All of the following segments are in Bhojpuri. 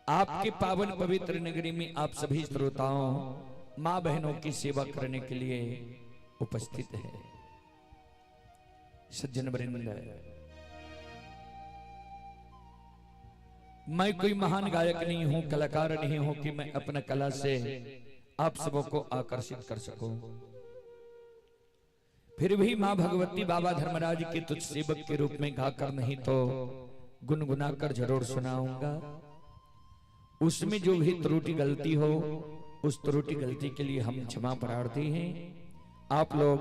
आपके पावन पवित्र नगरी में आप सभी श्रोताओं मां बहनों की सेवा करने के लिए उपस्थित है। सज्जन वृंद, मैं कोई महान गायक नहीं हूं, कलाकार नहीं हूं कि मैं अपना कला से आप सबों को आकर्षित कर सकूं। फिर भी मां भगवती बाबा धर्मराज के तुझ सेवक के रूप में गाकर नहीं तो गुनगुनाकर जरूर सुनाऊंगा। उसमें जो भी त्रुटि गलती हो उस त्रुटि गलती के लिए हम क्षमा प्रार्थी हैं। आप लोग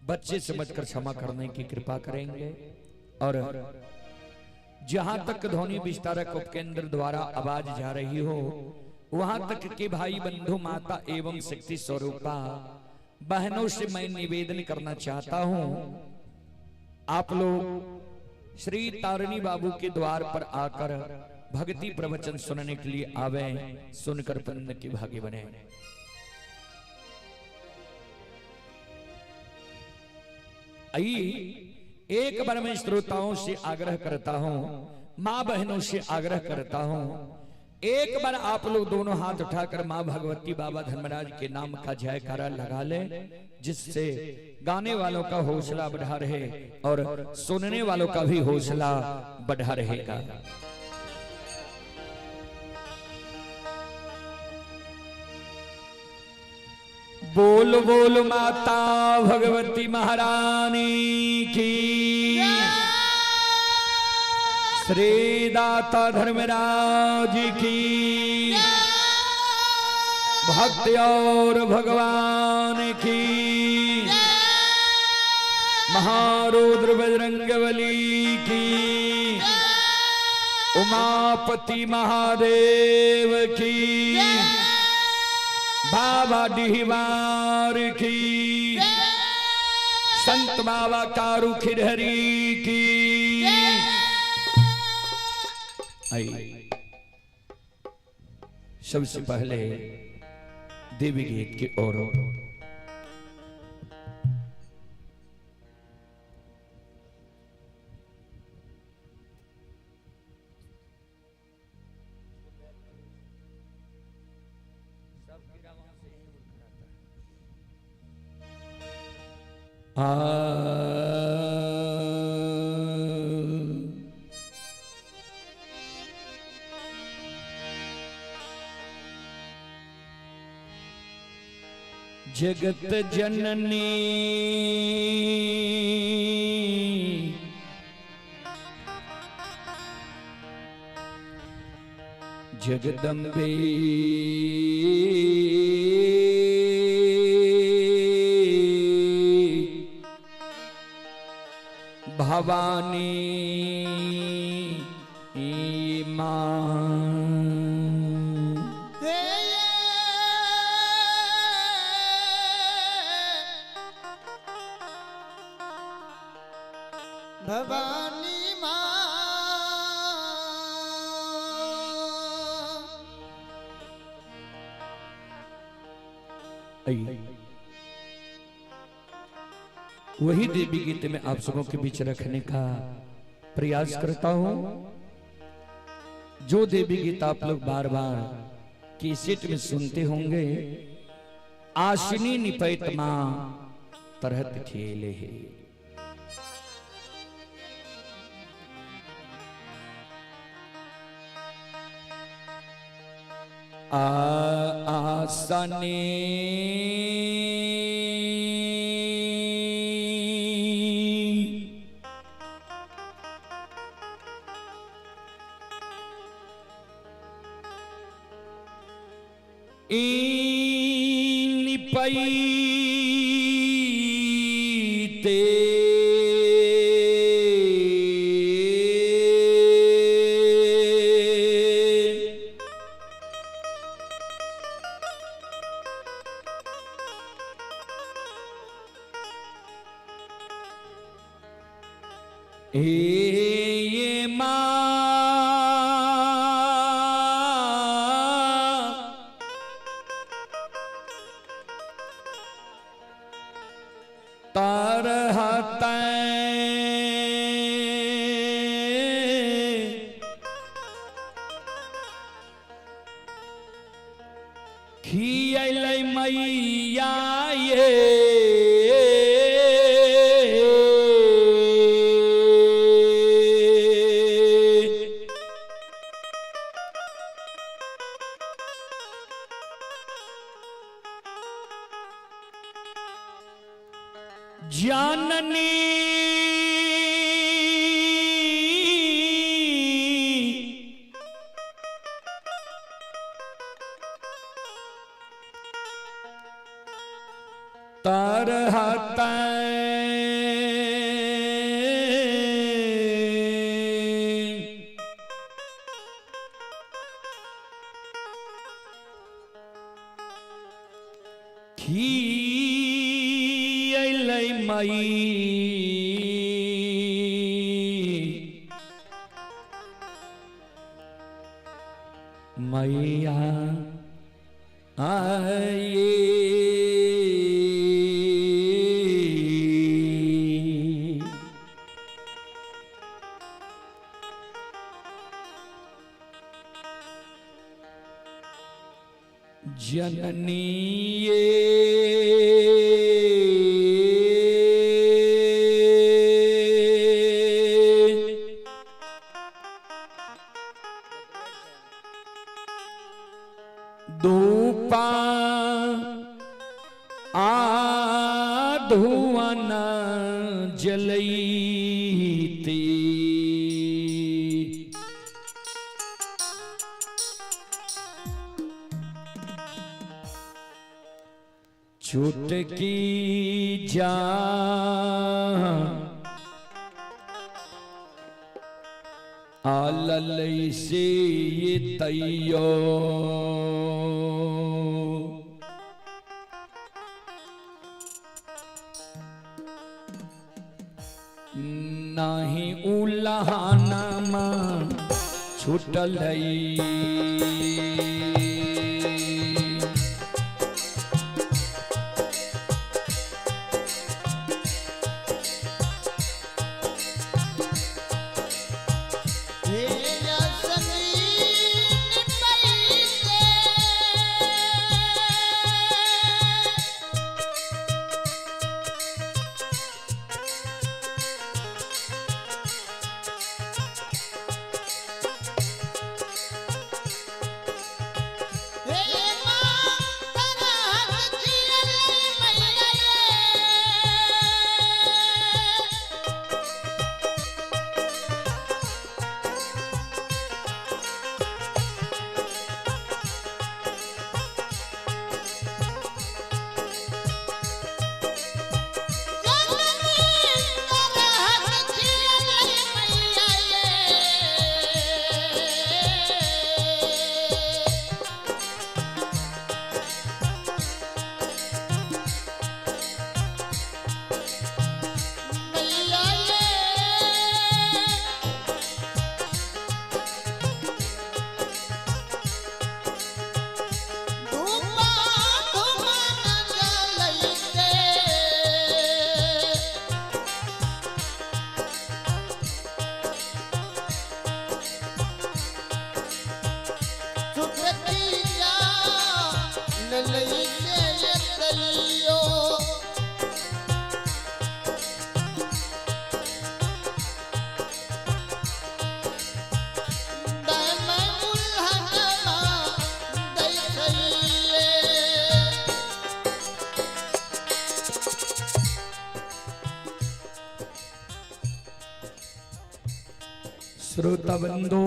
बच्चे समझकर क्षमा करने की कृपा करेंगे। और जहां तक ध्वनि विस्तारक उपकेंद्र द्वारा आवाज जा रही हो वहां तक के भाई बंधु माता एवं शक्ति स्वरूपा बहनों से मैं निवेदन करना चाहता हूं, आप लोग श्री तारिणी बाबू के द्वार पर आकर भक्ति प्रवचन सुनने के लिए आवे, सुनकर पुण्य के भागी बने। एक बार मैं श्रोताओं से आग्रह करता हूं, मां बहनों से आग्रह करता हूं, एक बार आप लोग दोनों हाथ उठाकर मां भगवती बाबा धर्मराज के नाम का जयकारा लगा ले, जिससे गाने वालों का हौसला बढ़ा रहे और सुनने वालों का भी हौसला बढ़ा रहेगा। बोल बोल माता भगवती महारानी की, श्री दाता धर्मराज की, भक्त और भगवान की, महारुद्र बजरंगबली की, उमापति महादेव की, बाबा डिहवार की, संत बाबा कारू खिरहरी की। सबसे पहले देवी गीत की ओर जगत जननी जगदम्बे भवानी मां, भवानी मां। वही देवी गीत में आप सबों के बीच रखने का प्रयास करता हूं, जो देवी गीत आप लोग बार बार कैसेट में सुनते होंगे। आशिनी निपैत मां तरहत खेले है, आसने निपैते ये तार खियलै मैया ये जाननी तरहता खियलै मई मैया आए जननी दूपा धुआं न जलैती चुटकी जान आललै से ये तैयो नाही उल्हानमा छुटल श्रोता बंधु,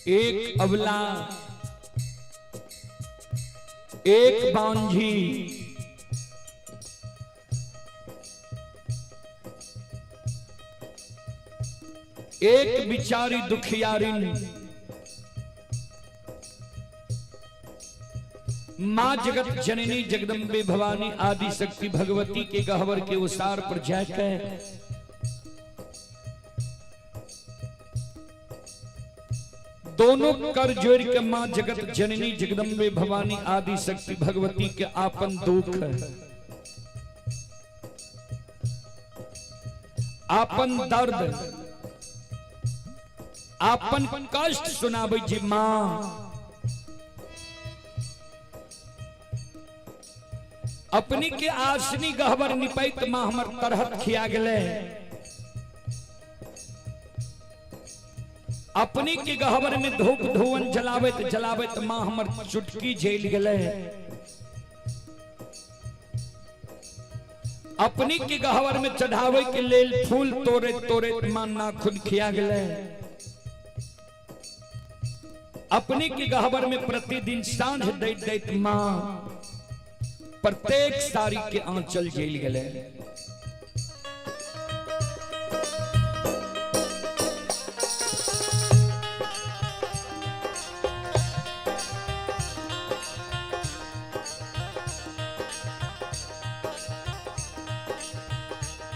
एक अबला एक बांझी एक बिचारी दुखियारिन माँ जगत जननी जगदम्बे भवानी आदि शक्ति भगवती के गहवर के उसार पर जाकर दोनों कर जोड़ के माँ जगत जननी जगदम्बे भवानी आदि शक्ति भगवती के आपन दुख आपन दर्द आपन कष्ट सुनाबै जी मां। अपनी के आसनी गहबर निपैत मां हमर तरहत खिया गेले। अपनी के गहबर में धूप धुवन जलावत जलावत मां हमर चुटकी झेल गेले। अपनी के गहवर में चढ़ावे के लेल फूल तोरे तोरे मां नाखून खिया गेले। अपनी के गहवर में प्रतिदिन सांझ दैत दैत मां प्रत्येक साड़ी के आंचल जेल गेले।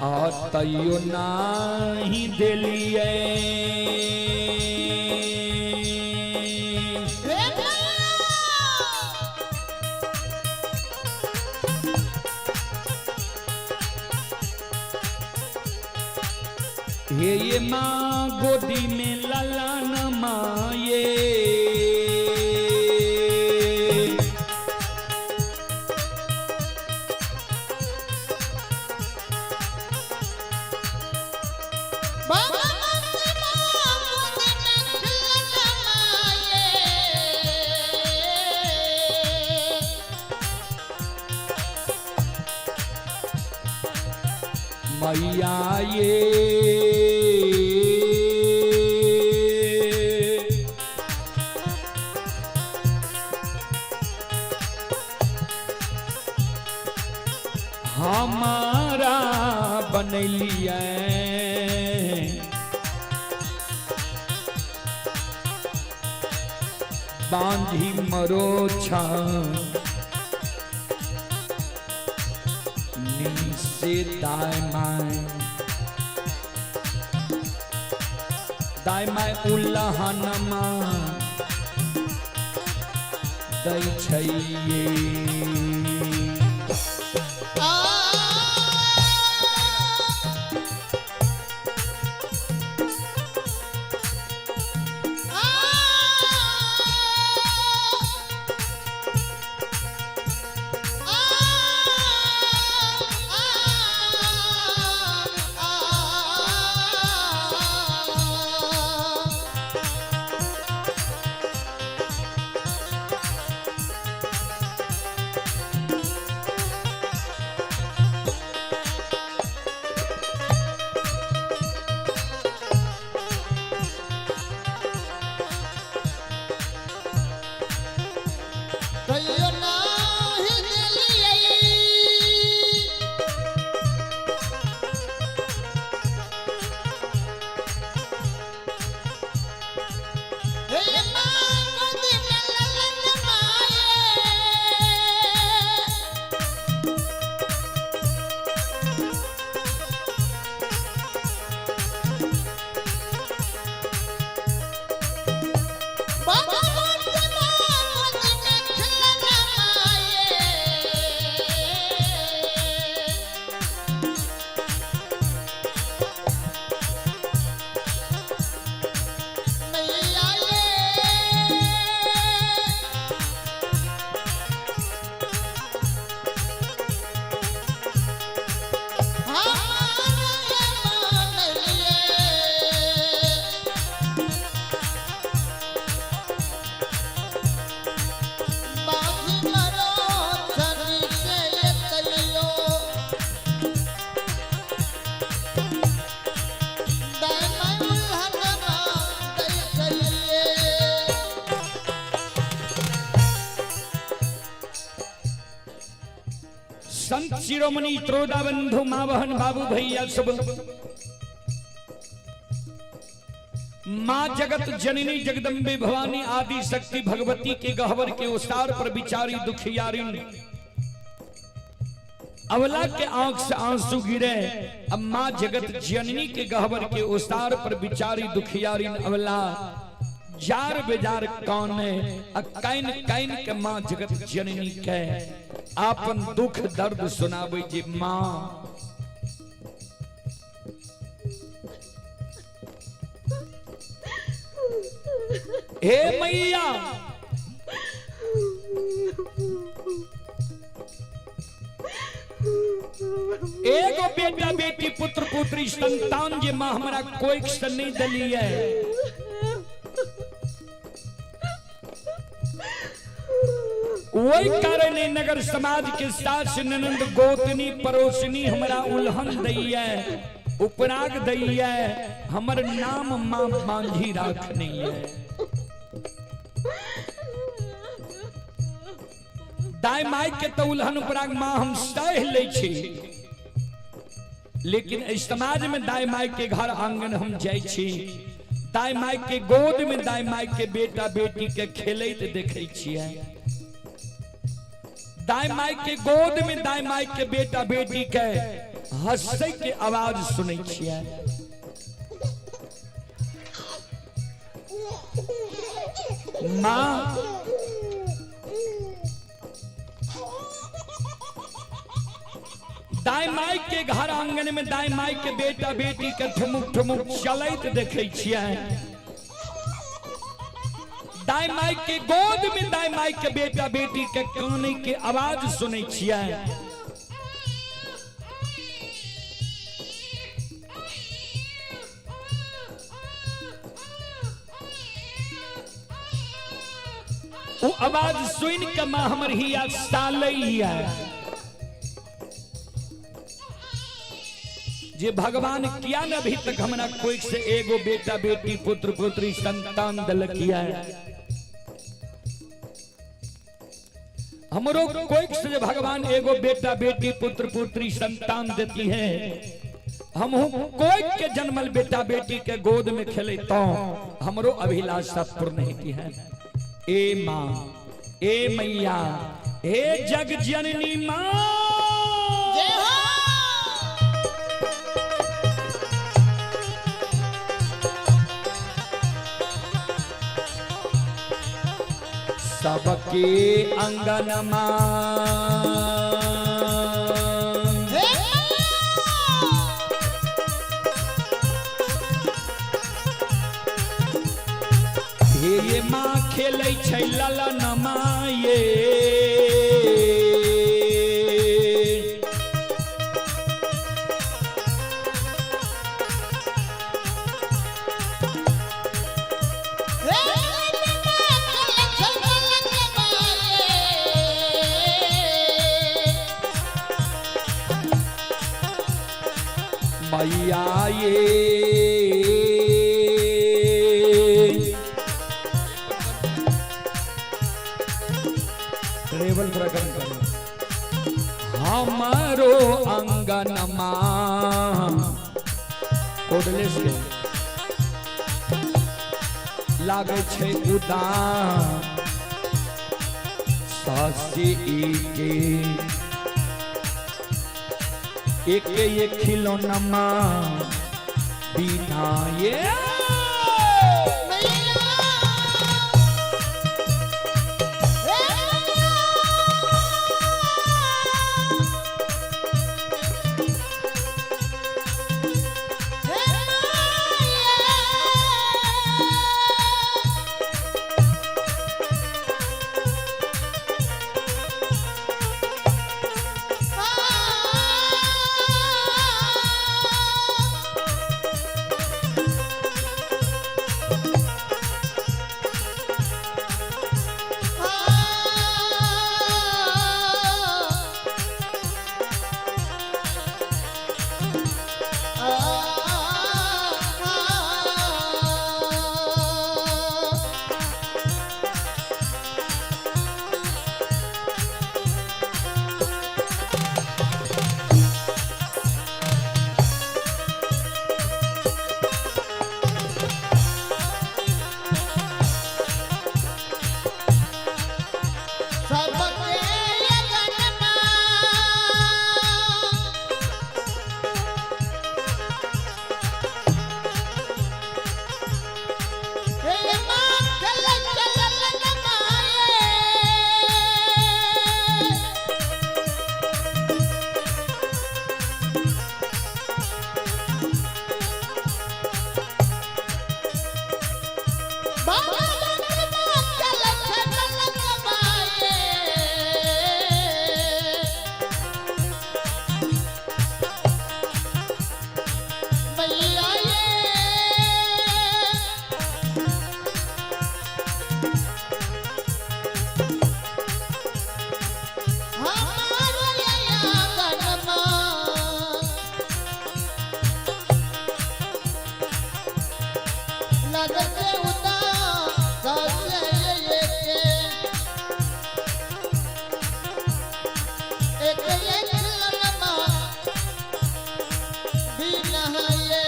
और तैयो नाही दिलिए ये माँ गोदी में ललन माये। मैया ये हमारा बनलिए बांधी मरो छान से दाय माय उल्लाहन मां दै छैये। संत शिरोमणि त्रोदा बंधु मां बहन बाबू भैया सब मां जगत जननी जगदम्बे भवानी आदि शक्ति भगवती के गहवर के उसार पर बिचारी दुखियारी अवला के आंख से आंसू गिरे। अब मां जगत जननी के गहवर के उसार पर बिचारी दुखियारी अवला जार बेजार कौने कैन कैन के मां जगत जननी के आपन दुख दर्द सुनाबै जे मां। हे मैया एगो बेटा बेटी पुत्र पुत्री संतान जे मां हमरा कोई से नहीं दली है। वही कारण नगर समाज के साथ ननंद गोतनी पड़ोसनी हमरा उल्हन दई है, उपराग दई है, हमर नाम मां मांझी राखनी है। दाई माई के तो उल्हन उपराग मां हम सह ले छी, लेकिन इस समाज में दाई माई के घर आंगन हम जाय छी, दाई माई के गोद में दाई माई के बेटा बेटी के खेलैत देखै छियै, दाई माई के गोद में दाई माई के बेटा बेटी के हंसै के आवाज सुनै छियै। मां दाई माई के घर आंगन में दाई माई के बेटा बेटी के ठुमुक ठुमुक चलैत देखै छियै, दाई माई के गोद में दाई माई के बेटा बेटी के कानै के आवाज सुनै छियै। वो आवाज सुन के मां हमर हिया सालैया जे भगवान किया न अभी तक हमरा कोई से एगो बेटा बेटी पुत्र पुत्री संतान दल किया है। हमरो कोई से भगवान एगो बेटा बेटी पुत्र पुत्री संतान देती है, हम कोई के जन्मल बेटा बेटी के गोद में खेले तो हमरो अभिलाषा पूर्ण नहीं की है। ए मां ए मैया हे जग जननी मां सबके अंगन हे माँ खेलै छै ललन माये, मैया ये ट्रेवल प्रकरण हमारो अंगन कोडले से लागे छे उदान सासी के एक खिलौना बिना ये लग से उतार से ये एक ललमा भी नहाए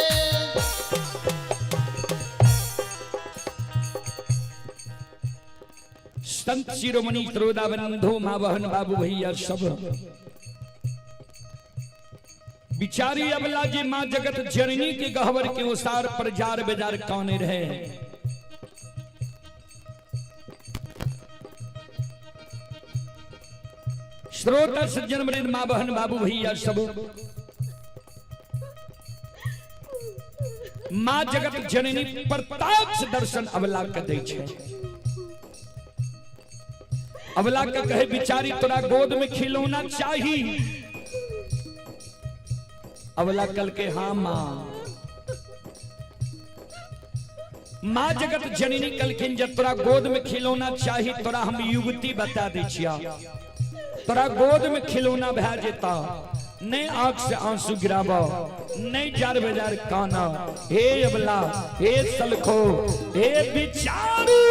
संत शिरोमणि श्रोदाबंधु माँ बहन बाबू भैया सब बिचारी अबला जी माँ जगत जननी के गहवर के उसार पर जार बेजार कौने रहे। श्रोता सज्जन वृंद माँ बहन बाबू भैया सब माँ जगत जननी प्रत्यक्ष दर्शन अबला के दै छै। अबला के कहे बिचारी तोरा गोद में खिलौना चाहिए। अबला कल के हाँ माँ। माँ जगत जननी कलखिन जब तोरा गोद में खिलौना चाहिए तोरा हम युवती बता दै छिया। तोरा गोद में खिलौना भै जेता नहीं आंख से आंसू गिराबा नहीं जार बेजार काना। हे अबला हे सलखो हे बिचारी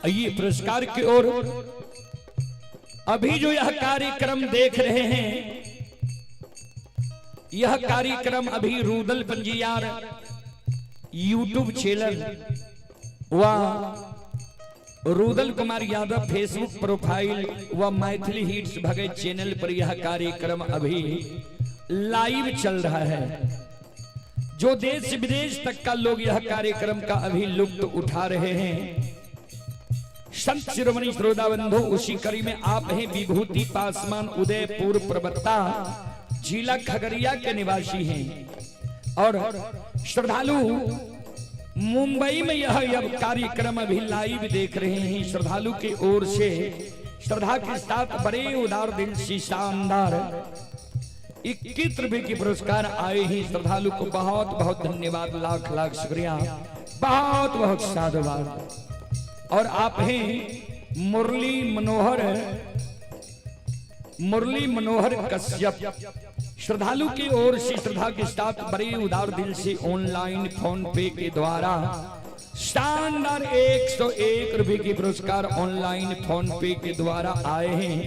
आइए पुरस्कार की ओर। अभी जो यह कार्यक्रम देख रहे हैं यह कार्यक्रम अभी रूदल पंजीयार यूट्यूब चैनल व रूदल कुमार यादव फेसबुक प्रोफाइल व मैथिली हिट्स भगत चैनल पर यह कार्यक्रम अभी लाइव चल रहा है। जो देश विदेश तक का लोग यह कार्यक्रम का अभी लुत्फ उठा रहे हैं। संत शिरोमणि श्रोदाबंधु उसी कड़ी में आप हैं विभूति पासवान उदयपुर प्रवक्ता जिला खगड़िया के निवासी हैं और श्रद्धालु मुंबई में यह कार्यक्रम अभी लाइव देख रहे हैं। श्रद्धालु की ओर से श्रद्धा के साथ बड़े उदार दिल से शानदार 21 रुपए के पुरस्कार आए हैं। श्रद्धालु को बहुत बहुत धन्यवाद, लाख लाख शुक्रिया, बहुत बहुत साधुवाद। और आप हैं मुरली मनोहर कश्यप। श्रद्धालु की ओर से श्रद्धा के साथ बड़े उदार दिल से ऑनलाइन फोन पे के द्वारा शानदार 101 रुपए के पुरस्कार ऑनलाइन फोन पे के द्वारा आए हैं।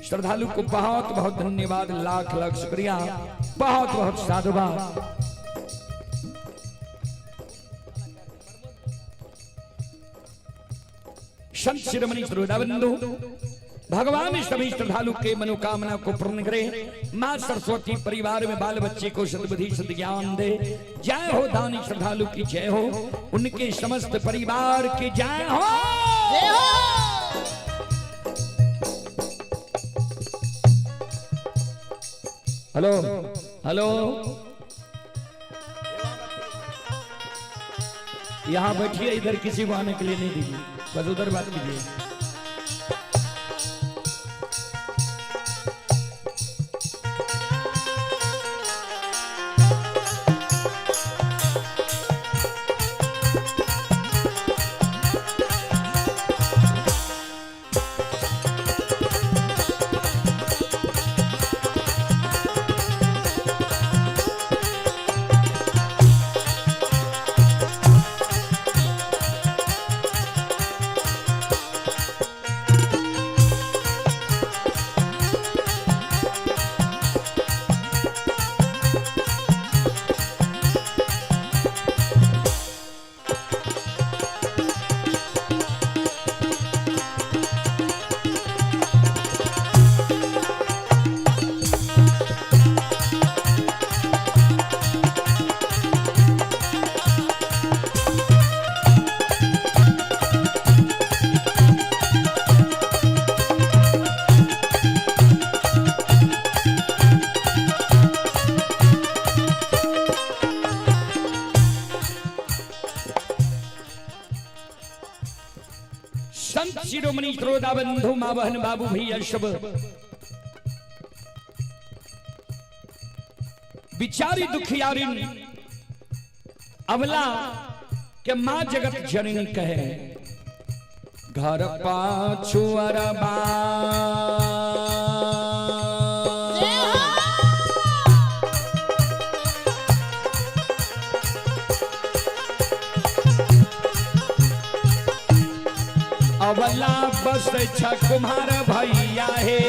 श्रद्धालु को बहुत बहुत धन्यवाद, लाख लाख शुक्रिया, बहुत बहुत साधुवाद। संत शिरोमणि श्रोदाबंधु भगवान सभी श्रद्धालु के मनोकामना को पूर्ण करे। मां सरस्वती परिवार में बाल बच्चे को सद्बुद्धि सद्ज्ञान दे। जय हो दानी श्रद्धालु की जय हो, उनके समस्त परिवार की जय हो, जय हो। हेलो हेलो, यहाँ बैठिए, इधर किसी को आने के लिए नहीं दीजिए, बस उधर बात कीजिए। शिरोमणि श्रोता बंधु मां बहन बाबू भैया सब बिचारी दुखियारी अबला के मां जगत जननी कहे घर पाछू अरबा अबला बस कुमार भैया है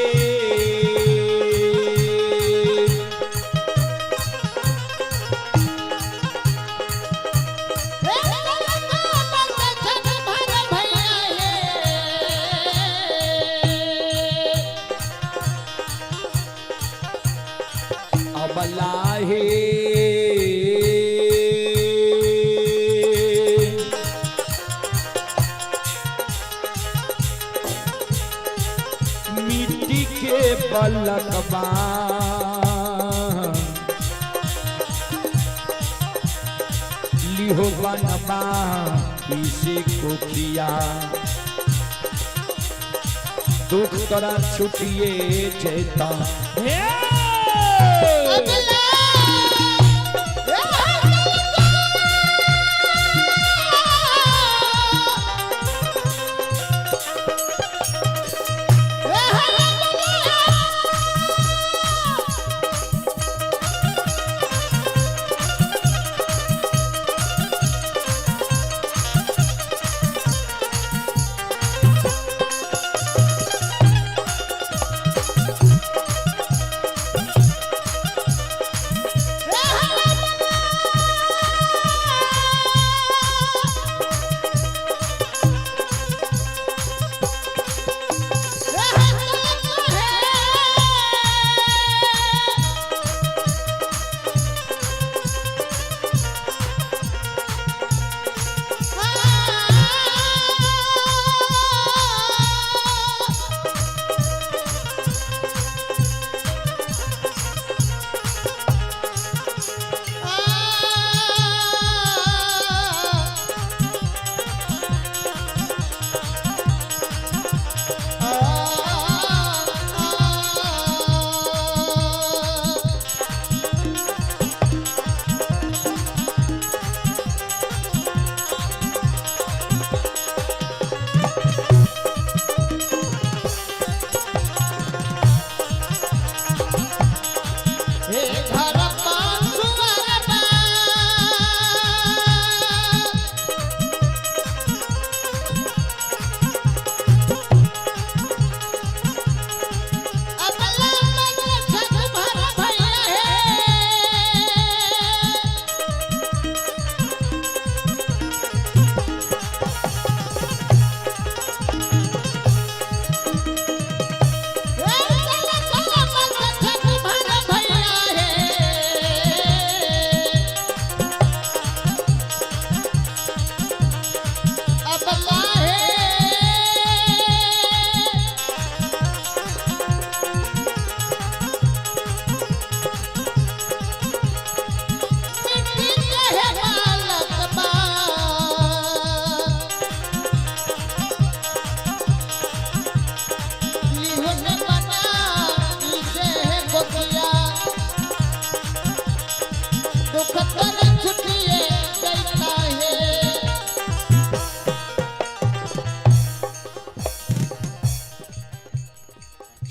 अबला है पलकबा लिहो बनबा किसी को किया दुख तोरा छुटिए चेता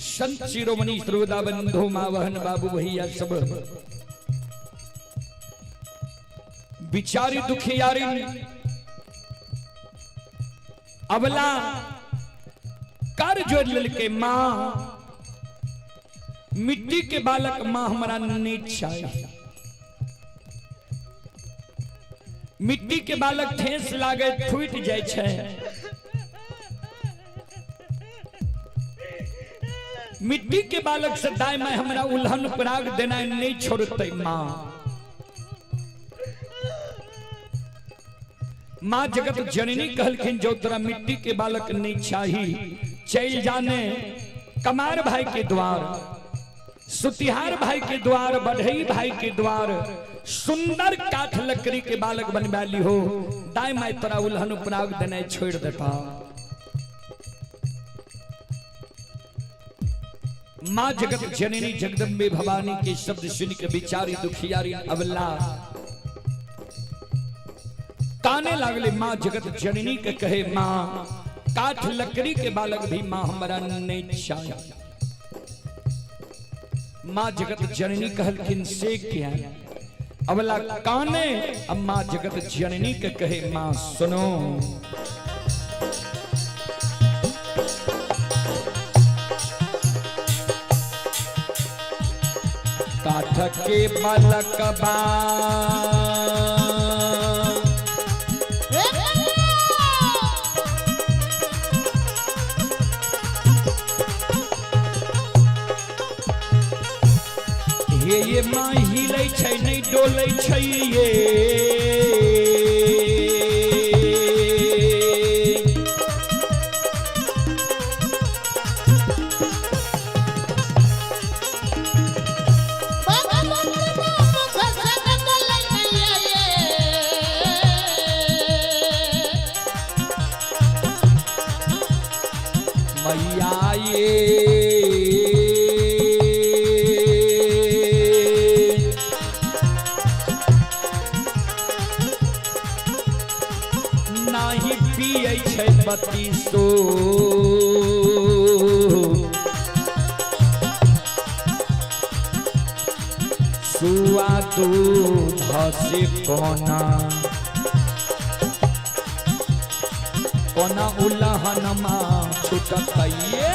संत शिरोमणि श्रोता बंधु मां बहन बाबू भैया सब बिचारी दुखियारी अबला कर जोड़ के मां मिट्टी के बालक मां हमारा नीचा मिट्टी के बालक ठेस लागे फूट जाए छे मिट्टी के बालक से दाई मैं हमरा उल्हन पराग देना नहीं छोड़ते मां मां जगत जननी कहलखिन जो तोरा मिट्टी के बालक नहीं चाहिए चल जाने कमार भाई के द्वार सुतिहार भाई के द्वार बढ़ई भाई के द्वार सुंदर काठ लकड़ी के बालक बनवा ली हो दाई मैं तोरा उल्हन पराग देना छोड़ देता माँ जगत जननी जगदम्बे भवानी के शब्द सुन के बिचारी दुखियारी अबला ताने लागले। माँ जगत जननी के कहे माँ काठ लकड़ी के बालक भी माँ हमारा नहीं चाहिए। माँ जगत जननी कहलखिन से क्या अबला काने। अब माँ जगत जननी के कहे माँ सुनो काठ के बालक बा ये माँ हिले छै नहीं डोले छै ये मैया ये बत्तीसो सुआ दूध से कोना कोना उल्लहन माँ छुटत ये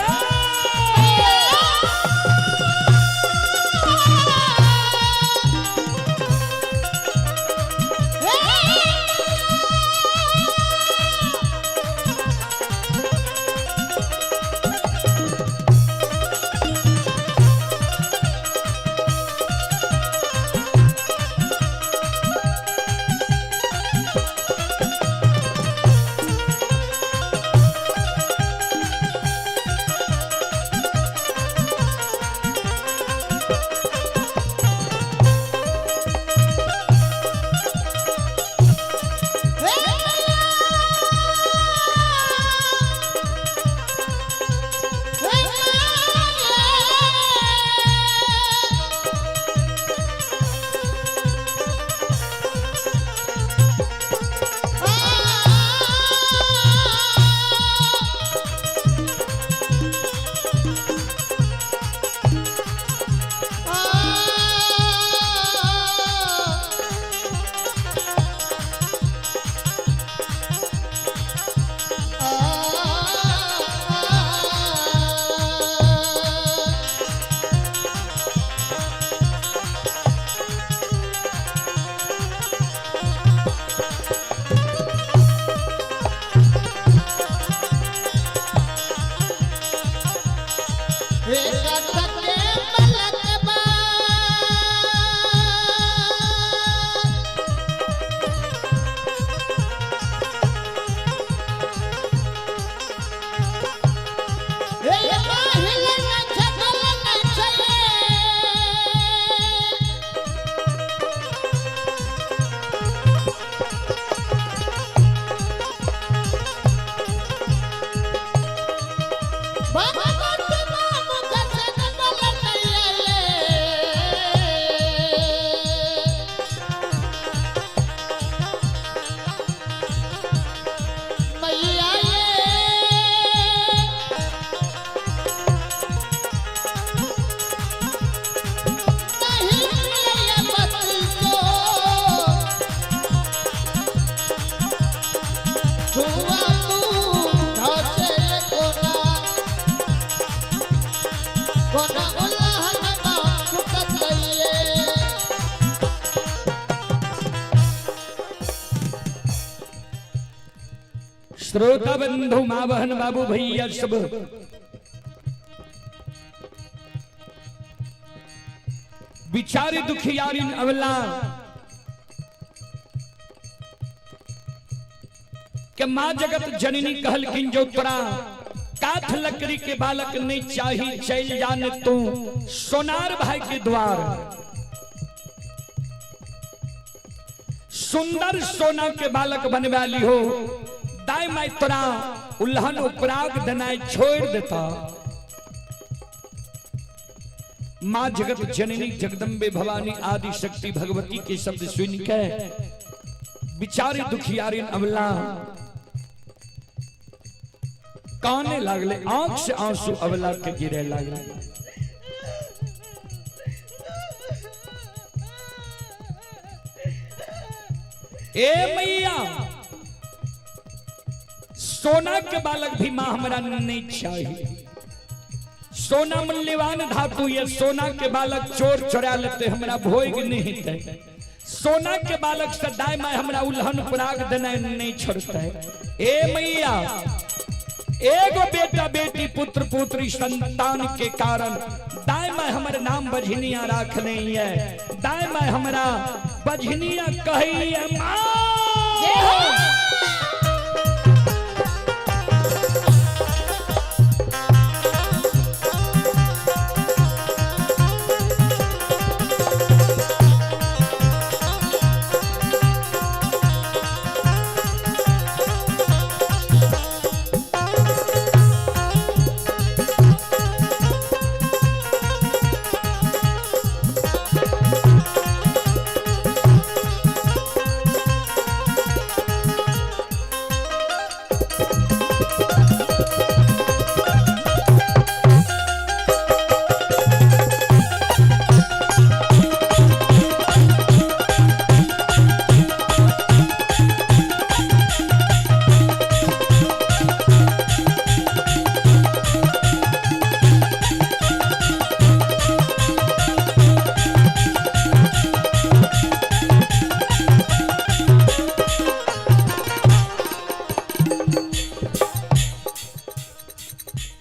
श्रोता बंधु माँ बहन बाबू भैया सब बिचारी दुखियारी अवला के माँ जगत जननी कहलखिन जो तोरा काठ लकड़ी के बालक नहीं चाहिए चल जाने तू सोनार भाई के द्वार सुंदर सोना के बालक बनवा ली हो दाई माई तोरा उल्हन उपराग दनाई छोड़ देता माँ जगत जननी जगदम्बे भवानी आदि शक्ति भगवती के शब्द सुन के बिचारे दुखियारी अबला काने लागले, आंख से आंसू अबला के गिरे लागले। ए मैया, सोना के बालक भी मां हमरा नहीं चाहिए। सोना मूल्यवान धातु, ये सोना के बालक चोर चुरा लेते हमरा भोग नहीं थे। सोना के बालक से दाई माय हमरा उल्हन पराग देना नहीं छोड़ते। ए मैया, एगो बेटा बेटी पुत्र पुत्री संतान के कारण दाई माय हमर नाम बझनिया राखने है। दाई माय हमरा बझनिया कही है मां।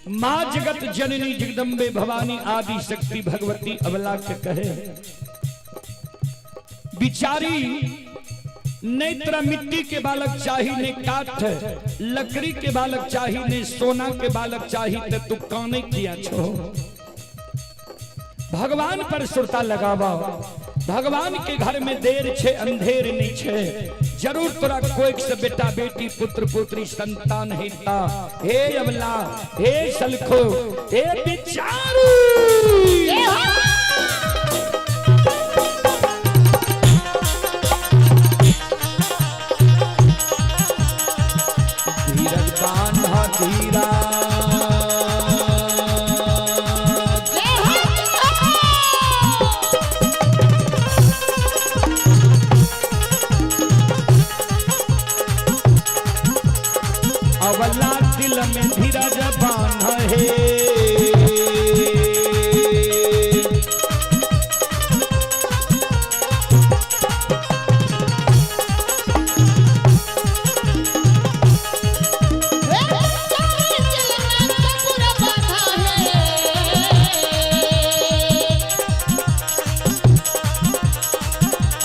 माँ जगत जननी जगदम्बे भवानी आदि शक्ति भगवती अबला के कहे, बिचारी नहीं तेरा मिट्टी के बालक चाहिए, ने काठ लकड़ी के बालक चाहिए, ने सोना के बालक चाहिए, तू काने किया छो। भगवान पर सुरता लगावा। भगवान के घर में देर छे अंधेर नहीं छे। जरूर तोरा कोई से बेटा बेटी पुत्र पुत्री संतान हिता। हे अबला, हे सलखो, हे बिचारू, धीरज बांधा धीरा। अबला दिल में धीरज बांधा है।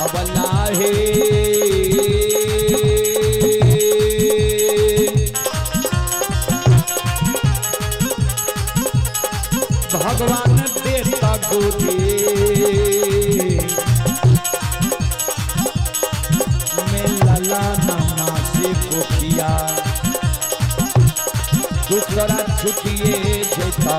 अबला है भगवान देता गोदी में लला नामा से कोकिया दूसरा छुटिए जेता।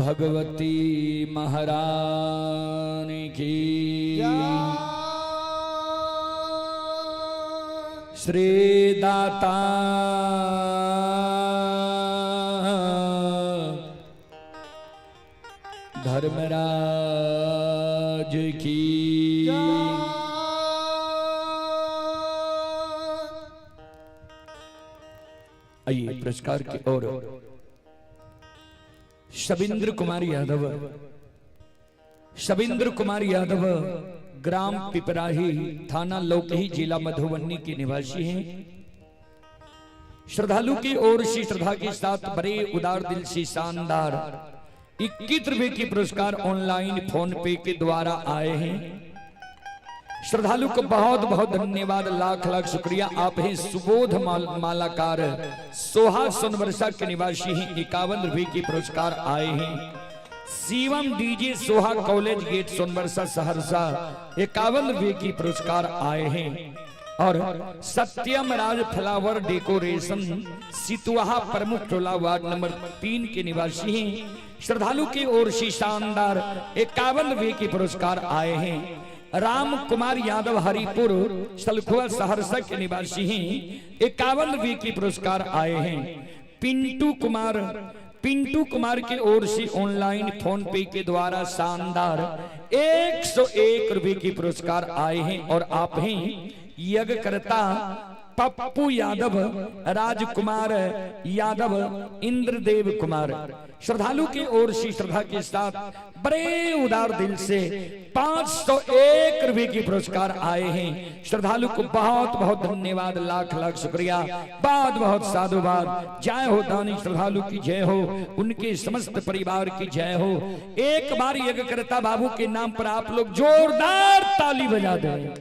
भगवती महारानी की, श्री दाता धर्मराज की। आइए पुरस्कार की ओर। शबिंद्र कुमार यादव, शबिंद्र कुमार यादव ग्राम पिपराही, थाना लौकही, जिला मधुबनी के निवासी हैं। श्रद्धालु की ओर से श्रद्धा के साथ बड़े उदार दिल से शानदार 21 रुपए की पुरस्कार ऑनलाइन फोन पे के द्वारा आए हैं। श्रद्धालु को बहुत बहुत धन्यवाद, लाख लाख शुक्रिया। आप हैं सुबोध मालाकार सोहा सोनवर्षा के निवासी हैं। 51 रुपए की पुरस्कार आए हैं। शिवम डीजे सोहा कॉलेज गेट सोनवर्षा सहरसा 51 रुपए की पुरस्कार आए हैं। और सत्यम राज फ्लावर डेकोरेशन सितुहा प्रमुख टोला वार्ड नंबर 3 के निवासी हैं। श्रद्धालु की ओर से शानदार 51 रुपए की पुरस्कार आए हैं। राम कुमार यादव हरिपुर सलखुआ सहरसा के निवासी हैं। 51 रुपए की पुरस्कार आए हैं। पिंटू कुमार की ओर से ऑनलाइन फोन पे के द्वारा शानदार 101 रुपए की पुरस्कार आए हैं। और आप हैं यज्ञकर्ता पप्पू यादव, राजकुमार यादव, इंद्रदेव कुमार। श्रद्धालु की ओर से श्रद्धा के साथ बड़े उदार दिल से 501 रुपए की पुरस्कार आए हैं। श्रद्धालु को बहुत बहुत धन्यवाद, लाख लाख शुक्रिया, बहुत बहुत साधुवाद। जय हो दानी श्रद्धालु की जय हो, उनके समस्त परिवार की जय हो। एक बार यज्ञकर्ता बाबू के नाम पर आप लोग जोरदार ताली बजा दें।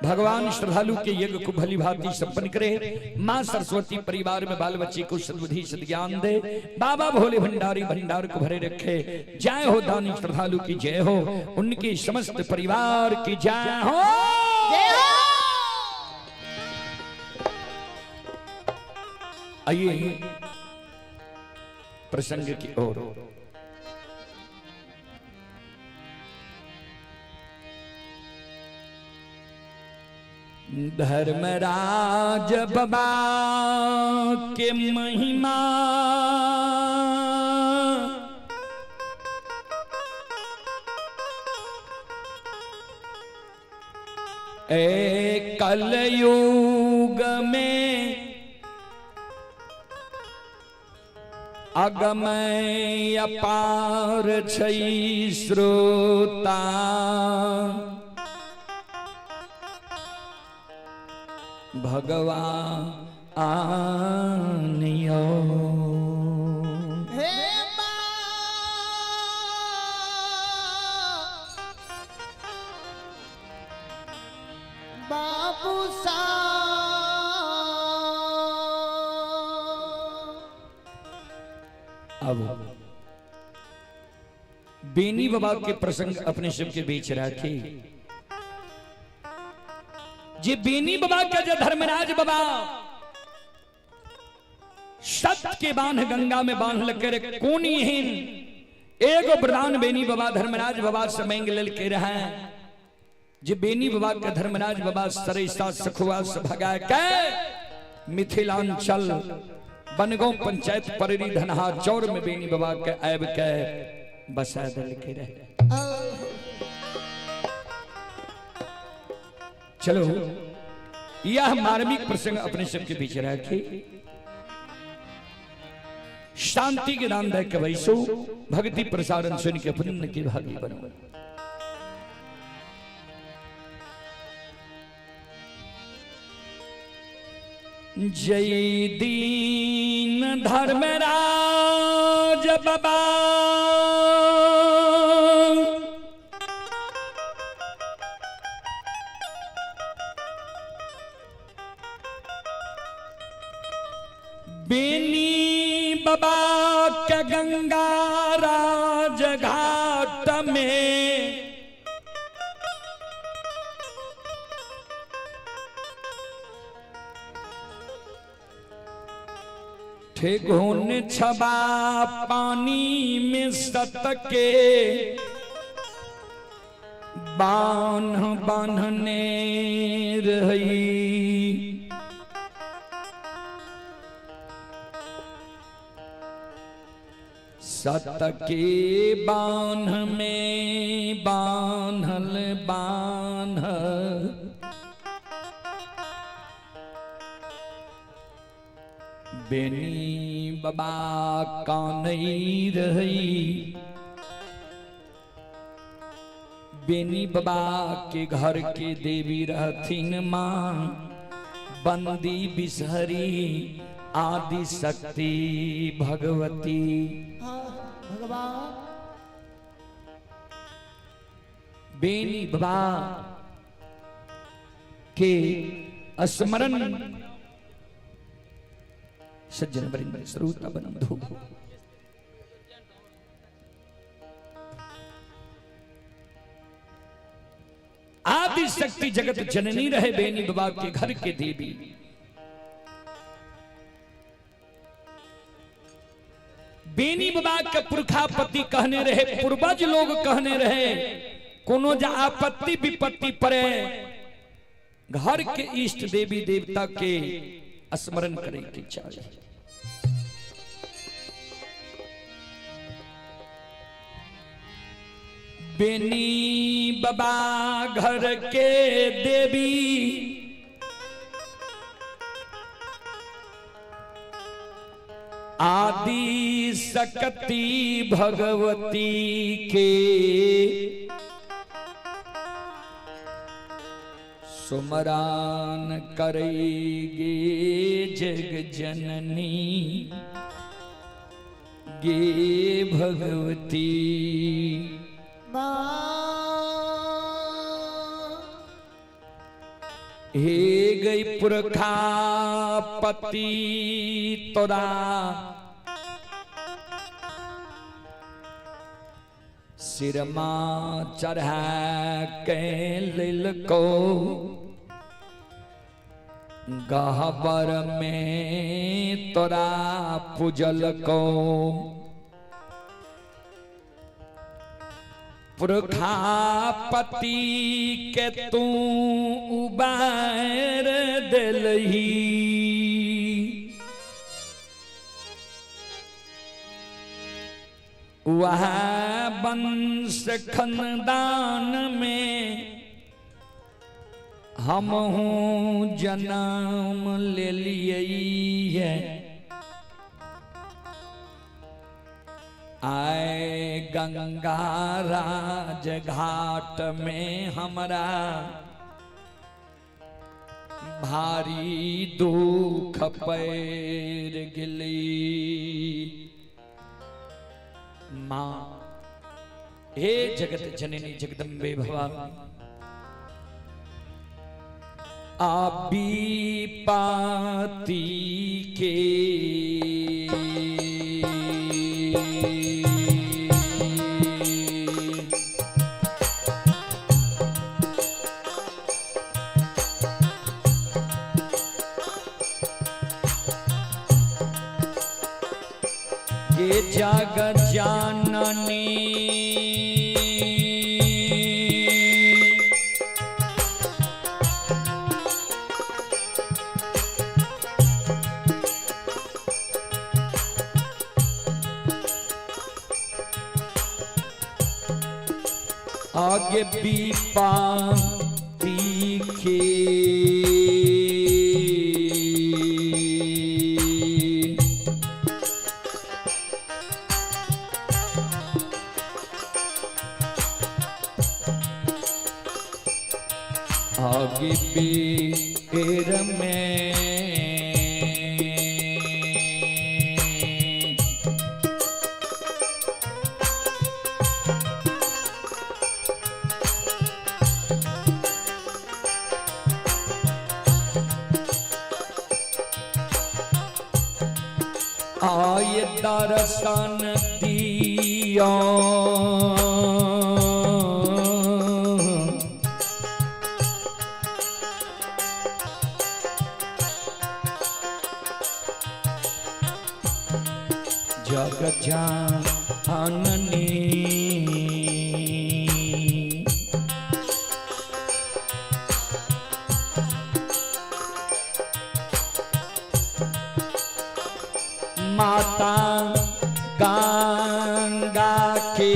भगवान श्रद्धालु के यज्ञ को भली भांति संपन्न करे। मां सरस्वती परिवार में बाल बच्चे को सद्बुद्धि सद्ज्ञान दे। बाबा भोले भंडारी भंडार को भरे रखे। जय हो दानी श्रद्धालु की जय हो, उनके समस्त परिवार की जय हो। आइए प्रसंग की ओर। धर्मराज बाबा के महिमा कलयुग में अगमय अपार छै श्रोता। भगवान आनियो हे बाबू अब बेनी बाबा के प्रसंग अपने शिव के बीच रखे। जे बेनी बाबा का जो धर्मराज बाबा सत्य के बांध गंगा में बांध लकर कोनीहीन एगो प्रधान बेनी बाबा धर्मराज बाबा से मांग लेल के रहे। जे बेनी बाबा का धर्मराज बाबा सरेसा सखुआ से भगा के मिथिलांचल बनगांव पंचायत परेरी धनहा चौर में बेनी बाबा के आब के बसा दिल के रहे। चलो यह मार्मिक प्रसंग अपने सबके बीच रखे। शांति के दान दे के वैसो भक्ति प्रसारण सुन के पुण्य की भागी बनो। जय दीन धर्मराज बाबा बेनी बाबा के गंगा राज घाट में थे घोन छबा पानी में सतके बान्ह बान्हने रही। सतके बान्ह में बान्हल बान्ह बेनी बाबा कानई रही। बेनी बाबा के घर के देवी रहथिन मां बंदी बिसहरी आदि शक्ति भगवती। भगवान बेनी बाबा के स्मरण सज्जन वृंद श्रोता बंधु आदि शक्ति जगत जननी रहे बेनी बाबा के घर के देवी। बेनी बाबा के पुरखापति कहने रहे, पूर्वज लोग कहने रहे, कोनो जा आपत्ति विपत्ति पड़े घर के इष्ट देवी देवता के स्मरण करे के चाहिए। बेनी बाबा घर के देवी आदि शक्ति भगवती के सुमरान करेगे जग जननी गे भगवती। हे गई पुरखा पति तोरा सिरमा चढ़ा के लिल को गहबर में तोरा पूजल को। पुरखापति के तू उबार दिलही वह वंश खानदान में हम हूँ जन्म ले लिए है। आए गंगा राज घाट में हमरा भारी दुख पैर गिली। माँ हे जगत जननी जगदम्बे भवानी आबी पाती के ये जग जाननी आगे पीपा तीखे आगे पेड़ में आय दर्शन दिया गजाननी। माता गंगा के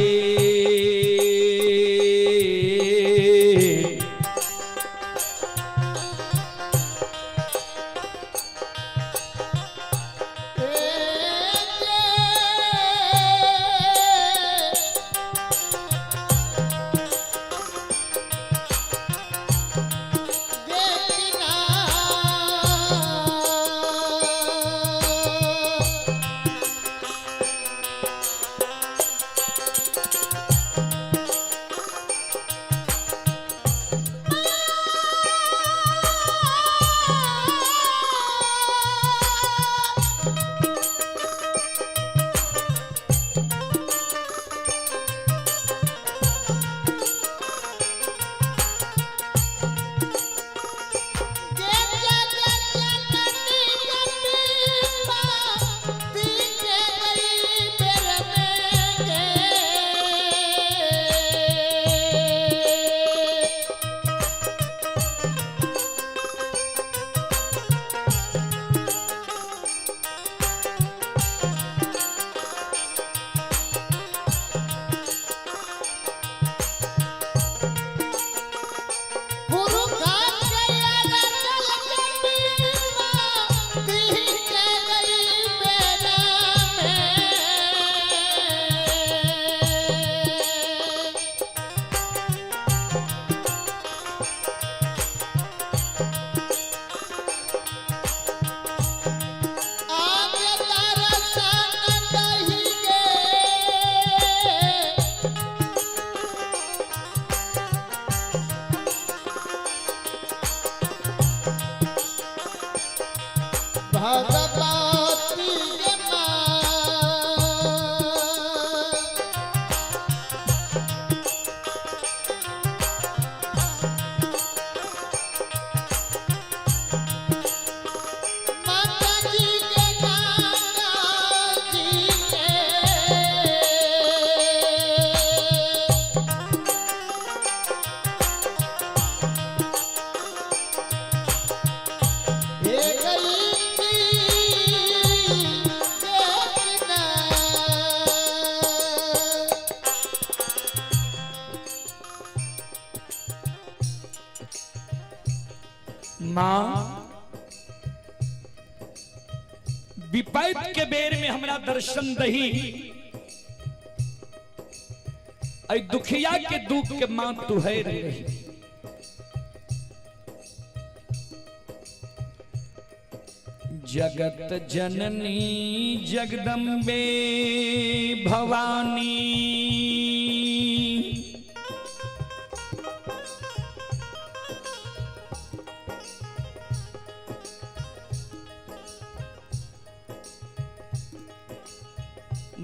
माँ विपैत के बेर में हमरा दर्शन दही, ऐ दुखिया के दुख के माँ तू है रही। जगत जननी जगदम्बे भवानी,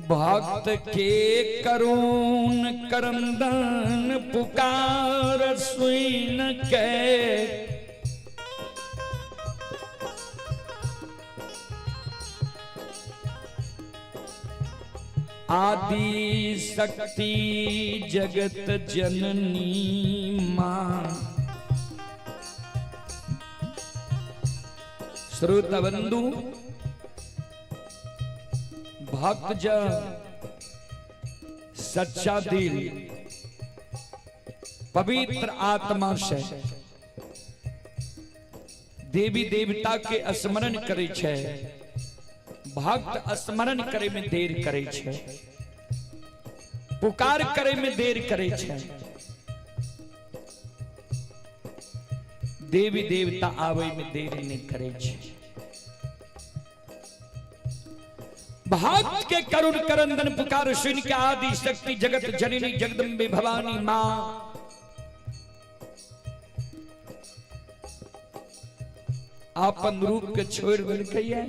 भक्त के करुण करंदन पुकार सुन के, आदि शक्ति जगत जननी मां। श्रोता बंधु, भक्त जन सच्चा दिल पवित्र आत्मा से देवी देवता के स्मरण करे छे, भक्त स्मरण करे में देर करे छे, पुकार करे में देर करे छे, देवी देवता आवे में देर नहीं करे छे। भक्त के करुण करंदन पुकार सुन के आदि शक्ति जगत जननी जगदम्बे भवानी मां आपन रूप के छोड़ दिल कहिए,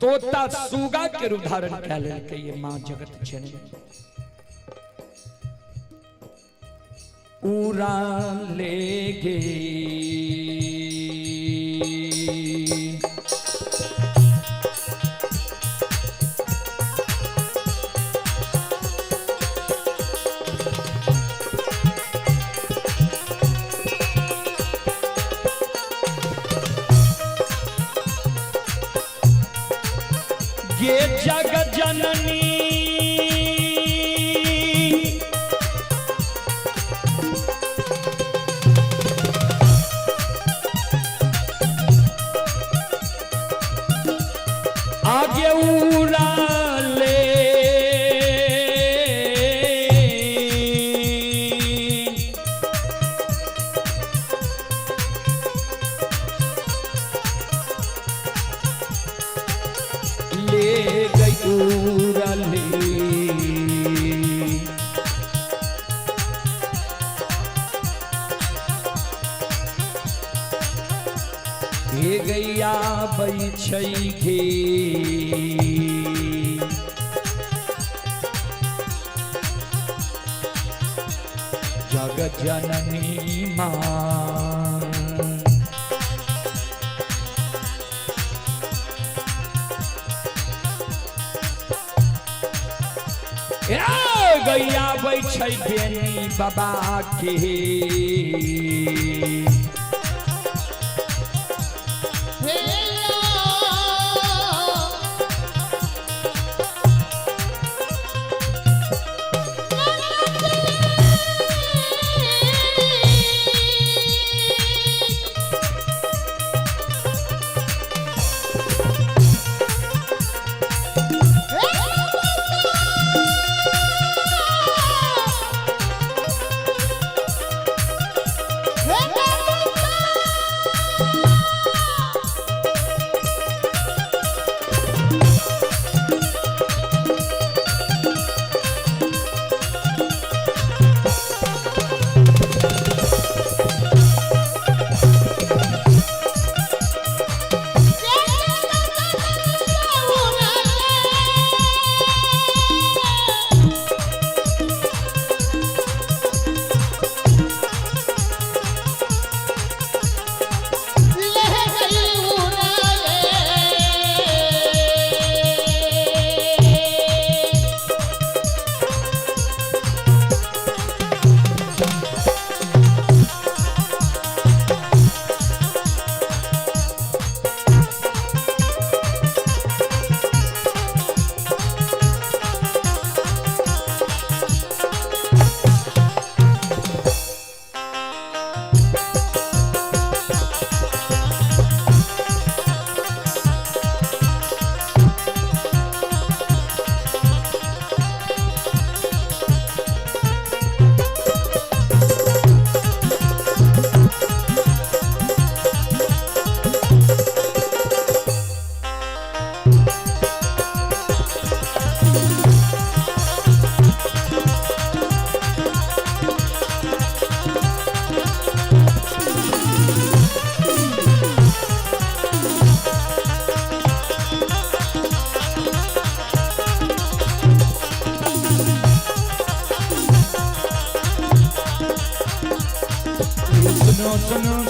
तोता सुगा के रूप धारण कर ले कहिए मां जगत जननी। उड़ा ले गे जननी आगे उड़ाले ले गई उड़ाले हे गैया बैछै गे जगत जननी मां गैया बैछै बेनी बाबा के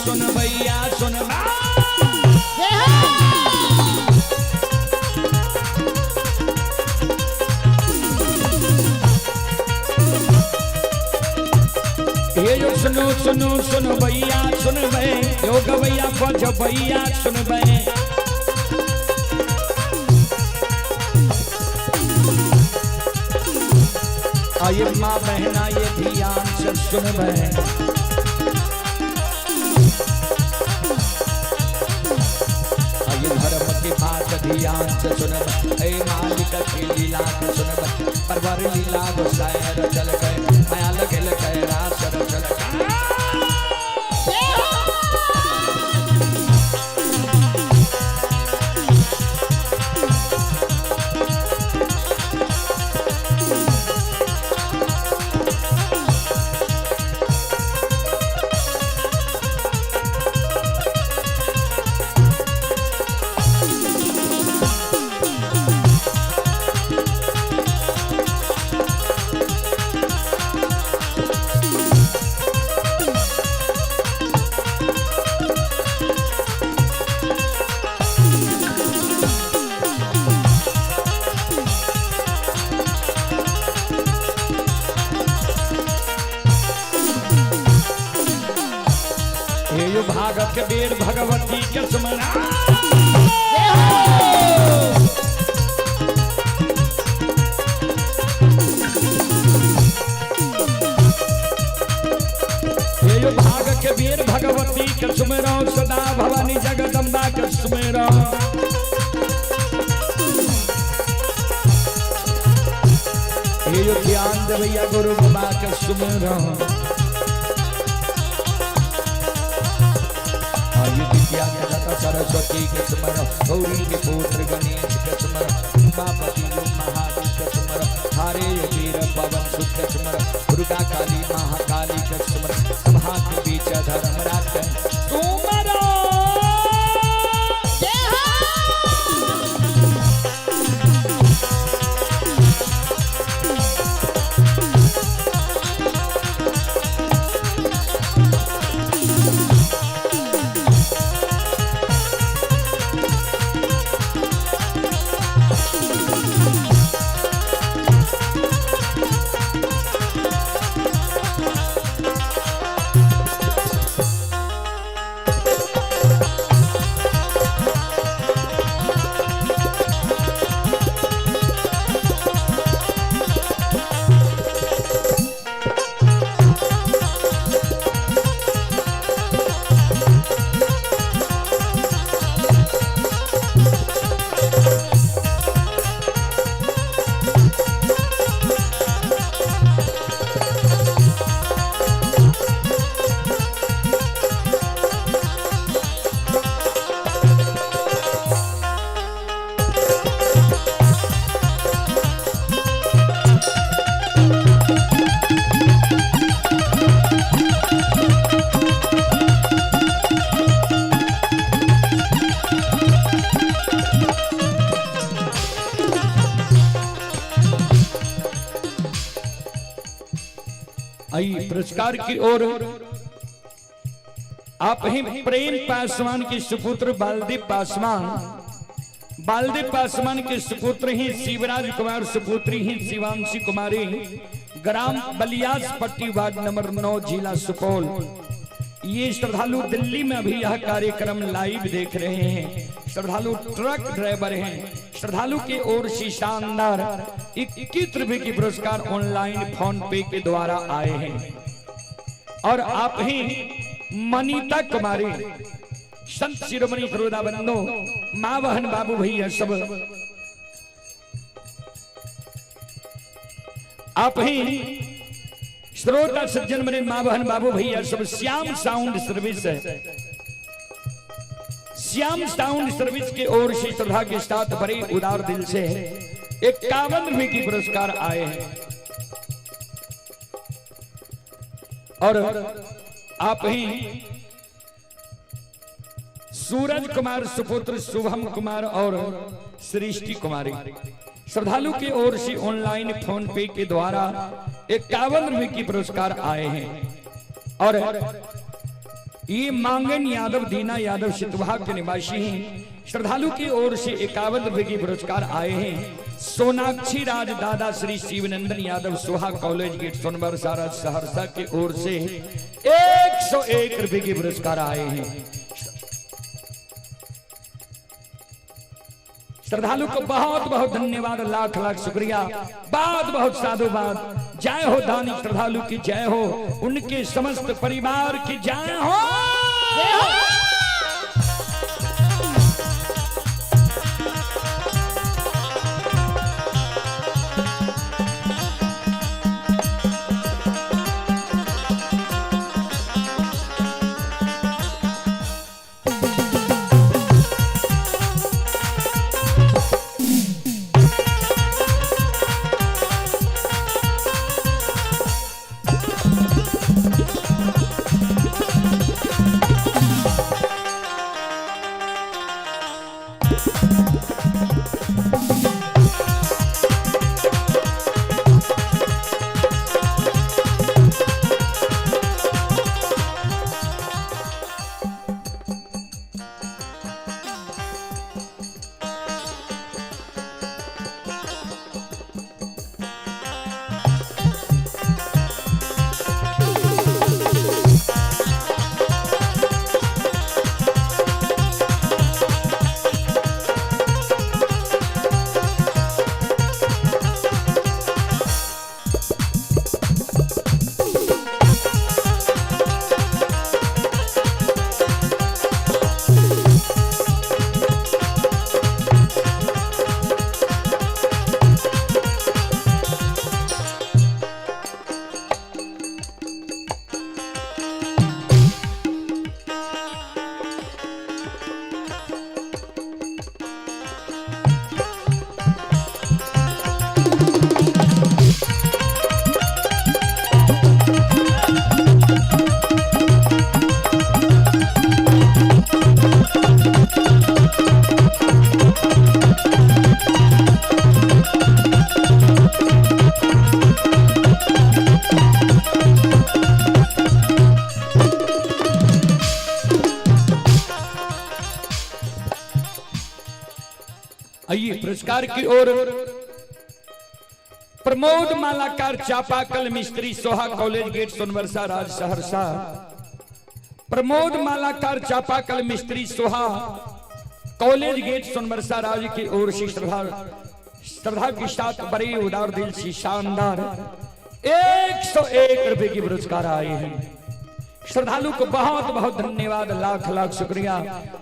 सुन भैया सुन ये सुन भैया सुन बे यो गवैया पछ भैया सुन बे आये माँ बहना ये ध्यान से सुन बे बात ध्यान से सुन ऐ मालिक की लीला सुन परवर लीला गोसायर चल गए माया लगल गए रासर चल भागत के बेर भगवती के सुमरा सुमेरो सदा भवानी जगदम्बा के सुमेरो ये जो ध्यान दे भैया गुरु बाबा के सुमेरो विद्या सरस्वती के स्मर गौरी के पुत्र गणेश के स्मर उमापति महादेव के स्मर हारे वीर पवन सुत के स्मर दुर्गा काली महाकाली के स्मर सभा के बीच धर्मराज के सुमरो आई पुरस्कार की ओर आप ही प्रेम पासवान के सुपुत्र बालदेव पासवान के सुपुत्र ही शिवराज कुमार सुपुत्री ही शिवांशी कुमारी ग्राम बलियास पट्टी वार्ड नंबर 9 जिला सुपौल। ये श्रद्धालु दिल्ली में अभी यह कार्यक्रम लाइव देख रहे हैं। श्रद्धालु ट्रक ड्राइवर हैं। श्रद्धालु की ओर से शानदार 21 रुपए की पुरस्कार ऑनलाइन फोन पे के द्वारा आए हैं। और आप ही मनीता कुमारी संत शिरोमणि सरोदा बंदो मां बहन बाबू भैया सब आप ही श्रोता सज्जन मेरे मां बहन बाबू भैया सब श्याम साउंड सर्विस है। श्याम साउंड सर्विस की ओर से श्रद्धा के साथ बड़े उदार दिल से 51 रुपए की पुरस्कार आए हैं। और आप ही सूरज कुमार सुपुत्र शुभम कुमार और सृष्टि कुमारी श्रद्धालु की ओर से ऑनलाइन फोन पे के द्वारा 51 रुपए की पुरस्कार आए हैं। और ये मांगन यादव दीना यादव सितवा के निवासी हैं। श्रद्धालु की ओर से 51 रुपए की पुरस्कार आए हैं। सोनाक्षी राज दादा श्री शिवनंदन यादव सोहा कॉलेज गेट सोनबर सारा सहरसा की ओर से 101 रुपए की पुरस्कार आए हैं। श्रद्धालु को बहुत बहुत धन्यवाद, लाख लाख शुक्रिया, बहुत साधुवाद। जय हो दानी श्रद्धालु की जय हो, उनके समस्त परिवार की जय हो। पुरस्कार की ओर प्रमोद मालाकार चापाकल मिस्त्री सोहा कॉलेज गेट सोनवर्षा राज सहरसा। प्रमोद मालाकार चापाकल मिस्त्री सोहा कॉलेज गेट सोनवर्षा राज की ओर से श्रद्धा के साथ बड़े उदार दिल से शानदार 101 रुपए की पुरस्कार आए हैं। श्रद्धालु को बहुत बहुत धन्यवाद, लाख लाख शुक्रिया,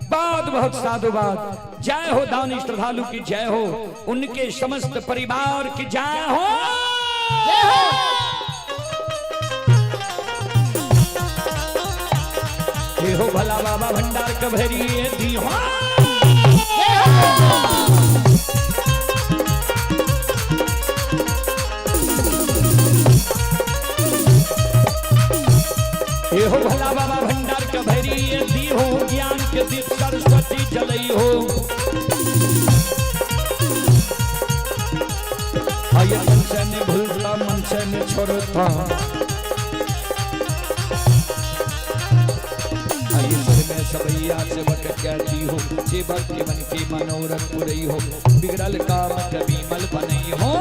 बहुत बहुत साधुवाद। जय हो दानी श्रद्धालु की जय हो, उनके समस्त परिवार की जय हो। जय हो भला बाबा भंडार कभरी दी हो। ये हो भला बाबा भंडार का भैरी दी हो, ज्ञान के दीप सरस्वती जलई हो। आये मन से न भूलता, मन से न छोड़ता, आये सर में सबैया से बक कहती हो, सेवक के मन के मनोरथ पूरी हो, बिगड़ल काम कभी मल बनी हो।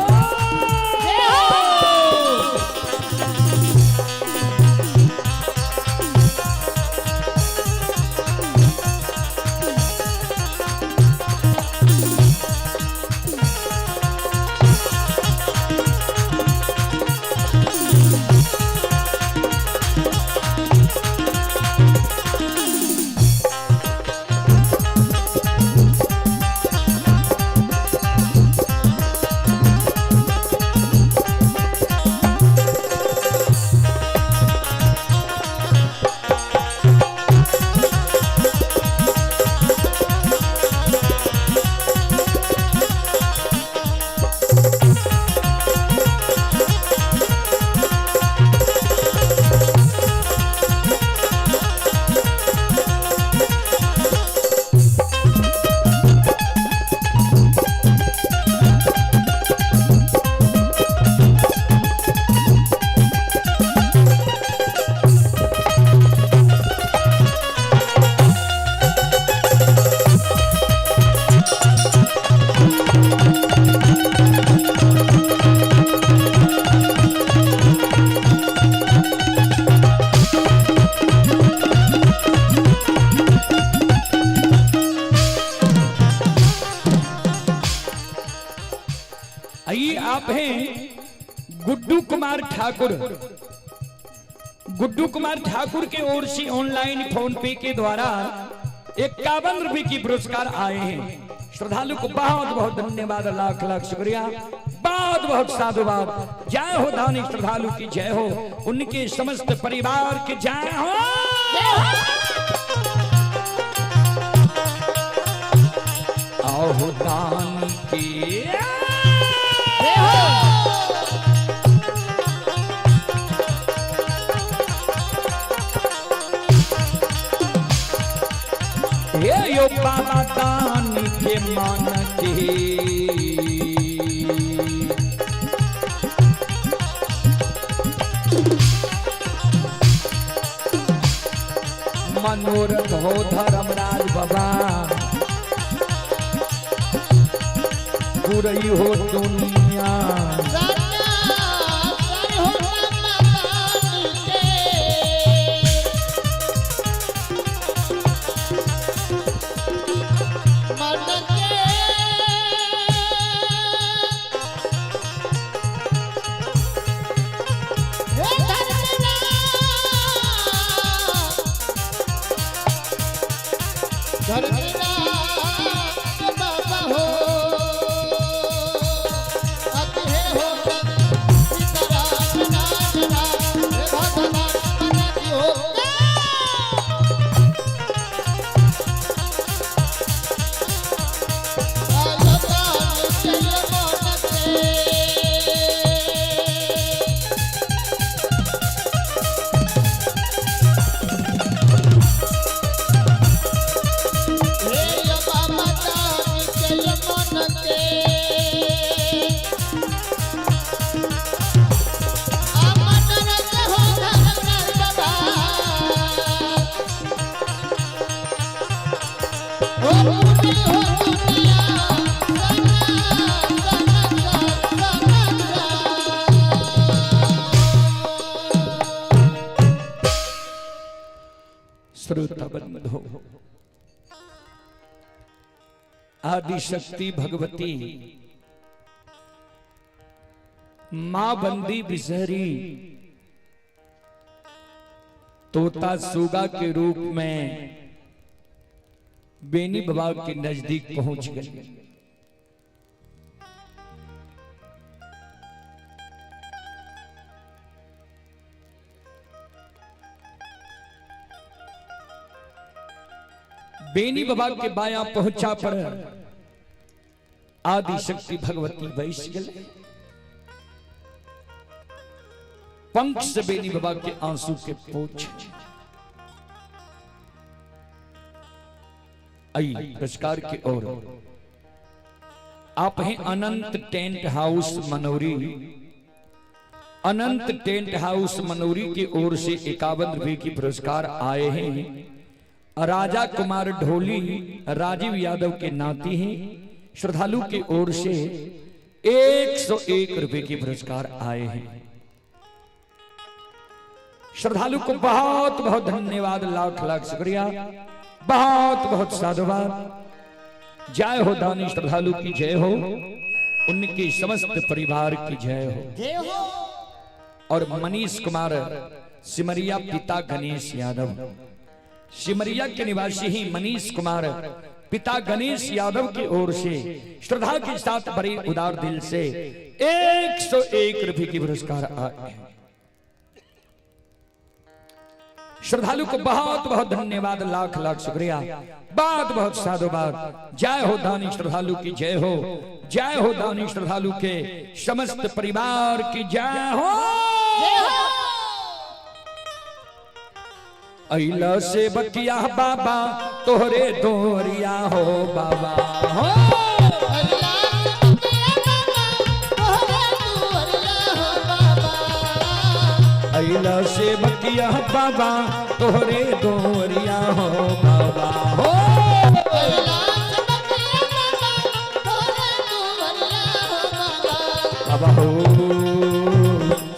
आप हैं गुड्डू कुमार ठाकुर। गुड्डू कुमार ठाकुर के ओर से ऑनलाइन फोन पे के द्वारा 51 रुपए की पुरस्कार आए हैं। श्रद्धालु को बहुत बहुत धन्यवाद, लाख लाख शुक्रिया, बहुत बहुत साधुवाद। जय हो दानी श्रद्धालु की जय हो, उनके समस्त परिवार की जय हो। आओ दानी की ये यो बाबा दान के मान के मनोरथ हो धर्मराज बाबा, पूरी हो दुनिया। बाबा हो, अब है हो श्रोता बंधो, आदि शक्ति भगवती मां बंदी बिसहरी तोता सूगा के रूप में बेनी बाबा के नजदीक पहुंच गई। बेनी बाबा के बाया पहुंचा पर आदि शक्ति भगवती बैस गए। पंख से बेनी बाबा के आंसू के पोछ आई पुरस्कार की ओर। आप हैं अनंत टेंट हाउस मनोरी। अनंत टेंट हाउस मनोरी की ओर से 51 रुपए की पुरस्कार आए हैं। राजा कुमार ढोली राजीव यादव के नाती हैं। श्रद्धालु की ओर से 101 रुपए की पुरस्कार आए हैं। श्रद्धालु को बहुत बहुत धन्यवाद, लाख लाख शुक्रिया, बहुत बहुत साधुवाद। जय हो दानी श्रद्धालु की जय हो, उनके समस्त परिवार की जय हो। और मनीष कुमार सिमरिया पिता गणेश यादव, सिमरिया के निवासी ही मनीष कुमार पिता गणेश यादव की ओर से श्रद्धा के साथ बड़े उदार दिल से 101 रुपए की पुरस्कार आए हैं। श्रद्धालु को बहुत बहुत धन्यवाद, लाख लाख शुक्रिया, बहुत बहुत साधुवाद। जय हो दानी श्रद्धालु की जय हो, जय हो दानी श्रद्धालु के समस्त परिवार की जय हो। अइला से बकिया बाबा तोहरे दोरिया हो बाबा हो। अइला से बकिया बाबा तोहरे दोरिया हो बाबा हो। बाबा हो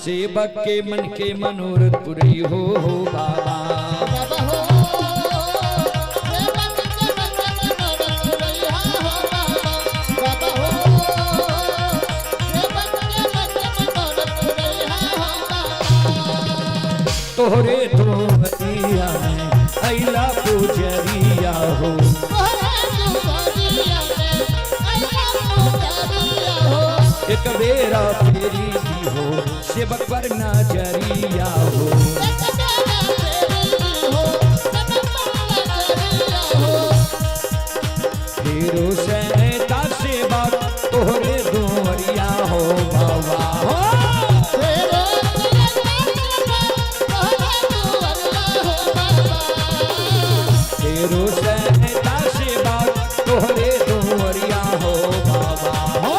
सेवक के मन के मनोरथ पूरी हो बाबा। तोहरे दोरिया में अइला पूजरिया हो। एक बेरा फेरी दी हो सेवक पर नजरिया हो। फेरो सैता सेवक तोहरे दोरिया हो बाबा हो। फेरो सैता सेवक तोहरे दोरिया हो बाबा हो।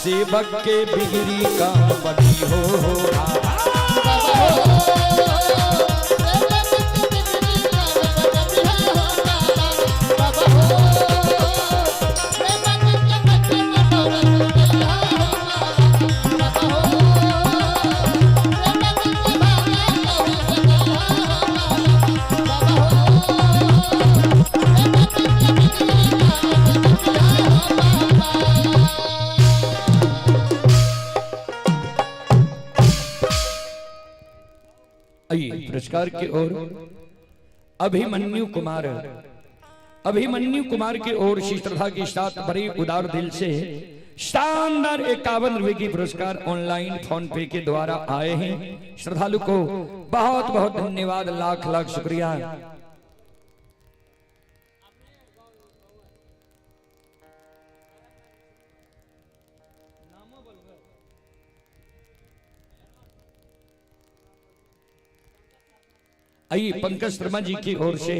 सेवक के बिगड़ी का पति हो बाबा। पुरस्कार की ओर अभिमन्यु कुमार की ओर श्री श्रद्धा के साथ बड़े उदार दिल से शानदार 51 रुपए की पुरस्कार ऑनलाइन फोन पे के द्वारा आए हैं। श्रद्धालु को बहुत बहुत धन्यवाद, लाख लाख शुक्रिया। आइए पंकज शर्मा जी की ओर से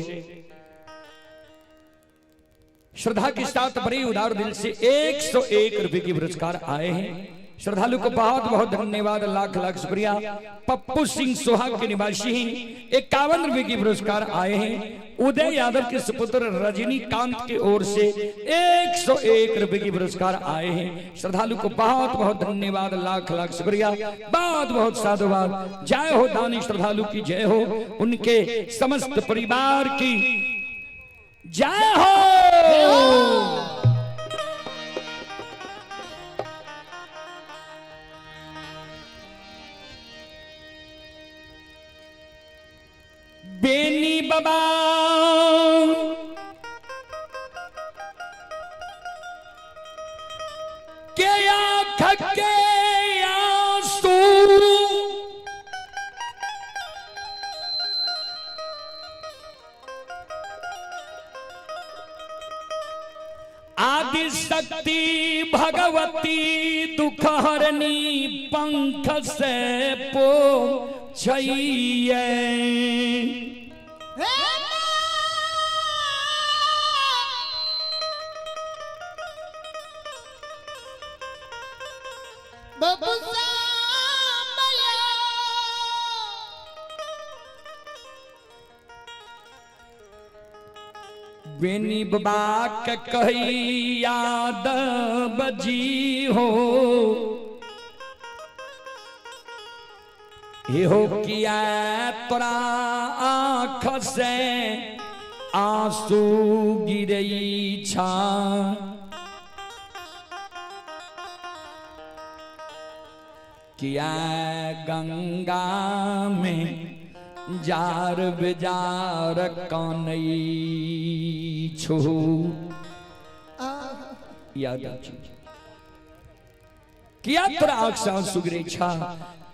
श्रद्धा के साथ बड़े उदार दिल से 101 रुपए की पुरस्कार आए हैं। श्रद्धालु को बहुत बहुत धन्यवाद, लाख लाख शुक्रिया। पप्पू सिंह सोहाग के निवासी हैं, 51 रुपए की पुरस्कार आए हैं। उदय यादव के सुपुत्र रजनीकांत की ओर से 101 रुपए की पुरस्कार आए हैं। श्रद्धालु को बहुत बहुत धन्यवाद, लाख लाख शुक्रिया, बहुत बहुत साधुवाद। जय हो दानी श्रद्धालु की जय हो, उनके समस्त परिवार की जय हो। बेनी बाबा के आँख के आंसू आदि शक्ति भगवती दुख हरनी पंख से पोछिए। बेनी बाबा के कही याद बजी हो, ये हो किया तोरा आँख से आंसू गिरई छा। किया गंगा में जार बेजार कानई छो। याद किया तोरा आँख से आंसू गिरई छा,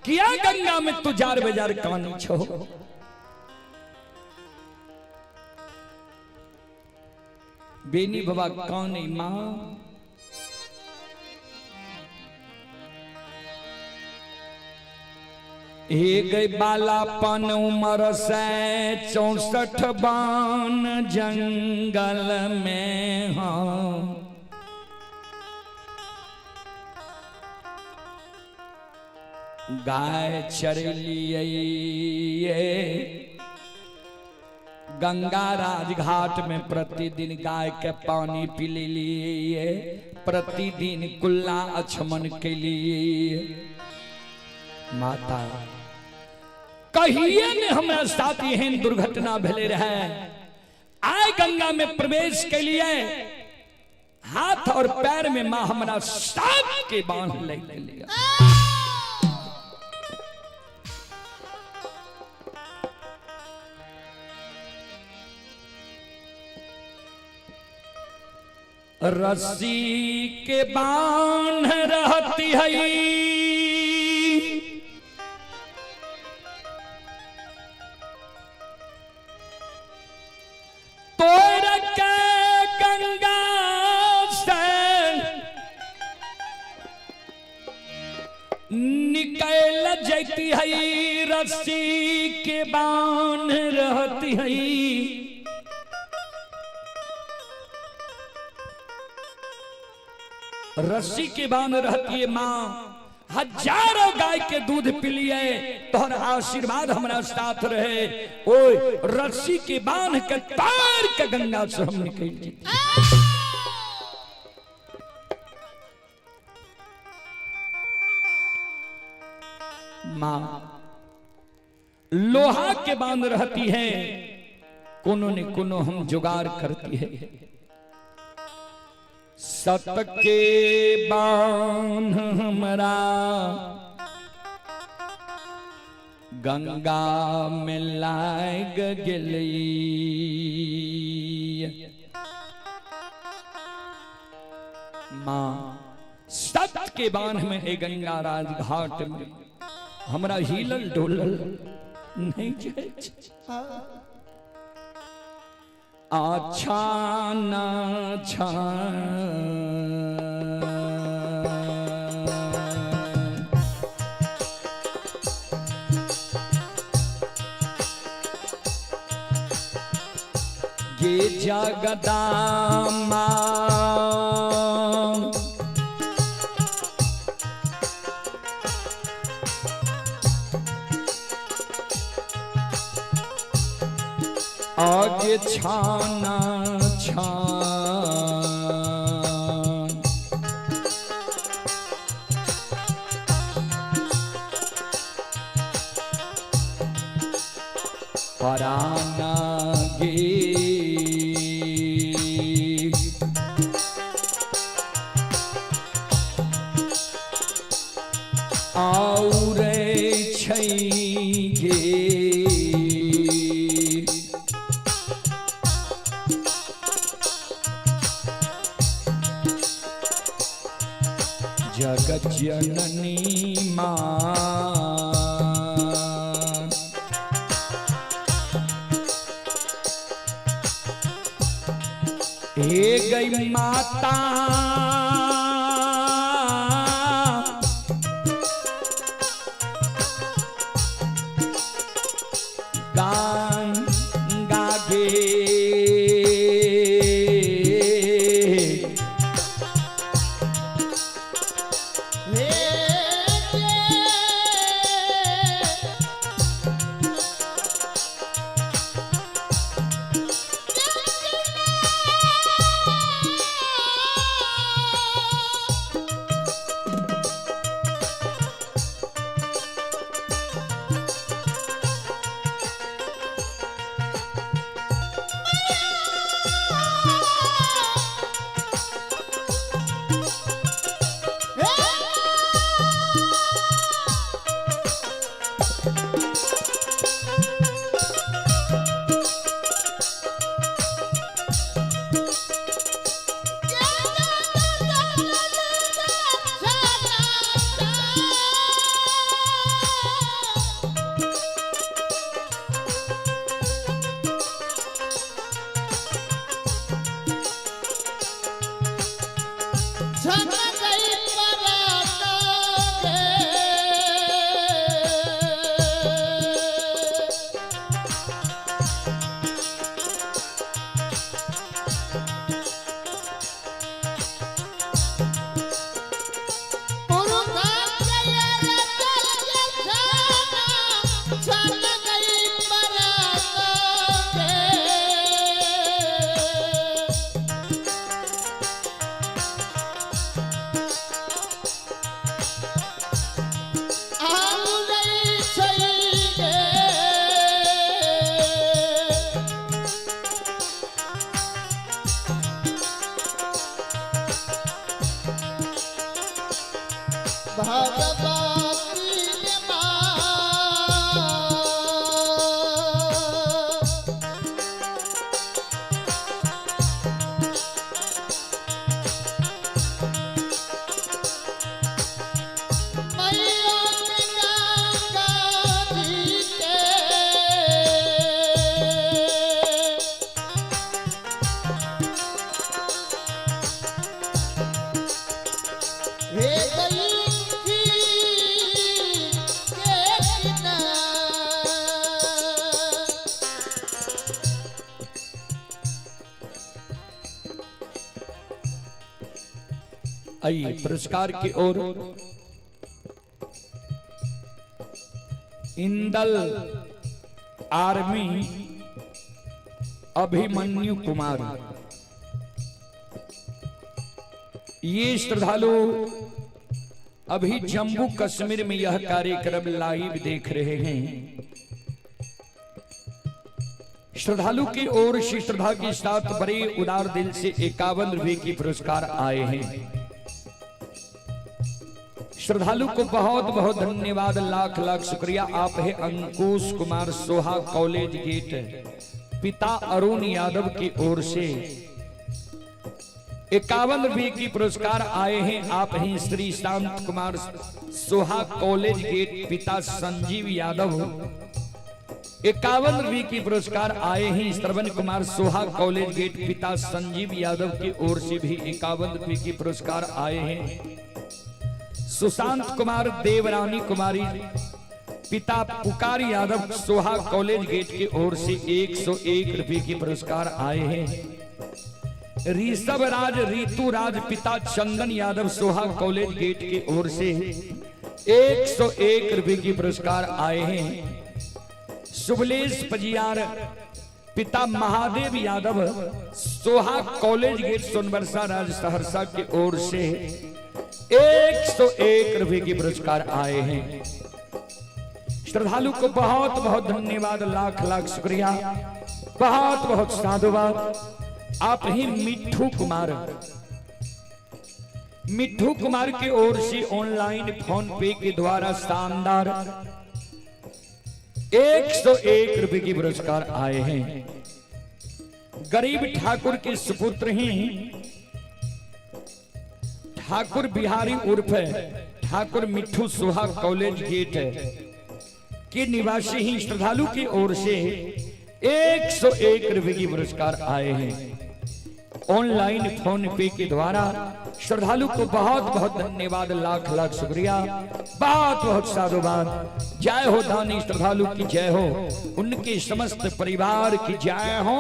किया गंगा में तू जार बेजार कानी छो। बेनी बाबा कानी मां हे गई बालापन उम्र से 64 बान जंगल में हाँ। गाय चरलिए गंगा राजघाट में, प्रतिदिन गाय के पानी पी लिए, प्रतिदिन कुल्ला अचमन के लिए। माता कहिए ने हमरा साथ एहन दुर्घटना भेले रहे, आय गंगा में प्रवेश के लिए हाथ और पैर में मां हमरा साथ के बांध ले लिया। रस्सी के बांध रहती है गंगा से निकल जाती है, रस्सी के बांध रहती है। रस्सी के बांध रहती है मां, हजारों गाय के दूध पी लिए, तोहर आशीर्वाद हमारा साथ रहे। ओए रस्सी के बांध के तार के गंगा से हम निकल जी। मां लोहा के बांध रहती है, कोनो ने कोनो हम जुगाड़ करती है। सत के बांध हमरा गंगा में लाग गेली, मां सत के बांध में है गंगा राजघाट में हमरा हिलल डोलल नहीं जाए। अच्छा ना छा ये जगदामा आगे छाना छान पराना गे और छै गे जगत जननी मां हे गई माता गंगा गे आइए पुरस्कार की ओर इंदल आर्मी अभिमन्यु कुमार, ये श्रद्धालु अभी जम्मू कश्मीर में यह कार्यक्रम लाइव देख रहे हैं। श्रद्धालु की ओर से श्रद्धा के साथ बड़े उदार दिल से 51 रुपए की पुरस्कार आए हैं। श्रद्धालु को बहुत बहुत धन्यवाद, लाख लाख शुक्रिया। आप है अंकुश कुमार सोहा, कॉलेज गेट, पिता अरुण यादव की ओर से 51 रुपए की पुरस्कार आए हैं। आप हैं श्री शांत कुमार सोहा, कॉलेज गेट, पिता संजीव यादव, 51 रुपए की पुरस्कार आए हैं। श्रवण कुमार सोहा, कॉलेज गेट, पिता संजीव यादव की ओर से भी 51 रुपए की पुरस्कार आए हैं। सुशांत कुमार देवरानी कुमारी, पिता पुकार यादव, सोहा, कॉलेज गेट की ओर से 101 रुपए की पुरस्कार आए हैं। ऋषभ राज, ऋतु राज, पिता चंदन यादव, सोहा, कॉलेज गेट की ओर से 101 रुपए की पुरस्कार आए हैं। शुभलेश पजियार, पिता महादेव यादव सोहा कॉलेज गेट सोनबरसा राज्य सहरसा की ओर से 101 रुपए की पुरस्कार आए हैं। श्रद्धालु को बहुत बहुत धन्यवाद, लाख लाख शुक्रिया, बहुत बहुत साधुवाद। आप ही मिट्ठू कुमार की ओर से ऑनलाइन फोन पे के द्वारा शानदार 101 रुपए की पुरस्कार आए हैं। गरीब ठाकुर के सुपुत्र ही ठाकुर बिहारी उर्फ ठाकुर मिट्ठू सोहा कॉलेज गेट के निवासी ही श्रद्धालु की ओर से 101 रुपए की पुरस्कार आए हैं। ऑनलाइन फोन पे के द्वारा श्रद्धालु को बहुत बहुत धन्यवाद, लाख लाख शुक्रिया, बहुत बहुत साधुवाद। जय हो दानी श्रद्धालु की जय हो, उनके समस्त परिवार की जय हो।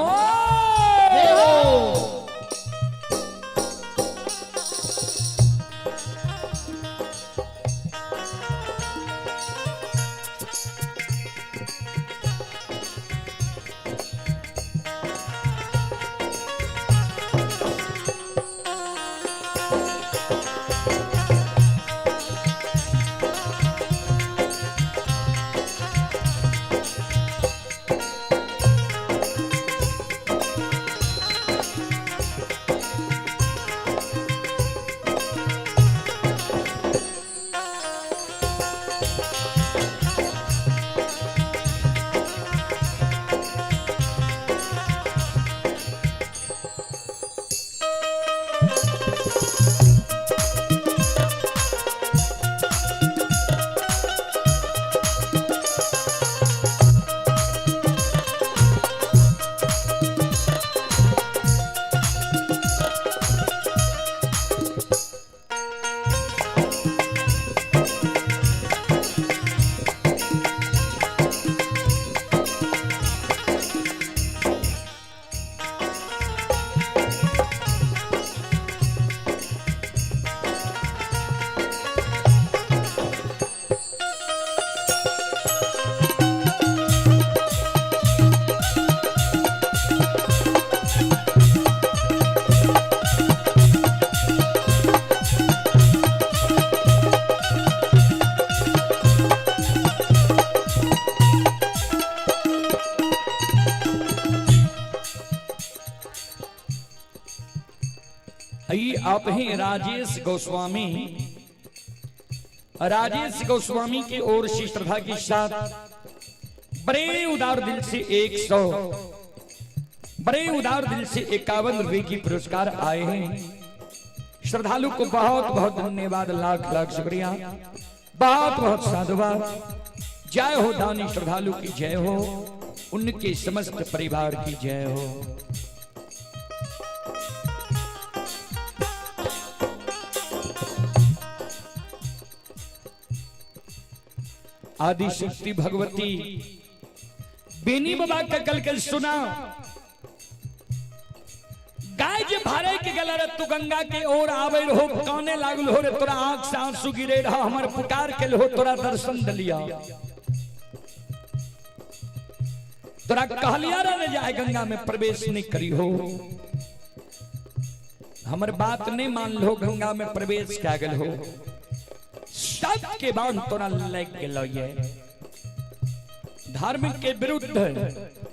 आप ही राजेश गोस्वामी की ओर से श्रद्धा के साथ बड़े उदार दिल से 51 रुपए की पुरस्कार आए हैं। श्रद्धालु को बहुत बहुत धन्यवाद, लाख लाख शुक्रिया, बहुत बहुत साधुवाद। जय हो दानी श्रद्धालु की जय हो, उनके समस्त परिवार की जय हो। आदि शक्ति भगवती बेनी बाबा का कल कल सुना, गाय जे भारे के गला रे तू गंगा के ओर आवे हो, काने लागल हो रे तोरा आंख से आंसू गिरे रहा, हमर पुकार के हो तोरा दर्शन दलिया, तोरा कहलिया रे जाए गंगा में प्रवेश नहीं करी हो, हमर बात नहीं मान लो, गंगा में प्रवेश क्या गल हो, सबके बांध तोरा लग गेलो ये धार्मिक के विरुद्ध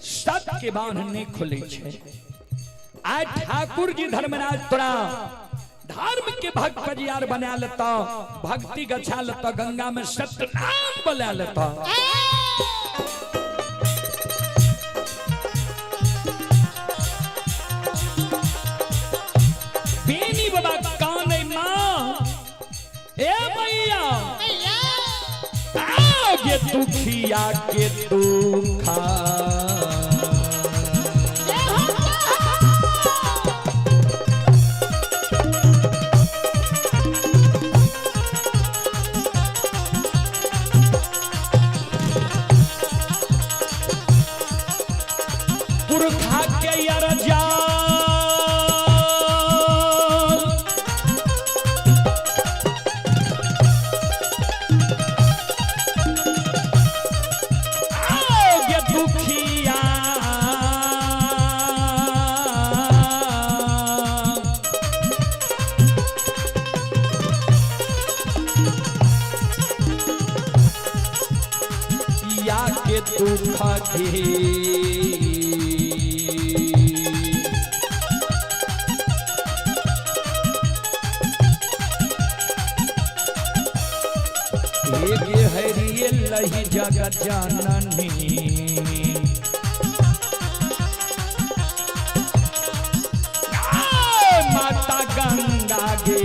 सबके बांध नहीं खुले छे। आज ठाकुर जी धर्मराज तोरा धर्म के भक्त परियार बना लेता, भक्ति गछा लेता, गंगा में सत्यनाम बोला लेता। बेनी बाबा काने मां ए मैया आगे दुखिया के दुखा पुरखा के यार जा दुख के ये हरिये लही जगत जननी माता गंगा गे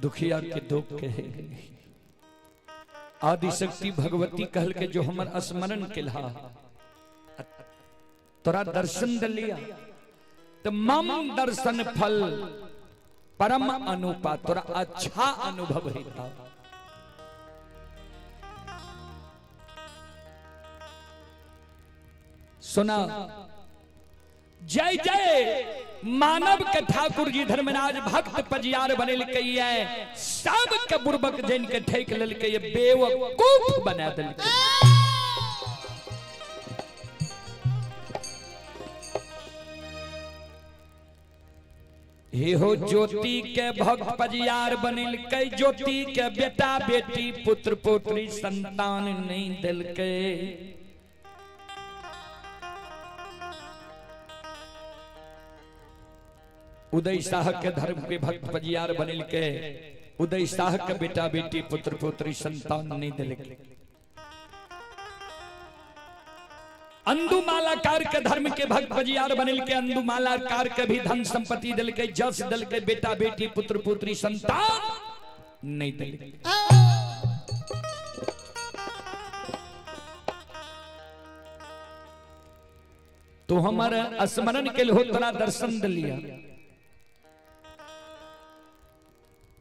दुखिया के दुख कहे आदि शक्ति भगवती कहल के जो हमर स्मरण किला तोरा दर्शन दिलिया तो मम दर्शन फल परम अनुपा तोरा अच्छा अनुभव होता सुना जय जय मानव के ठाकुर जी धर्मराज भक्त पजियार बनेल कई सब के बुर्बक जैन के ठेक लेल के ये बेवकूफ बना दिल हे हो ज्योति के भक्त पजियार बनेल कई ज्योति के बेटा बेटी पुत्र पुत्री संतान नहीं दिल के उदय शाह के धर्म के भक्त पजियार बनिल के उदय शाह के बेटा बेटी पुत्र पुत्री संतान नहीं दिल के अंदुमालाकार के धर्म के भक्त पजियार बनिल के अंदुमालाकार के भी धन संपत्ति दिल के जस दिल के बेटा बेटी पुत्र पुत्री संतान नहीं दिल तो हमारा स्मरण के लिए तोरा दर्शन दिलिया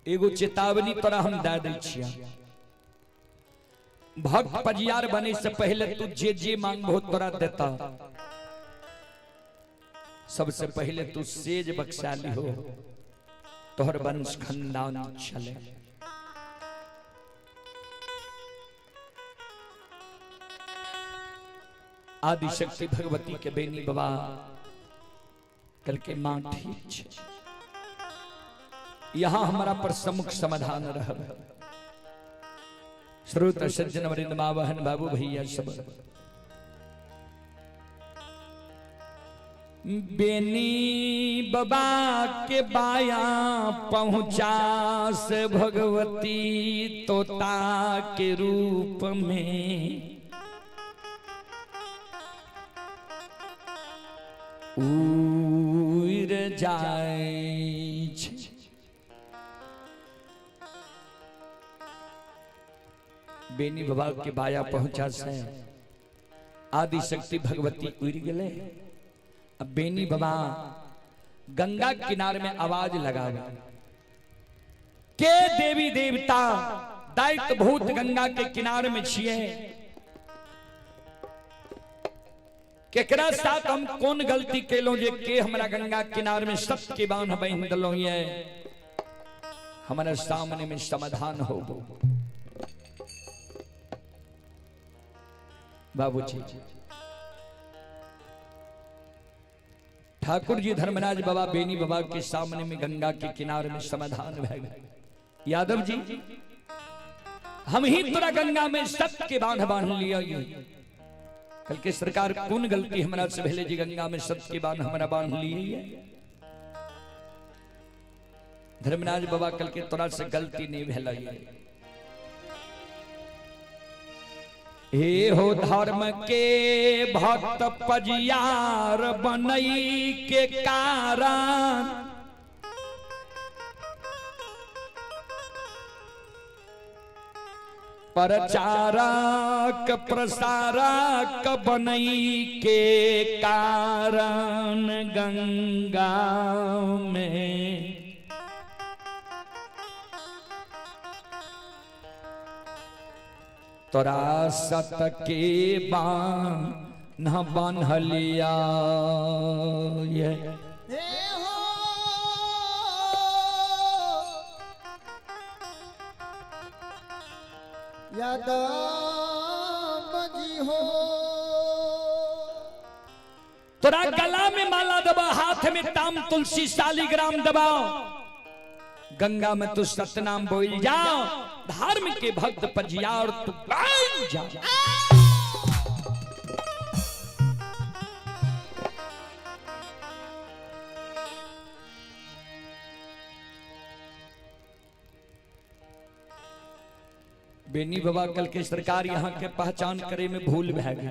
एगो चेतावनी तोरा हम दे दै छिया भक्त पजियार बने से पहले तू जे जे मांगबो तोरा देता सबसे पहले तू सेज बख्शाली हो तोहर वंश खानदान चले आदि शक्ति भगवती के बेनी बाबा कल के मां ठीक छे यहां हमारा पर सम्मुख समाधान रह श्रोत सज्जन वरिंद मावहन बाबू भैया सब बेनी बाबा के बाया पहुंचा से भगवती तोता के रूप में उड़ जाए बेनी बाबा के बाया पहुंचा से आदि शक्ति भगवती उड़ गए अब बेनी बाबा गंगा किनारे में आवाज लगावे के देवी देवता दैत्य भूत गंगा के किनारे में छिए केकरा साथ हम कौन गलती केलो जे के हमरा गंगा किनारे में सत्य के बांध बांध दलो ये हमारे सामने में समाधान हो बाबूजी। ठाकुर जी धर्मराज बाबा बेनी बाबा के सामने में गंगा के किनारे में समाधान भय गए। यादव जी हम ही तोरा गंगा में सत्य के बांध बांध लिया कल के सरकार कौन गलती हमारा से पहले जी गंगा में सत्य के बांध हमारा बांध लिए धर्मराज बाबा कल के तोरा से गलती नहीं भैल हे हो धर्म के भक्त पजियार बनई के कारण प्रचारक प्रसारक बनई के कारण गंगा में तोरा सत के बांध बांधलिया ये हो यादव जी हो तोरा गला में माला दबा हाथ में ताम तुलसी शालिग्राम दबाओ गंगा में तू सतनाम बोल जाओ धर्म के भक्त पजिया और तू जा बेनी बाबा कल के सरकार यहाँ के पहचान करे में भूल भै गई।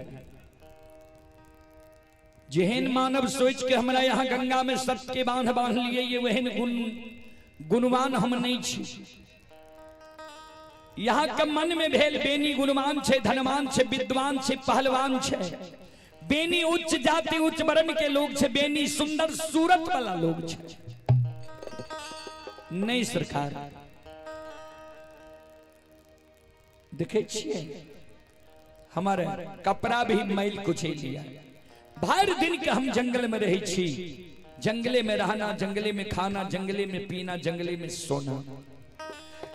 जेहन मानव सोच के हमरा यहाँ गंगा में सत्य के बांध बांध लिए ये वहन गुणवान हम नहीं छी। यहाँ के मन में भेल बेनी गुणवान छे धनवान छे विद्वान छे पहलवान छे। बेनी उच्च जाति उच्च वर्ण के लोग छे बेनी सुंदर सूरत वाला लोग छे। नहीं सरकार देखे छिए हमारे कपड़ा भी मैल कुछे लिया भर दिन के हम जंगल में रही छी जंगले में रहना जंगले में खाना जंगले में पीना जंगले में सोना।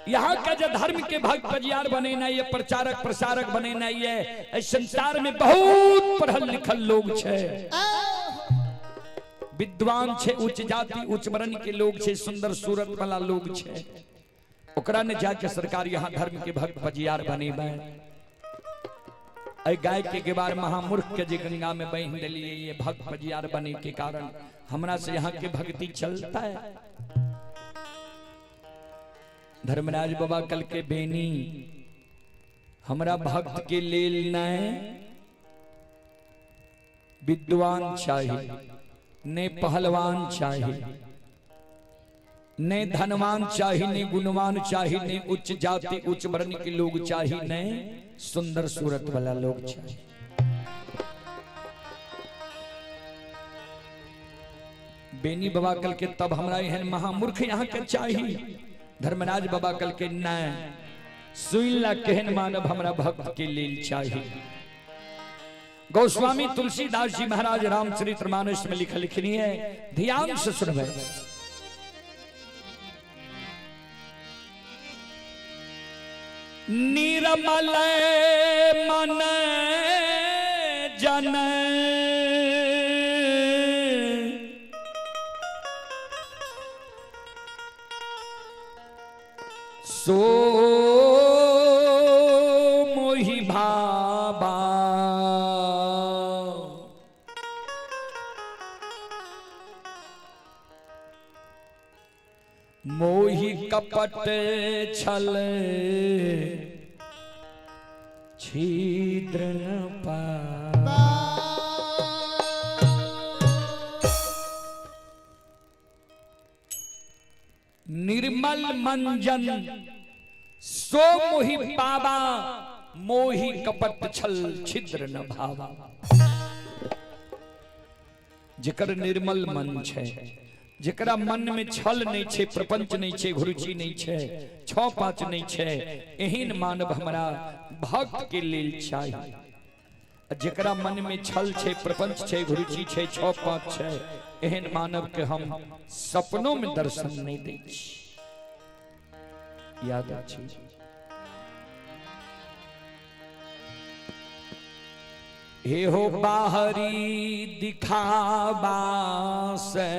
यहाँ का जो धर्म के भक्त पजियार बने ना ये प्रचारक प्रसारक बने ना ये संसार में बहुत पढ़ल लिखल लोग छे विद्वान छे उच्च जाति उच्च वर्ण के लोग छे सुंदर सूरत वाला लोग छे। ओकरा ने जाके सरकार यहाँ धर्म के भक्त पजियार बने ऐ गाय के गेबार महामूर्ख के जे गंगा में बह दिलिए ये भक्त पजियार बने के कारण हमरा से यहाँ के भक्ति चलता है। धर्मराज बाबा कल के बेनी हमरा भक्त के लेल न विद्वान चाहिए ने पहलवान चाहिए ने धनवान चाहिए ने गुणवान चाहिए ने उच्च जाति उच्च वर्ण के लोग चाहिए ने सुंदर सूरत वाला लोग चाहिए। बेनी बाबा कल के तब हमरा यहाँ महामूर्ख यहाँ के चाहिए। धर्मराज बाबा कल के न सुइला कहन मानव हमरा भक्त के लेल चाहिए। गोस्वामी तुलसीदास जी महाराज रामचरितमानस में लिखनी है ध्यान से सुनबे। निर्मल मन जन सो मोहि भाबा मोहि कपट छल छिद्र न पा। निर्मल मंजन सो मोहि पावा मोहि कपट छल छिद्र न भावा। जेकर निर्मल मन छे जेकरा मन में छल नहीं छे प्रपंच नहीं छे घुरुचि नहीं छे छौ पाँच नहीं छे एहन मानव हमारा भक्त के लेल चाहिए। जेकरा मन में छल छे, प्रपंच छे, घुरुचि छे, 6-5 छे, एहन मानव के हम सपनों में दर्शन नहीं दै छी। याद अछि हे हो बाहरी दिखावा से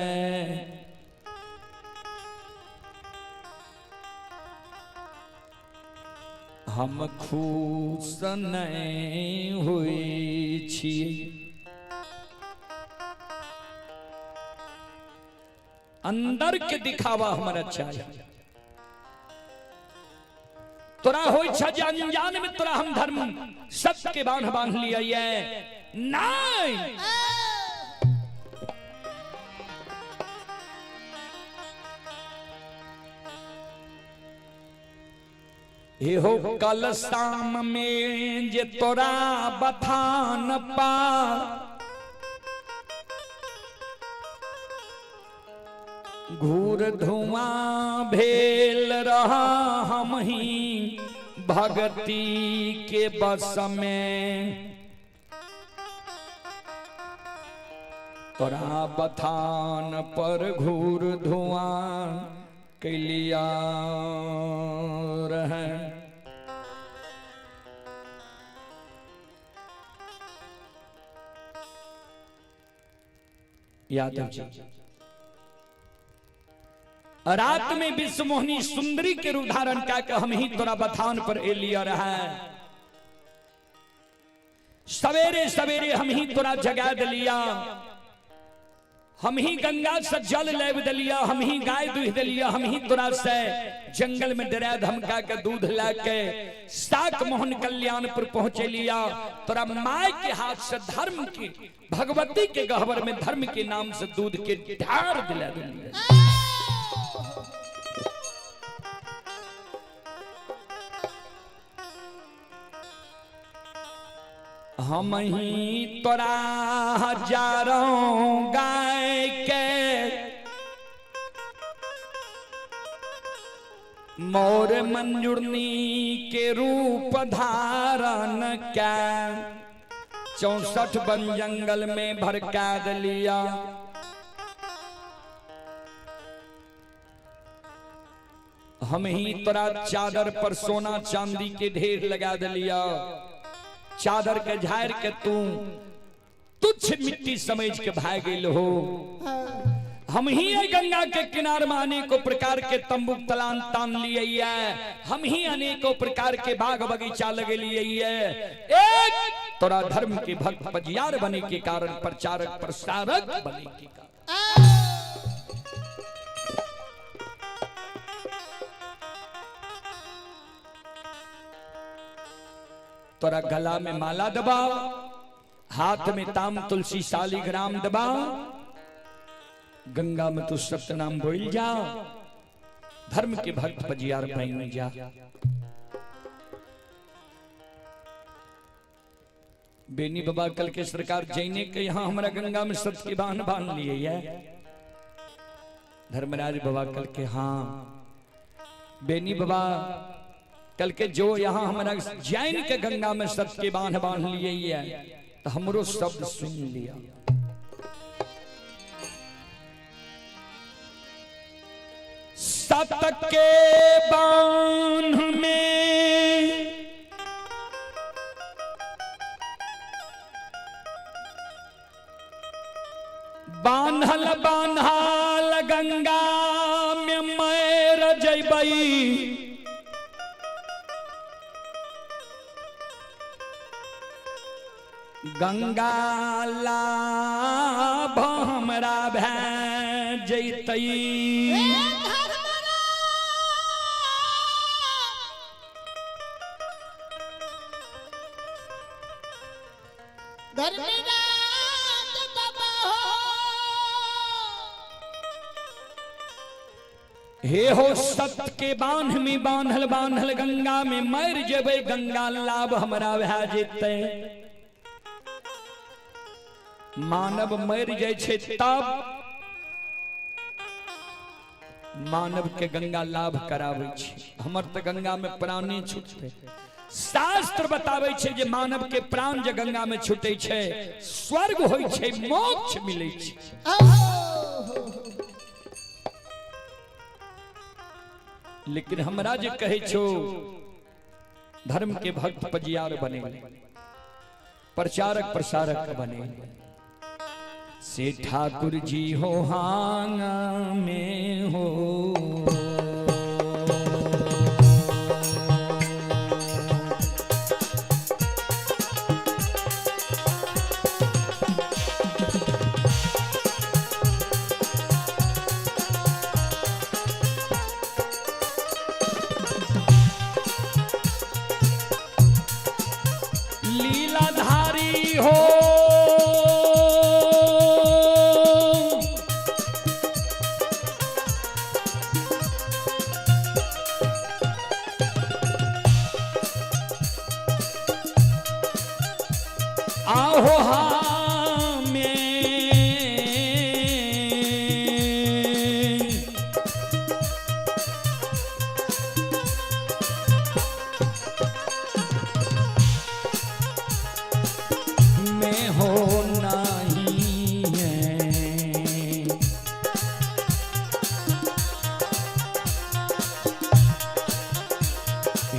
हम खुश नहीं हुए छिए। अंदर के दिखावा हमारा चाहिए। तोरा हो अनजान में तोरा हम धर्म सत्य के बांध बांध लिया ये नहीं। हे हो कल शाम में जे तोरा बथान पार घूर धुआं भेल रहा हम ही भक्ति के बस में। तोरा बथान पर घूर धुआं कैलिया रहे। यादव जी रात में विश्व मोहनी सुंदरी के रूप धारण करके हम ही तोरा बथान पर ए लिया रहा है। सवेरे सवेरे हम ही तोरा जगा दिलिया, हम ही गंगा से जल लेब दिलिया, हम ही गाय दूध दिलिया, हम ही तोरा से जंगल में डरा धमका के दूध लाके साक मोहन कल्याणपुर पहुंचे लिया। तोरा माय के हाथ से धर्म की भगवती के गहवर में धर्म के नाम से दूध के ढार दिला दिलिया। हम ही तोरा हजारों गाय के मोर मंजुरनी के रूप धारण क्या 64 वन जंगल में भड़का दिलिया। हम ही तोरा चादर पर सोना चांदी के ढेर लगा दिलिया। चादर के झाड़ के तू तुच्छ मिट्टी समझ के भाग गई हो। हम ही गंगा के किनार में अनेकों प्रकार के तंबू तलान तान लिए, हम ही अनेकों प्रकार के बाग बगीचा लगे लिए। एक तोरा धर्म के भक्त पजियार बने के कारण, प्रचारक प्रसारक बने के कारण तोरा गला में माला दबाओ, हाथ में ताम तुलसी शालिग्राम दबाओ, गंगा में तू सत्य नाम बोल जाओ, धर्म के भक्त पजियार बन जा। बेनी बाबा कल के सरकार जैने के यहाँ हमारा गंगा में सत्य की बांध बांध लिए है। धर्मराज बाबा कल के हाँ बेनी बाबा कल के जो यहाँ हमारा जैन के गंगा में सत्य के बांध बांध लिए है, तो हमरो शब्द सुन लिया। सत के बांध में बांधल बांधल गंगा में मैर जैबई, गंगा लाभ हमरा भै जैतई। हे हो सत्य के बांध में बांधल बांधल गंगा में मर जेबे, गंगा लाभ हमरा भै जैतै। मानव मर जाय छे तब मानव के गंगा लाभ करावे छे। हमर त गंगा में प्राणी छूटते, शास्त्र बताबै छै जे मानव के प्राण जे गंगा में छूटे छै स्वर्ग होय छै, मोक्ष मिलै छै। लेकिन हमरा जे कहै छो धर्म के भक्त पजियार बने, प्रचारक प्रसारक बने, से ठाकुर जी हो हांगा में हो। लीलाधारी हो आहो हमें में हो नहीं है,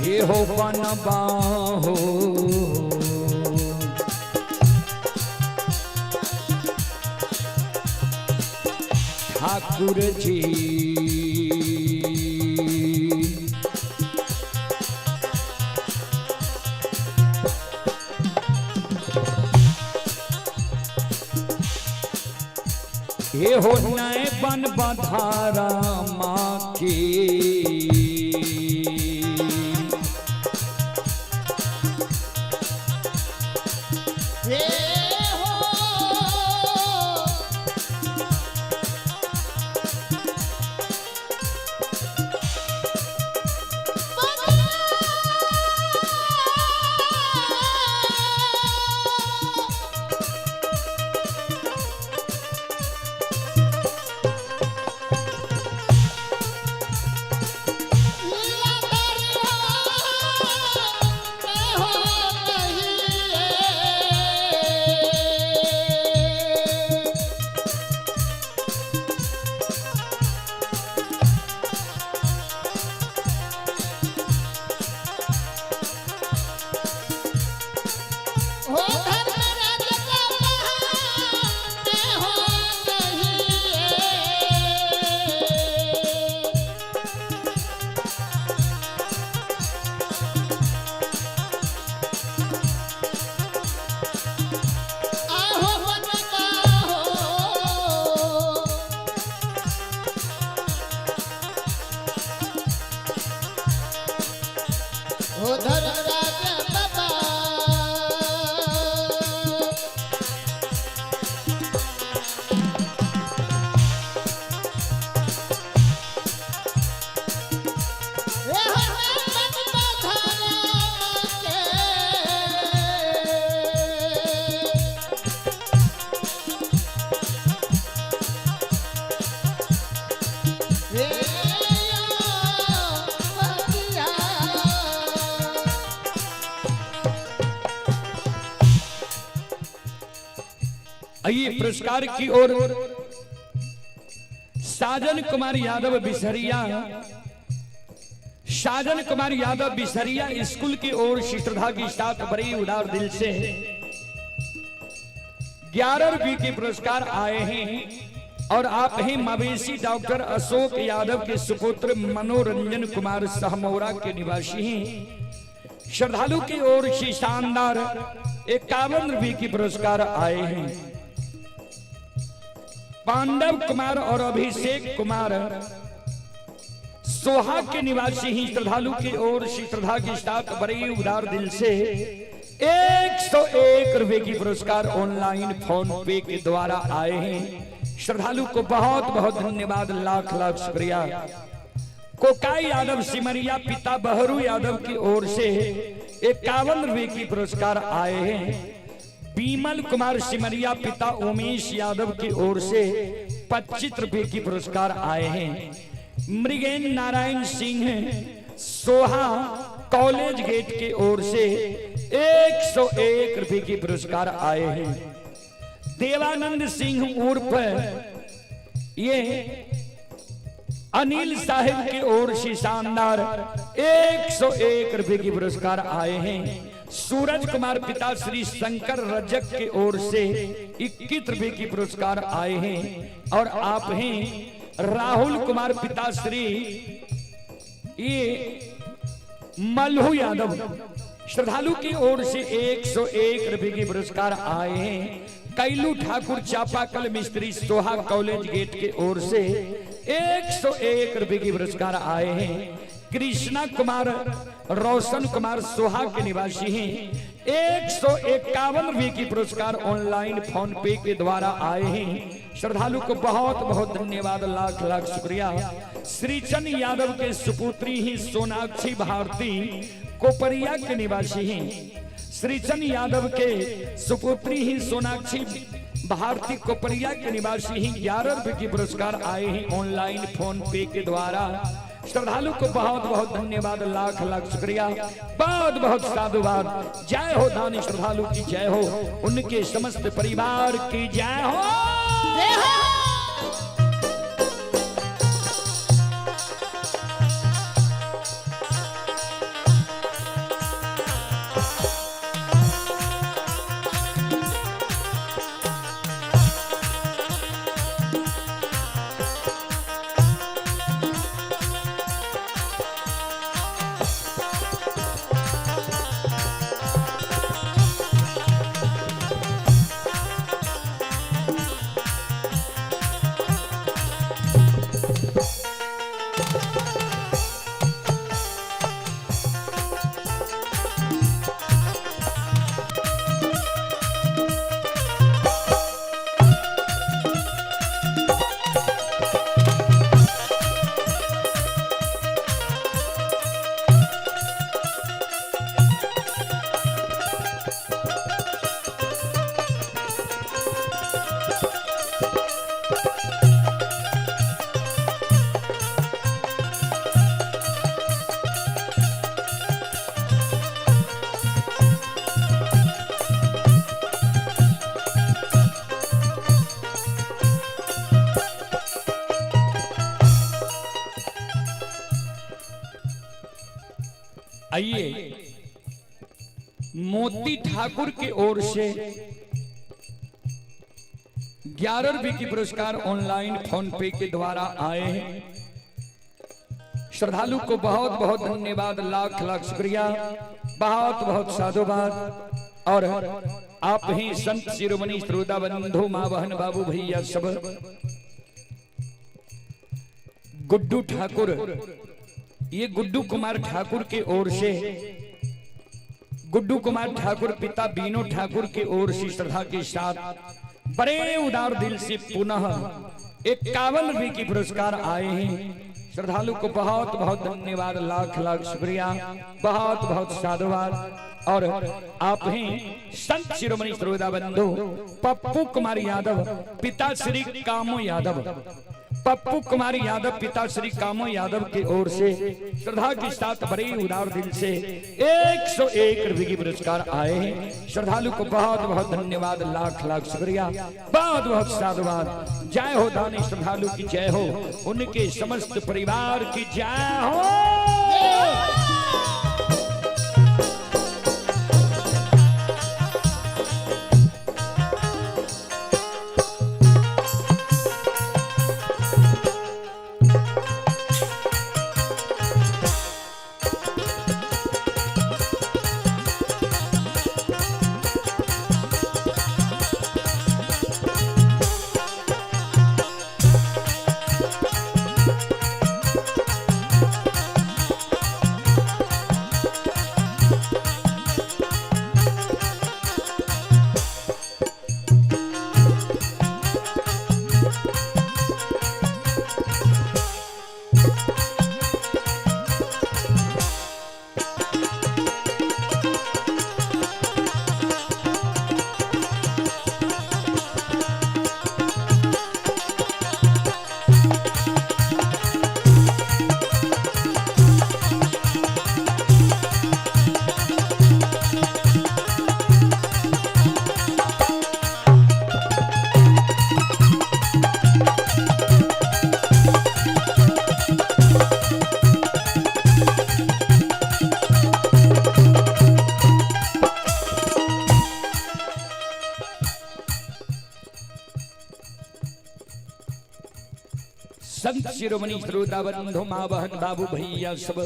ये हो बनबा हो ठाकुर जी। ये हो नए बन बधारा माँ की, आइए पुरस्कार की ओर साजन कुमार यादव बिसरिया, साजन कुमार यादव बिसरिया स्कूल की ओर श्रद्धा की साथ बड़ी उदार दिल से 11 रुपये के पुरस्कार आए हैं। और आप हैं मवेशी डॉक्टर अशोक यादव के सुपुत्र मनोरंजन कुमार सहमौरा के निवासी हैं। श्रद्धालु की ओर से शानदार 51 रुपये की पुरस्कार आए हैं। पांडव कुमार और अभिषेक कुमार सोहा के निवासी ही श्रद्धालु की ओर श्रद्धा की साथ बड़ी उदार दिल से 101 रुपए की पुरस्कार ऑनलाइन फोन पे के द्वारा आए हैं। श्रद्धालु को बहुत बहुत धन्यवाद, लाख लाख शुक्रिया। कोकाई यादव सिमरिया पिता बहरू यादव की ओर से 51 रुपए की पुरस्कार आए हैं। बीमल कुमार सिमरिया पिता उमेश यादव की ओर से 25 रुपए की पुरस्कार आए हैं। मृगेन नारायण सिंह सोहा कॉलेज गेट की ओर से 101 रुपए की पुरस्कार आए हैं। देवानंद सिंह उर्फ ये अनिल साहिब की ओर से शानदार 101 रुपए की पुरस्कार आए हैं। सूरज कुमार पिता श्री शंकर रजक की ओर से 21 रुपए की पुरस्कार आए हैं। और आप हैं राहुल कुमार पिता श्री ये मल्हू यादव श्रद्धालु की ओर से 101 रुपए की पुरस्कार आए हैं। कैलू ठाकुर चापाकल मिस्त्री सोहा कॉलेज गेट की ओर से 101 रुपए की पुरस्कार आए हैं। कृष्णा कुमार रोशन कुमार सोहा के निवासी हैं। 151 रुपए की पुरस्कार ऑनलाइन फोन पे के द्वारा आए हैं। श्रद्धालु को बहुत बहुत धन्यवाद, लाख लाख शुक्रिया। श्रीचंद यादव के सुपुत्री ही सोनाक्षी भारती कोपरिया के निवासी हैं। श्रीचंद यादव के सुपुत्री ही सोनाक्षी भारती कोपरिया के निवासी ही 11 रुपए की पुरस्कार आए हैं ऑनलाइन फोन पे के द्वारा। श्रद्धालु को बहुत बहुत धन्यवाद, लाख लाख शुक्रिया, बहुत बहुत साधुवाद। जय हो दानी श्रद्धालु की जय हो, उनके समस्त परिवार की जय हो। आइए मोती ठाकुर की ओर से 11 रुपए की पुरस्कार ऑनलाइन फोन पे के द्वारा आए हैं। श्रद्धालु को बहुत बहुत धन्यवाद, लाख लाख शुक्रिया, बहुत बहुत साधुवाद। और आप ही संत शिरोमणि श्रोता बंधु मां बहन बाबू भैया सब गुड्डू ठाकुर, ये गुड्डू कुमार ठाकुर की ओर से, गुड्डू कुमार ठाकुर पिता बीनो ठाकुर की ओर से श्रद्धा के साथ बड़े उदार दिल से पुनः 51 रुपए की पुरस्कार आए हैं। श्रद्धालु को बहुत बहुत धन्यवाद, लाख लाख शुक्रिया, बहुत बहुत साधुवाद। और आप हैं संत शिरोमणि श्रोता बंधु पप्पू कुमार यादव पिता श्री कामो यादव, पप्पू कुमार यादव पिता श्री कामो यादव की ओर से श्रद्धा के साथ बड़े उदार दिल से 101 रुपए की पुरस्कार आए हैं। श्रद्धालु को बहुत बहुत धन्यवाद, लाख लाख शुक्रिया, बहुत बहुत साधुवाद। जय हो दानी श्रद्धालु की जय हो, उनके समस्त परिवार की जय हो। शिरोमणि श्रोता बंधु माँ बहन बाबू भैया सब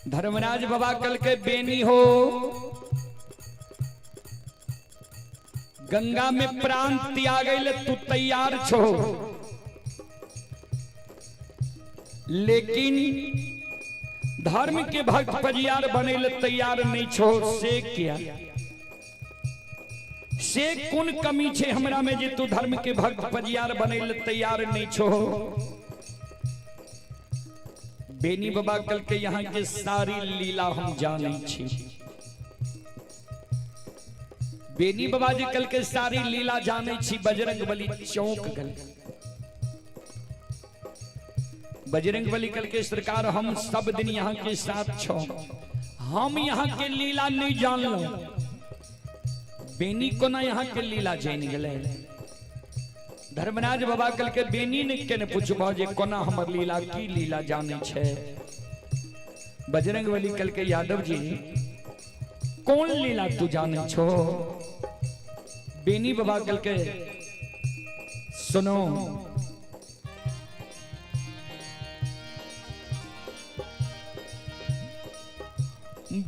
धर्मराज बाबा कल के बेनी हो गंगा में प्राण त्याग तू तैयार छो, लेकिन धर्म के भक्त पजियार बने तैयार नहीं छो। से क्या से कौन कमी छे हमरा में जे तू धर्म के भक्त पजियार बने तैयार नहीं छो। बेनी बाबा कल के यहाँ के सारी लीला हम जाने छी। बेनी बाबा जी कल के सारी लीला जाने छी। बजरंगबली चौंक गल। बजरंगबली कल के सरकार हम सब दिन यहाँ के साथ छो, हम यहाँ के लीला नहीं जान लो। बेनी को ना यहाँ के लीला जान गए। धर्मराज बाबा कल के बेनी ने के पूछबो जे कोना हमर लीला की लीला जाने छे। बजरंगबली कल के यादव जी कौन लीला तू जाने छो। बेनी बाबा कल के सुनो,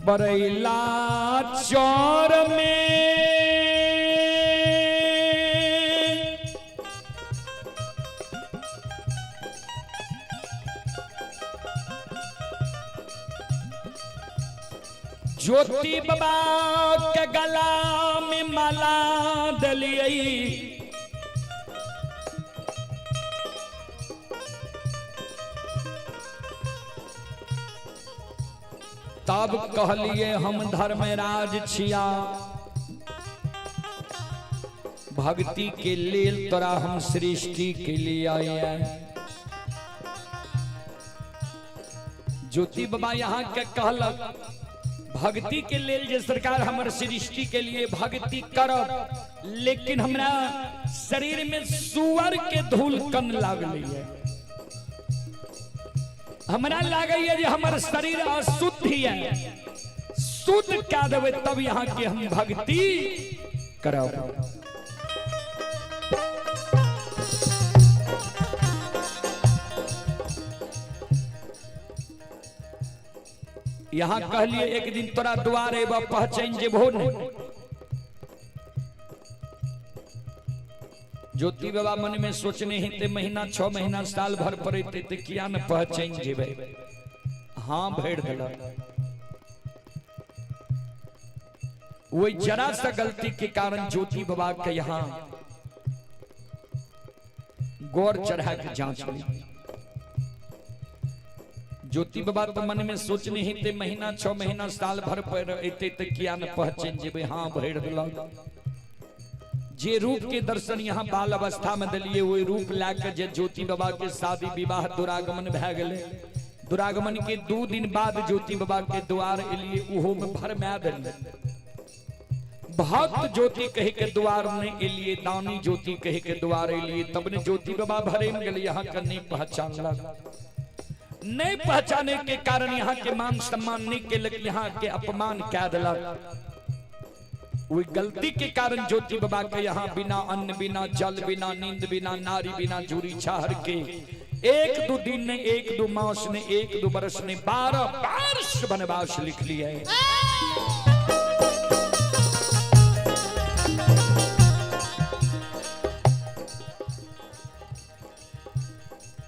बरैला चौर में ज्योति बाबा के गला में माला डलियई। तब कहलिए हम धर्मराज छिया, भक्ति के लेल तोरा हम सृष्टि के लिए आए। ज्योति बाबा यहाँ के कहलक भक्ति के लेल जे सरकार हमर सृष्टि के लिए भक्ति करब, लेकिन हमरा शरीर में सुअर के धूल कन लागल है। हमरा लागे जे हमर शरीर अशुद्ध है, शुद्ध क्या देवे तब यहाँ के हम भक्ति करब। यहाँ कहलिए एक दिन तोरा द्वारे बा पहचान जेबो नहीं। ज्योति बाबा मन में सोचने ही ते महीना 6 महीना साल भर पड़े ते किया न पहचान जेबे। हाँ भेड़ दिला वही जरा सा गलती के कारण ज्योति बाबा के यहाँ गौर चढ़ा के जांच ली। ज्योति बाबा तो मन में सोचने ही ते महीना 6 महीना साल भर पर एते ते किया न पहचान जेबे। हाँ भेड़ दिला जे रूप के दर्शन यहाँ बाल अवस्था में दिलिए वही रूप लाकर जे ज्योति बाबा के शादी विवाह दुरागमन भै गए। दुरागमन के 2 दिन बाद ज्योति बाबा के द्वार एलिए, उहो में भरमा दिलिए। भक्त ज्योति कहे के द्वार में एलिए, दानी ज्योति कहे के द्वार एलिए। तब ने ज्योति बाबा भरे में गए। यहाँ का नहीं पहचान लगा, नहीं पहचाने के कारण यहाँ के मान सम्मान नहीं के लग, यहाँ के अपमान क्या दिला। वही गलती के कारण ज्योति बाबा के यहाँ बिना अन्न बिना जल बिना नींद बिना नारी बिना जूरी छाहर के 1-2 दिन ने 1-2 मास ने 1-2 वर्ष ने 12 वर्ष वनवास लिख लिया है।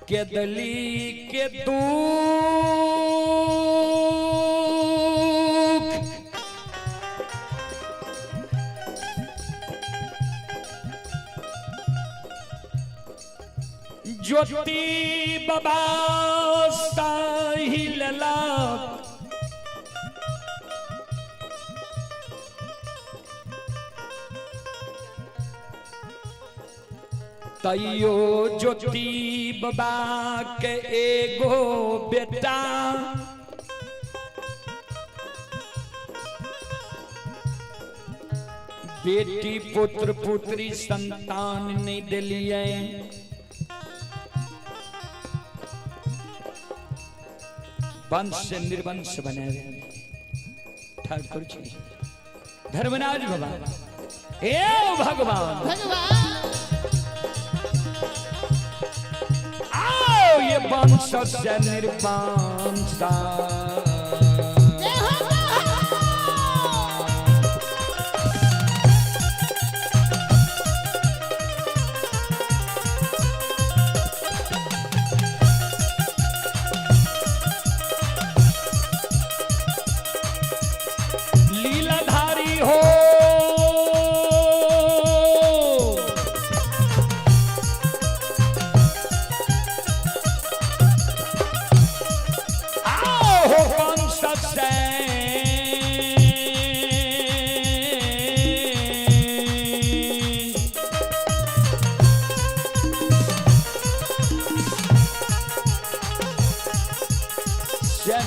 के दली के दुख ज्योति बाबा साही लला तैयो ज्योति बाबा के एगो बेटा बेटी पुत्र पुत्री संतान नहीं दिलिए। वंश से निर्वंश बने ठाकुर जी धर्मराज बाबा। ए भगवान भगवान आओ ये वंश से निरपांसा लीलाधारी हो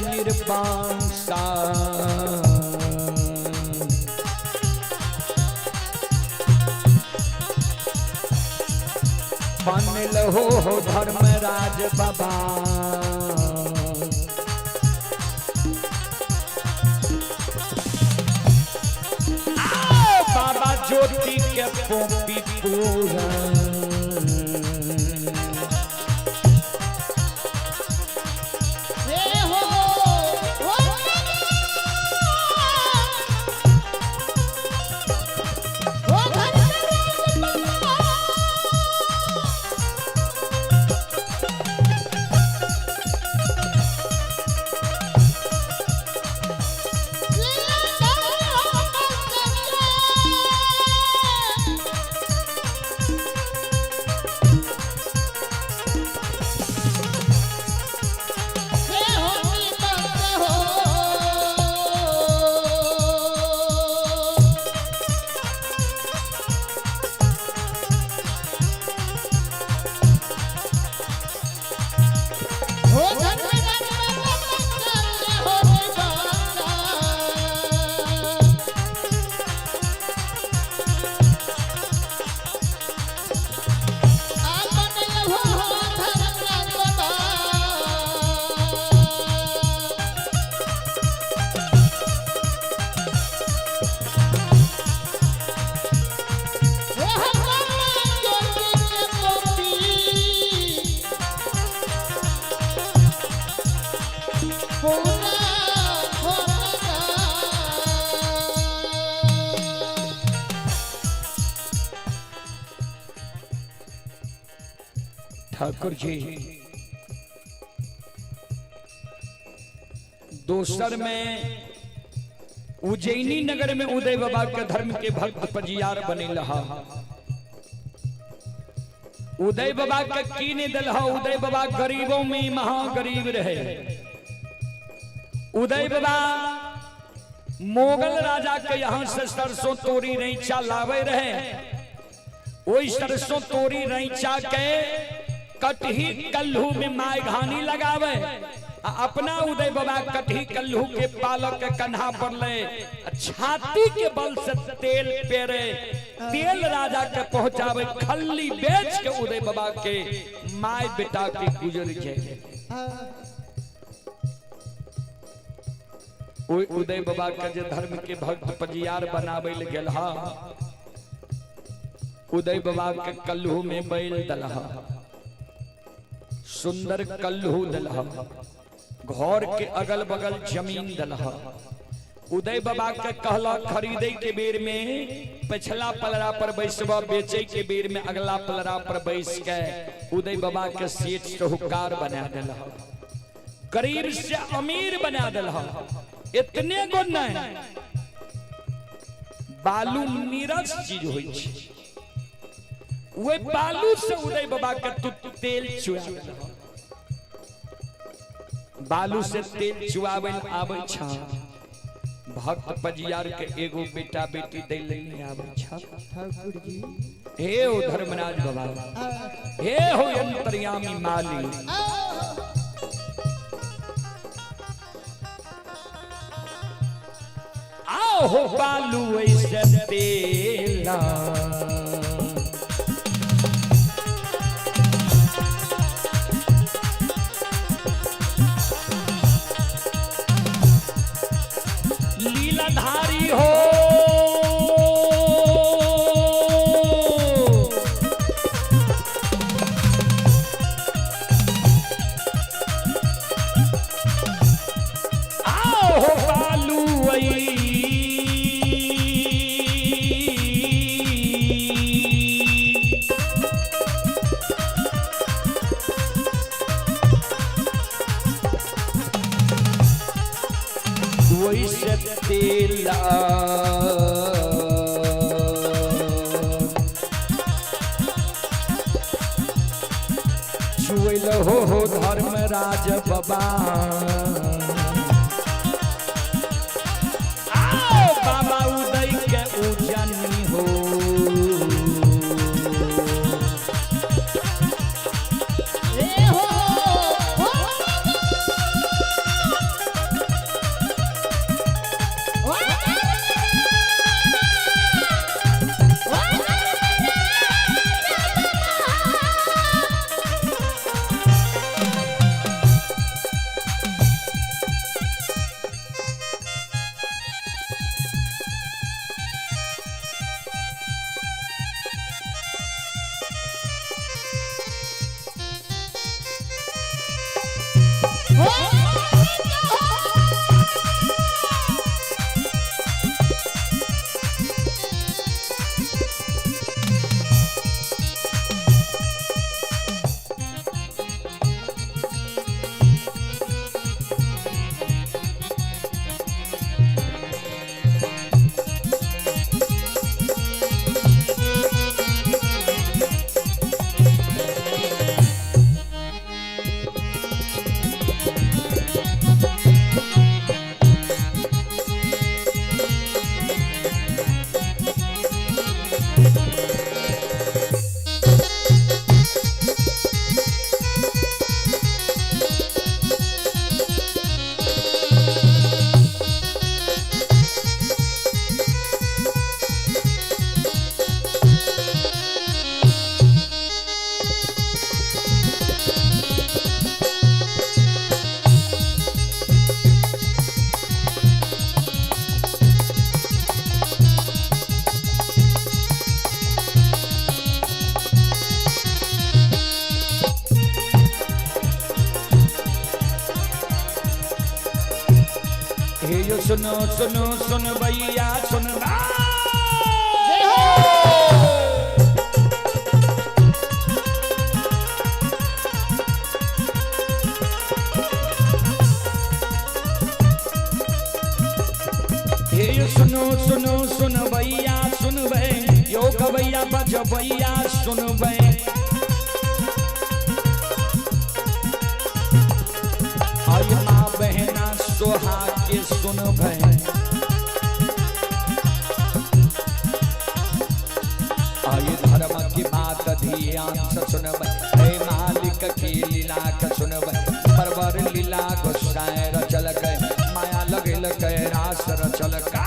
निरपांसा बनल हो धर्मराज बाबा बाबा ज्योति के पोपी पूरा ठाकुर जी दोसर में उज्जैनी नगर में उदय बाबा के धर्म के भक्त पजियार बने रहा उदय बाबा के कीने दलहा उदय बाबा गरीबों में महागरीब रहे उदय बाबा मोगल राजा के यहाँ से सरसों तोरी रैंचा लावे रहे वही सरसों तोरी रैंचा के कटही कल्हू में माय घानी लगावे अपना उदय बाबा कटही कल्हू के पालक के कन्हा पर ले छाती के बल से तेल पेरे तेल राजा के पहुंचावे खल्ली बेच के उदय बाबा के माय बेटा के गुजर जाए उदय बाबा के जे धर्म के भक्त पजियार बनावे ले गेलहा उदय बाबा के कल्हू में बैल दलहा सुंदर कल्हू दलहा घर के अगल बगल जमीन दलहा उदय बाबा के कहला खरीदे के बेर में पिछला पलरा पर बैसवा बेचे के बेर में अगला पलरा पर बैस के उदय बाबा के सेठ साहूकार बना दलहा गरीब से अमीर बना दलहा इतने गुण नहीं बालू नीरस चीज होई छे वे बालू से उदय बाबा के तेल चुआ बालू से तेल चुआवे आवे छा भक्त पजियार के एगो बेटा बेटी दे ले आवे छा ठाकुर जी हे ओ धर्मराज बाबा हे हो अंतर्यामी माली आओ हो बालू ऐसे तेला लीलाधारी हो वही से तेला छुएल हो धर्मराज बाबा बाबा उदय के उजनी हो सुनो सुनो सुन भैया सुन सुनो सुनो सुन भैया सुन भै यो भैया बज भैया सुन भै माँ बहना सोहा के सुन भै आयु धर्म की बात ध्यान से सुन भै मालिक की लीला का सुन भै परवर लीला गोसाई रचल के माया लगल के रास रचल का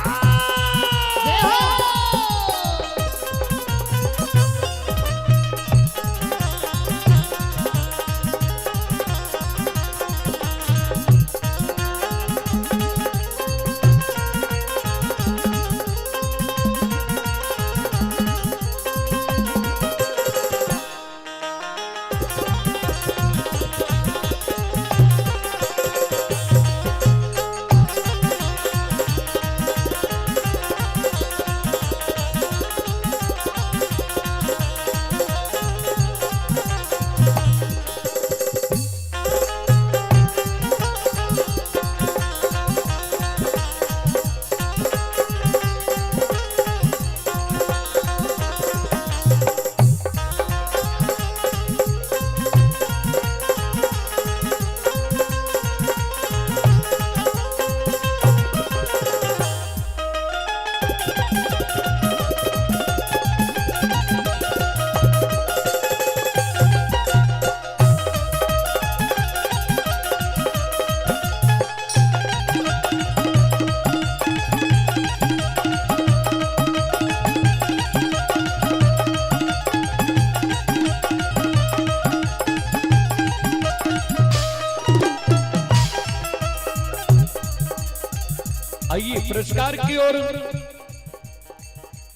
आइए पुरस्कार की ओर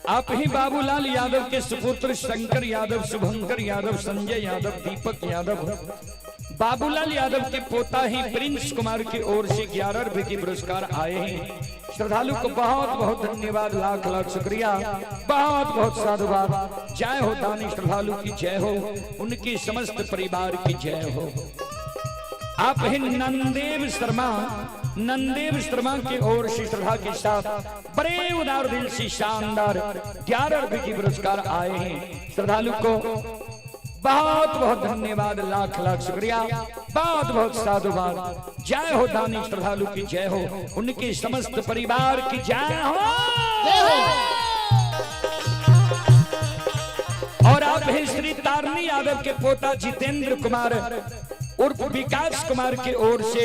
आप ही बाबूलाल यादव के सुपुत्र शंकर यादव, शुभंकर यादव, संजय यादव, दीपक यादव, बाबूलाल यादव के पोता ही प्रिंस कुमार की ओर से 11 रुपए की पुरस्कार आए हैं। श्रद्धालु को बहुत बहुत धन्यवाद, लाख लाख शुक्रिया, बहुत बहुत साधुवाद। जय हो दानी श्रद्धालु की जय हो, उनकी समस्त परिवार की जय हो। आप हैं नंदेव शर्मा। नंदेव शर्मा की ओर से श्रद्धा के साथ बड़े उदार दिल से शानदार 11 रुपए की पुरस्कार आए हैं। श्रद्धालु को बहुत बहुत धन्यवाद, लाख लाख शुक्रिया, बहुत बहुत साधुवाद। जय हो दानी श्रद्धालु की जय हो, उनके समस्त परिवार की जय हो। और आप हैं श्री तारनी यादव के पोता जितेंद्र कुमार उर्फ विकास कुमार की ओर से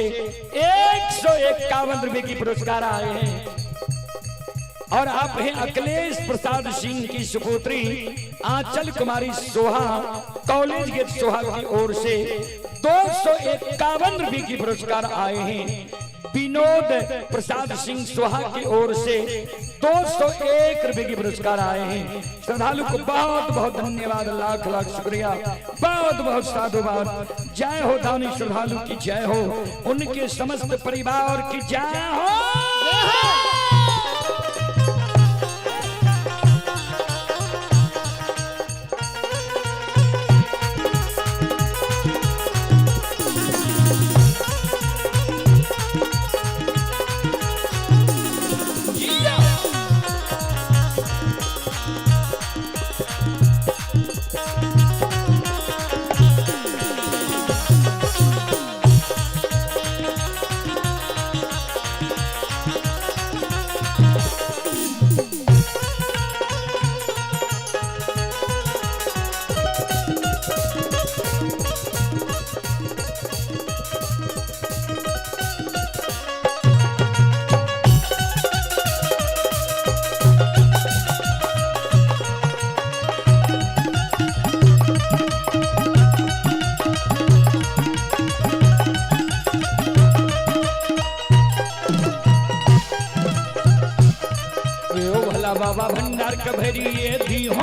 151 रुपए की पुरस्कार आए हैं। और आप हैं अखिलेश प्रसाद सिंह की सुपुत्री आंचल कुमारी सोहा कॉलेज गेट सोहा की ओर से 251 रुपए की पुरस्कार आए हैं। विनोद प्रसाद सिंह सोहा की ओर से 201 रुपए की पुरस्कार आए हैं। श्रद्धालु को बहुत बहुत धन्यवाद, लाख लाख शुक्रिया, बहुत बहुत साधुवाद। जय हो दानी श्रद्धालु की जय हो, उनके समस्त परिवार की जय हो। बाबा भंडार कभरी ये दी हो।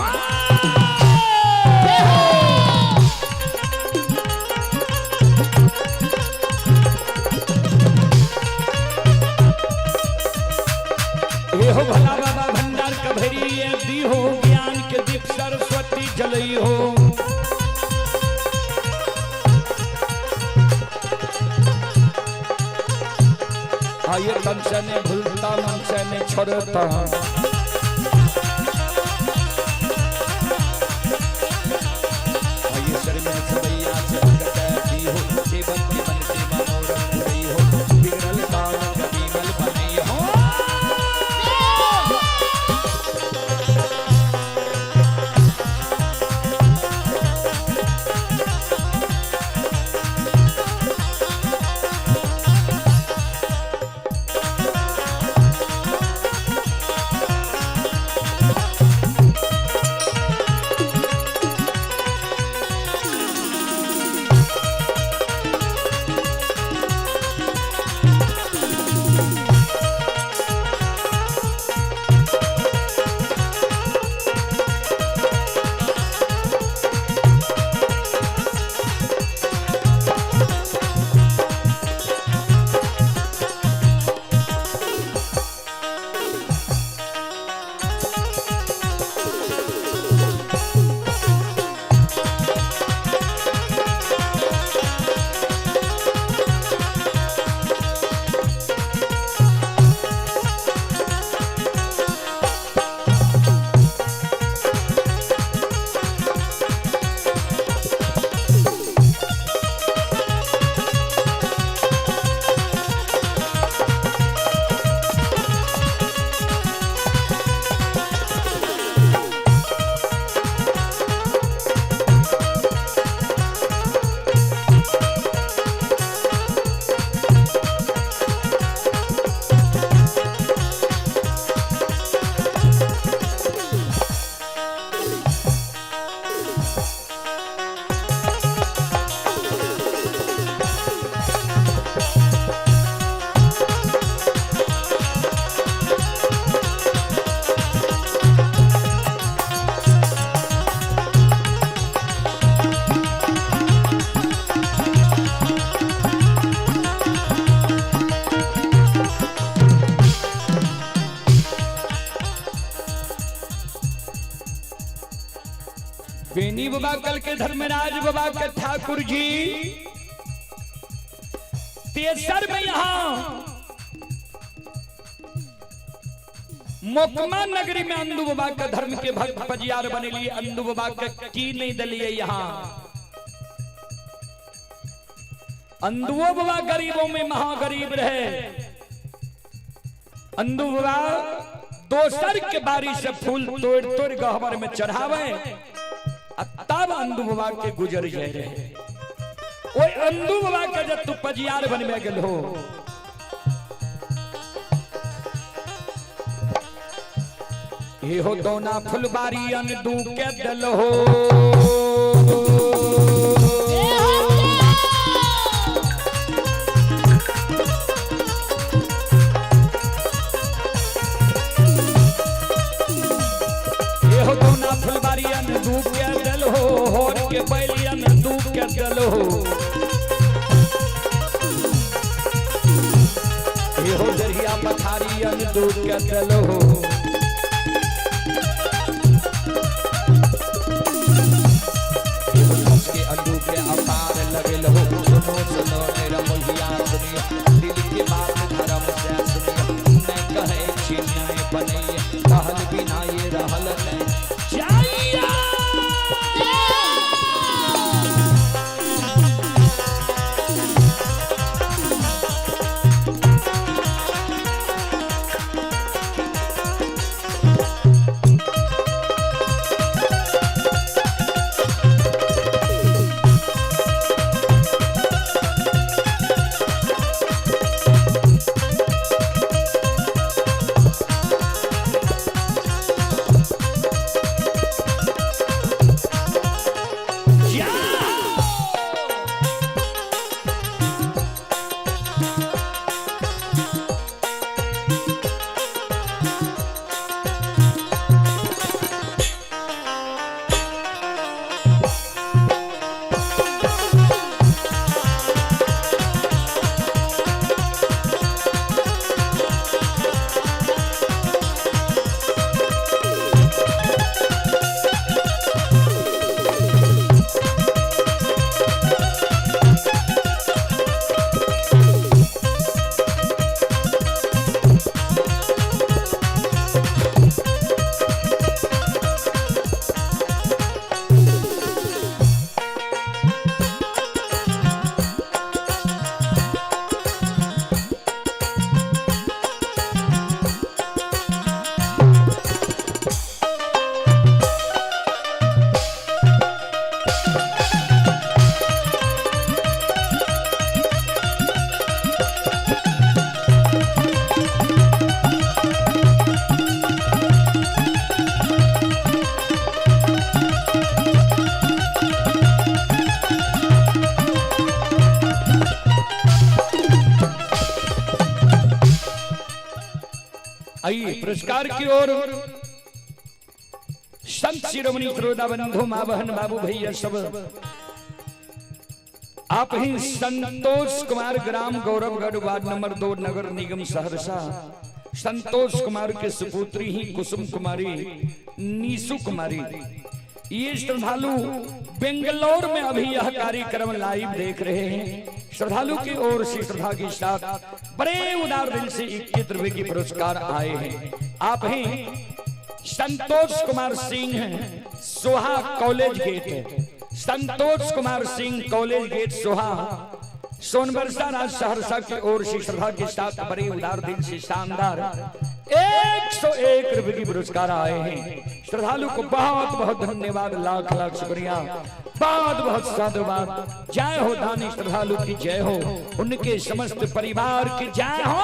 हो भला बाबा भंडार कभरी ये दी हो, ज्ञान के दीप सरस्वती जलई हो। आइए तन से ने भूलता मन से ने छोड़ता, बेनी बाबा कल के धर्मराज बाबा के ठाकुर जी केसर में यहाँ मोकमा नगरी में अंधु बाबा का धर्म के भक्त पजियार बने लिए अंधु बाबा का की नहीं दलिए यहाँ अंधुओ बाबा गरीबों में महागरीब रहे। अंधु बाबा दोसर के बारी से फूल तोड़ तोड़ गहवर में चढ़ावे तब अंधु बाबा के गुजर जाए रहे। ओए अंधु बाबा के जब तू पजियार बनवे गेल हो ये हो दोना फुलबारी अंधु के दल हो फुलबारियन दूब के दल हो होर के बैलियन दूब के दल हो ये हो दरिया पथारियन दूब के दल हो के अंडू के अपार लगल हो सुनो सुनो मेरा मोहिया सुनिया दिल की बात धर्म से सुनिया न कहे छिन्याय बने कहल बिना ये रहल नहीं आइए पुरस्कार की ओर संत शिरोमणि श्रोता बंधु मां बहन बाबू भैया सब आप ही Santosh Kumar gram Gauravgarh ward number 2 नगर निगम सहरसा संतोष कुमार के सुपुत्री ही कुसुम कुमारी नीसू कुमारी ये श्रद्धालु बेंगलोर में अभी यह कार्यक्रम लाइव देख रहे हैं। श्रद्धालु की ओर से श्रद्धा के साथ बड़े उदार दिल से 21 रुपए की पुरस्कार आए हैं। आप हैं Santosh Kumar Singh Soha college gate, Santosh Kumar Singh college gate Soha Sonbarsa राज सहरसा की ओर से श्रद्धा के साथ बड़े उदार दिल से शानदार 101 रुपए की पुरस्कार आए हैं। श्रद्धालु को बहुत बहुत धन्यवाद, लाख लाख शुक्रिया, बहुत बहुत साधुवाद। जय हो दानी श्रद्धालु की जय हो, उनके समस्त परिवार की जय हो।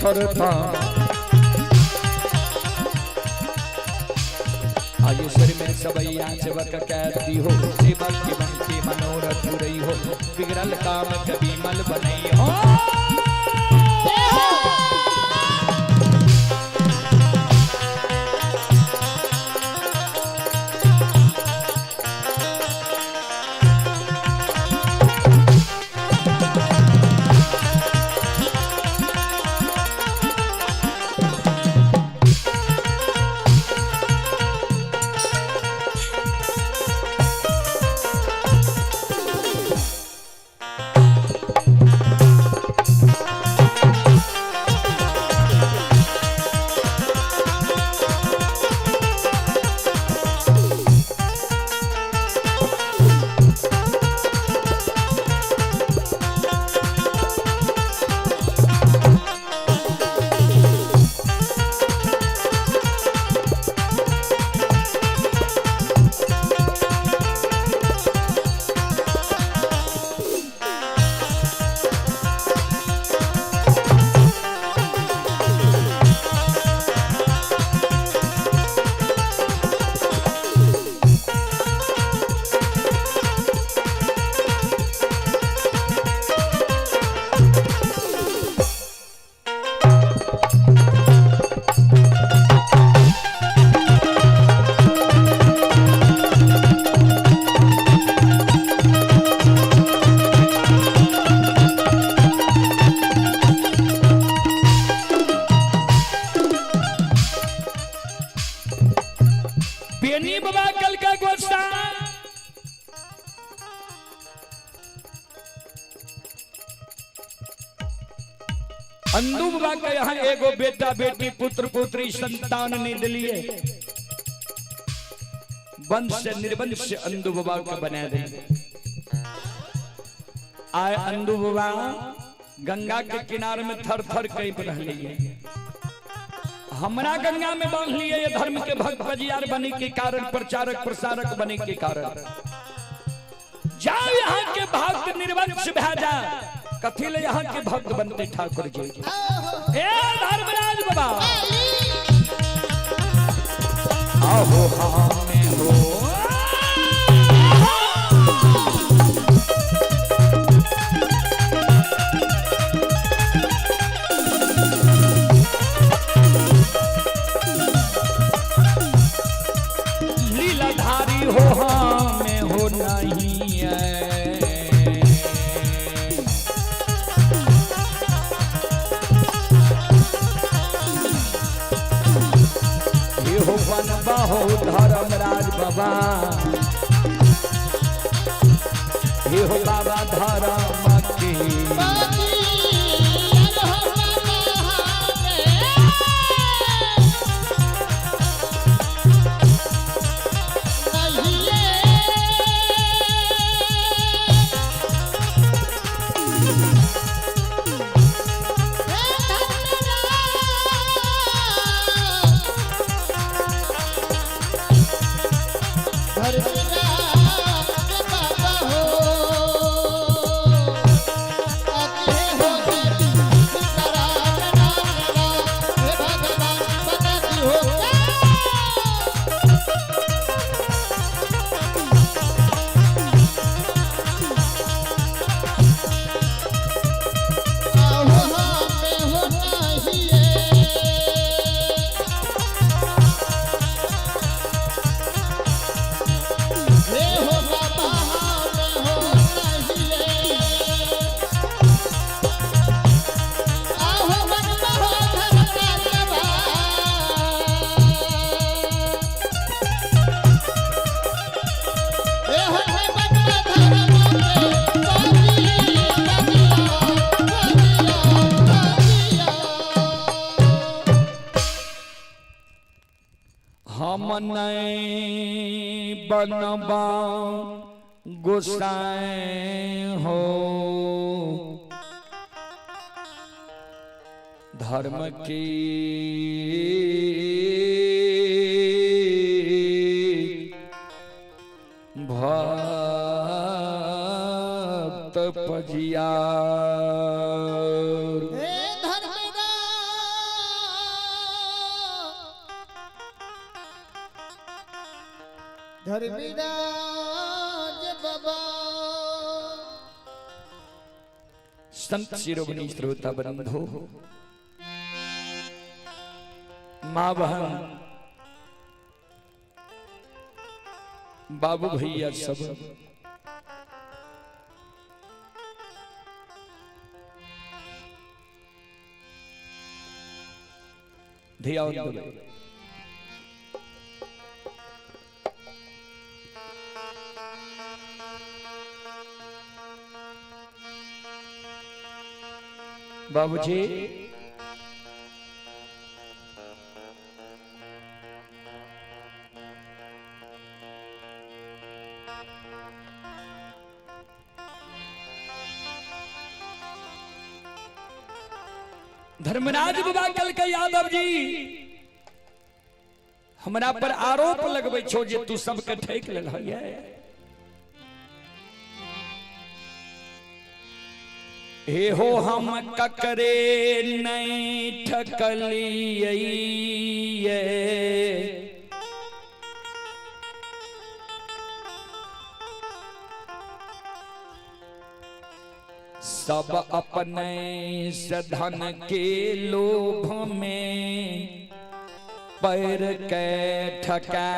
छोड़ता आयुष्वर में सबैया सेवक कहती हो सेवक के मन के मनोरथ रही हो बिगड़ल काम कभी मल बनई हो अंधु बाबा का यहाँ एगो बेटा बेटी पुत्र पुत्री संतान ने दिलिए वंश से निर्वंश से अंधु बाबा को बना दे आए अंधु बाबा गंगा के किनारे में थर थर कहीं पर रह लिए हमरा गंगा में बांध लिए ये धर्म के भक्त बजियार बने के कारण प्रचारक प्रसारक बने के कारण जाओ यहाँ के भक्त निर्वंश भेजा कथी ले यहाँ के भक्त बनते ठाकुर जी ए धर्मराज बाबा आहो हामे हो लीलाधारी हो हामे हो नहीं है हो धर्मराज बाबा हे हो बाबा धर्म की बनबा गोसाई हो धर्म की भक्त पजिया घर विराज बाबा। संत शिरोमणि श्रोता बंधु, माँ बहन, बाबू भैया सब ध्यान दो। बाबूजी धर्मराज बाबा कल के यादव जी हमरा पर आरोप लगबै छो जे तू सबके ठैक लेलहिए। हे हो हम ककरे नहीं ठकलिए, सब अपने धन के लोभ में पैर के ठका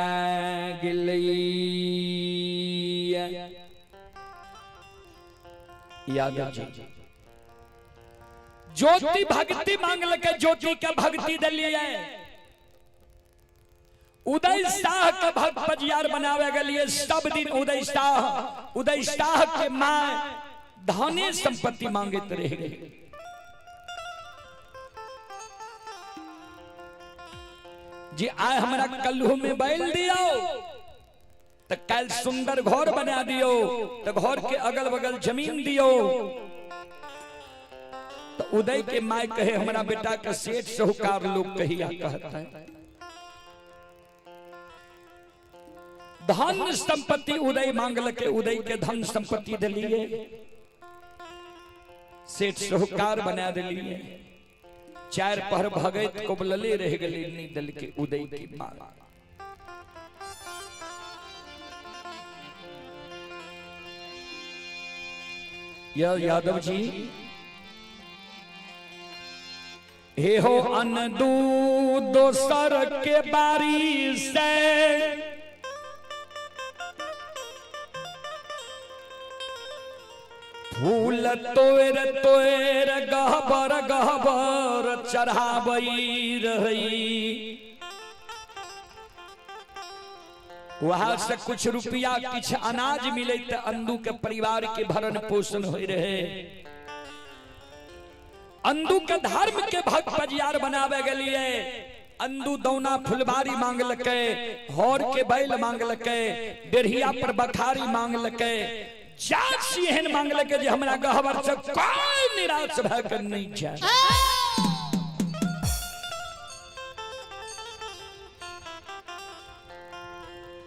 गिली। यादव जी ज्योति भक्ति मांगल के ज्योति के भक्ति दिलिए, उदय शाह के भक्त पजियार बनावे गलिए। सब दिन उदय शाह के माँ धने संपत्ति मांगत रह गए। जी आय हमरा कल्हू में बैल दियो तो कल सुंदर घर बना दियो, तो घर के अगल बगल जमीन दियो। तो उदय के माय कहे हमरा बेटा का सेठ साहूकार लोग कहिया कहता है। धन संपत्ति उदय मांगल के, उदय के धन संपत्ति दिलिए, सेठ साहूकार बना दिलिए। चार पहर भगत को बलले रह गए नहीं दल के उदय की माला। यादव जी हे हो अनदू दोसर के बारी से फूल तोर तोर गहबर गहबर चढ़ाबई रही। वहां से कुछ रुपया कुछ अनाज मिले तो अंदू के परिवार के भरण पोषण हो रहे। अंदू के धर्म के भक्त पजियार बनावे गलिए। अंदू दौना फुलबारी मांगल के, हौर के बैल मांगल के, डेढ़िया पर बखारी मांगल के, जात सिंहन मांगल के जे हमरा गहबर से कोई निराश भकर नहीं जाए।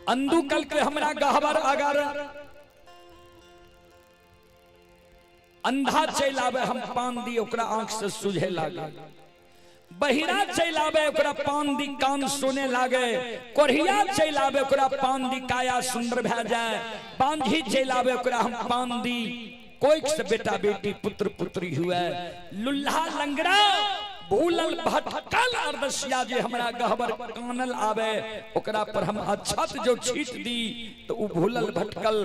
अंदू कल के हमरा गहबर अगर अंधा चल आवे हम पान दी ओकरा आंख से सुझे लागे, बहिरा चल आवे ओकरा पान दी कान सुने लागे, कोढ़िया चल आवे ओकरा पान दी काया सुंदर भै जाए, बांझी चल आवे ओकरा हम पान दी कोई से बेटा बेटी पुत्र पुत्री हुए। लुल्हा लंगड़ा भूलल भटकल अरदसिया जे हमरा गहबर कानल आवे ओकरा पर हम अछत जो छीट दी तो उ भूलल भटकल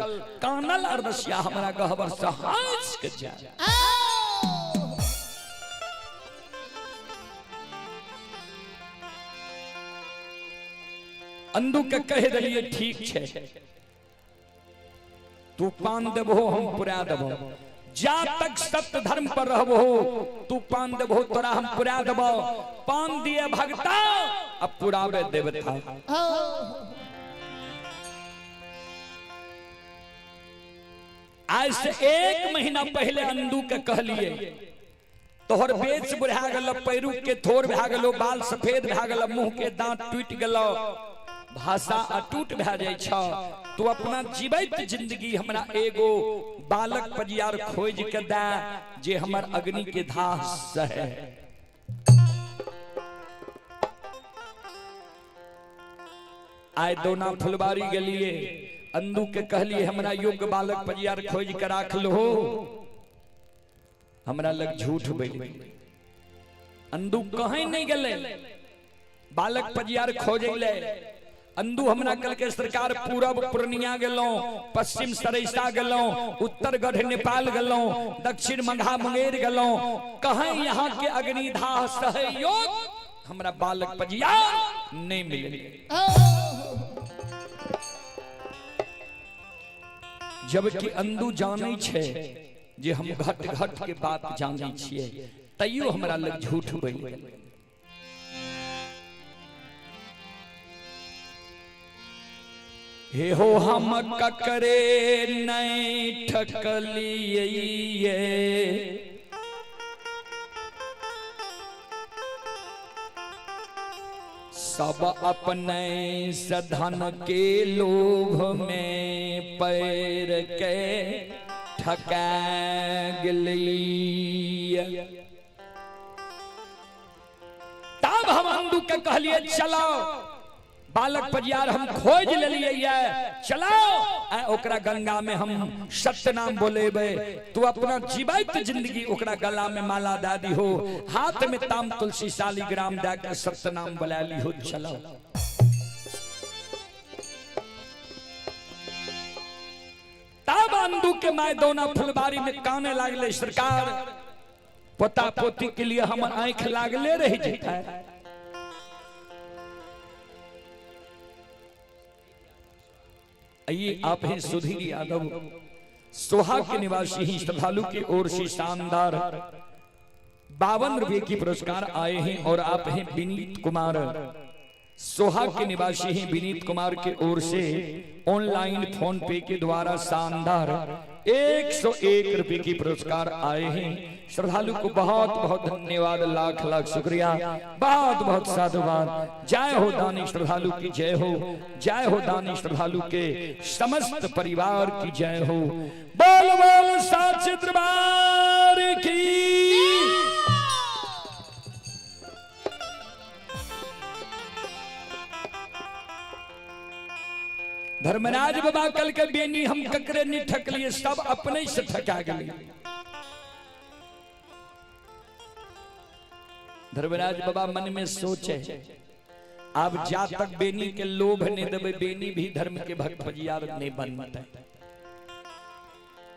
कानल अरदसिया हमरा गहबर से हंस के जाए। अंदू के कह दिलिए ठीक छे, तू पान देबो हम पुरा देबो, जा तक सत्य धर्म पर रहबो तू पान देबो तोरा हम पुरा देबो। पान दिए भगता अब पुरावे देवता। आज से 1 महीना पहले अंदू के कहलिए तोहर बेच बुढ़ा गल, पैरू के थोर भा गलो, बाल सफेद भा गल, मुंह के दांत टूट गलो, भाषा अटूट भै जाय छ। तू अपना जीवित जिंदगी हमरा एगो बालक पजियार खोज के दे जे हमर अग्नि के धाह सहे। आय दोना फुलबारी गलिए अंदू के कहलिए हमरा योग्य बालक पजियार खोज कर राख लो। हमरा लग झूठ बोल अंदू कहीं नहीं गले बालक पजियार खोजले। अंदू हमरा कल के सरकार पूरब पूर्णिया गेलो, पश्चिम सरिसा गेलो, उत्तर गढ़ नेपाल गेलो, दक्षिण मंगा मुंगेर गेलो, कहीं यहाँ के अग्निदाह सहयोग हमरा बालक पजियार नहीं मिले। जबकि अंदू जाने छे जे हम घट घट के बात जाने छिए, तैयो हमरा लग झूठ बोल। हे हो हम ककरे नहीं ठकलिए, सब अपने सधन के लोभ में पैर के ठका गलिए। तब हम अंदू के कहलिए चलो बालक पजियार हम खोज लिये, चलाओ ओकरा गंगा में हम सत्य नाम बोलेबे। तू अपना जीवित जिंदगी ओकरा गला में माला दादी हो, हाथ में ताम तुलसी शालिग्राम दे के सत्य नाम बुला ली हो। चलाओ तब अंदू के माय दोना फुलबारी में काने लागले सरकार, पोता पोती के लिए हमर आंख लागले रह जाता है। आइए आप हैं सुधीर यादव, सोहा के निवासी ही श्रद्धालु की ओर से शानदार 52 रुपए की पुरस्कार आए हैं। और आप हैं विनीत कुमार, सोहा के निवासी हैं विनीत कुमार के ओर से ऑनलाइन फोन पे के द्वारा शानदार 101 रुपए की पुरस्कार आए हैं। श्रद्धालु को बहुत बहुत धन्यवाद, लाख लाख शुक्रिया, बहुत बहुत साधुवाद। जय हो दानी श्रद्धालु की जय हो, जय हो दानी श्रद्धालु के समस्त परिवार की जय हो। बोल बोल साचे दरबार की। धर्मराज बाबा कल के बेनी हम ककरे नहीं ठकलिए, सब अपने से ठका गए। धर्मराज बाबा मन में सोचे अब जा तक बेनी के लोभ नहीं देवे, बेनी भी धर्म के भक्त पजियार नहीं बनते।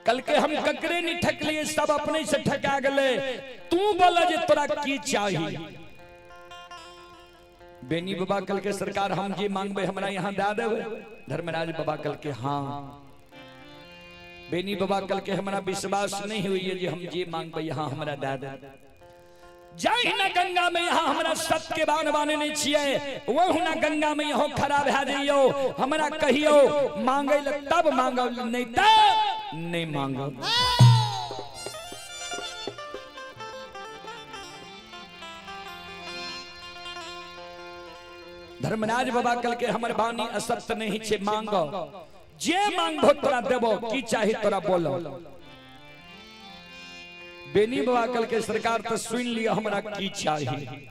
कल के हम ककरे नहीं ठकलिए, सब अपने से ठका गए। तू बोला जे तोरा की चाहिए। बेनी बाबा कल के सरकार हम जे मांगबे हमरा यहाँ दे देवे। धर्मराज बाबा कल के हाँ। बेनी बाबा कल के हमरा विश्वास नहीं हुई है जे हम जे मांगबे यहाँ हमरा दे दे। जाई ना गंगा में यहाँ हमरा सत्य के बान बाने नहीं छिए, वो ना गंगा में यहाँ खड़ा भे जाइयो। हमरा कहियो मांगे तब मांगो, नहीं तब नहीं मांगो। धर्मराज बाबा कल के हमर बानी असत्य नहीं छे, मांगो जे मांगबो तोरा देबो, की चाही तोरा बोलो। बेनी बाबा कल के सरकार तो सुन लिया हमरा की चाहिए।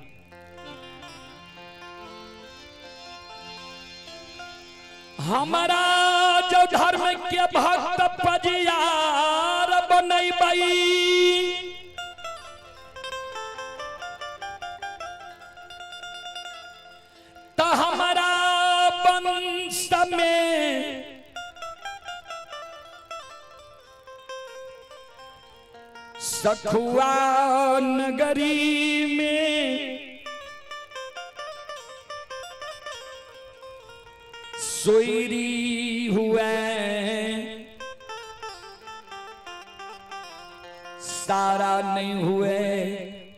हमारा जो धर्म के भक्त पजियार बनैबई, तो हमारा वंश में सखुआ नगरी में सोयरी हुए, सारा नहीं हुए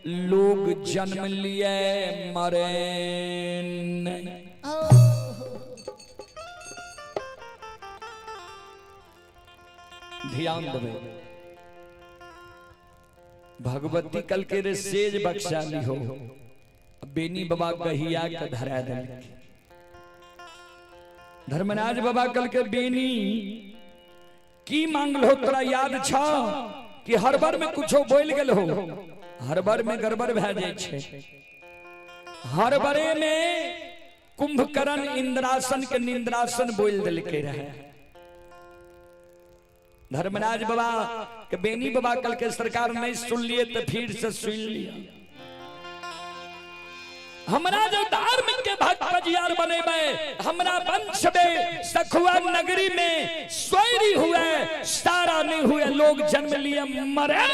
लोग जन्म लिए मरे नहीं। ध्यान देवे भगवती कल के रे सेज बख्शाली हो। बेनी बाबा कहिया के धरा दे। धर्मराज बाबा कल के बेनी की मांगल हो तोरा याद छ कि हर बार में कुछो बोल गेल हो, हर बार में गड़बड़ भे जाय छे। हर बारे में कुंभकर्ण इंद्रासन के निंद्रासन बोल दिल के रहे। धर्मराज बाबा के बेनी बाबा कल के सरकार नहीं सुन लिए तो फिर से सुन लिया। हमरा जो धार्मिक के भक्त पजियार बने में हमरा वंश में सखुआ नगरी में स्वैरी हुए सारा नहीं हुए लोग जन्म लिए मरे।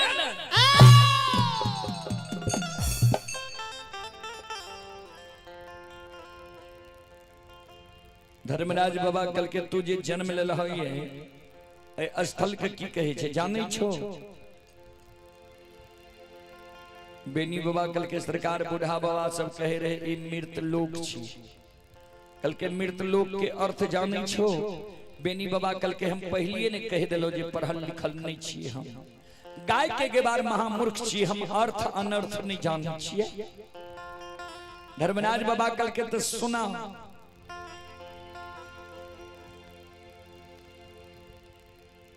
धर्मराज बाबा कल के तू जे जन्म ले है स्थल के की कहे छे जाने छो। बेनी बाबा कल के सरकार बूढ़ा बाबा सब कहे रहे ई मृत लोक छी। कल के मृत लोक के अर्थ जाने छो। बेनी बाबा कल के हम पहलिए ने कह दिलो जे पढ़ल लिखल नहीं छी। हम गाय के बार महामूर्ख छी। हम अर्थ अनर्थ नहीं जाने छिए। धर्मराज बाबा कल के तो सुना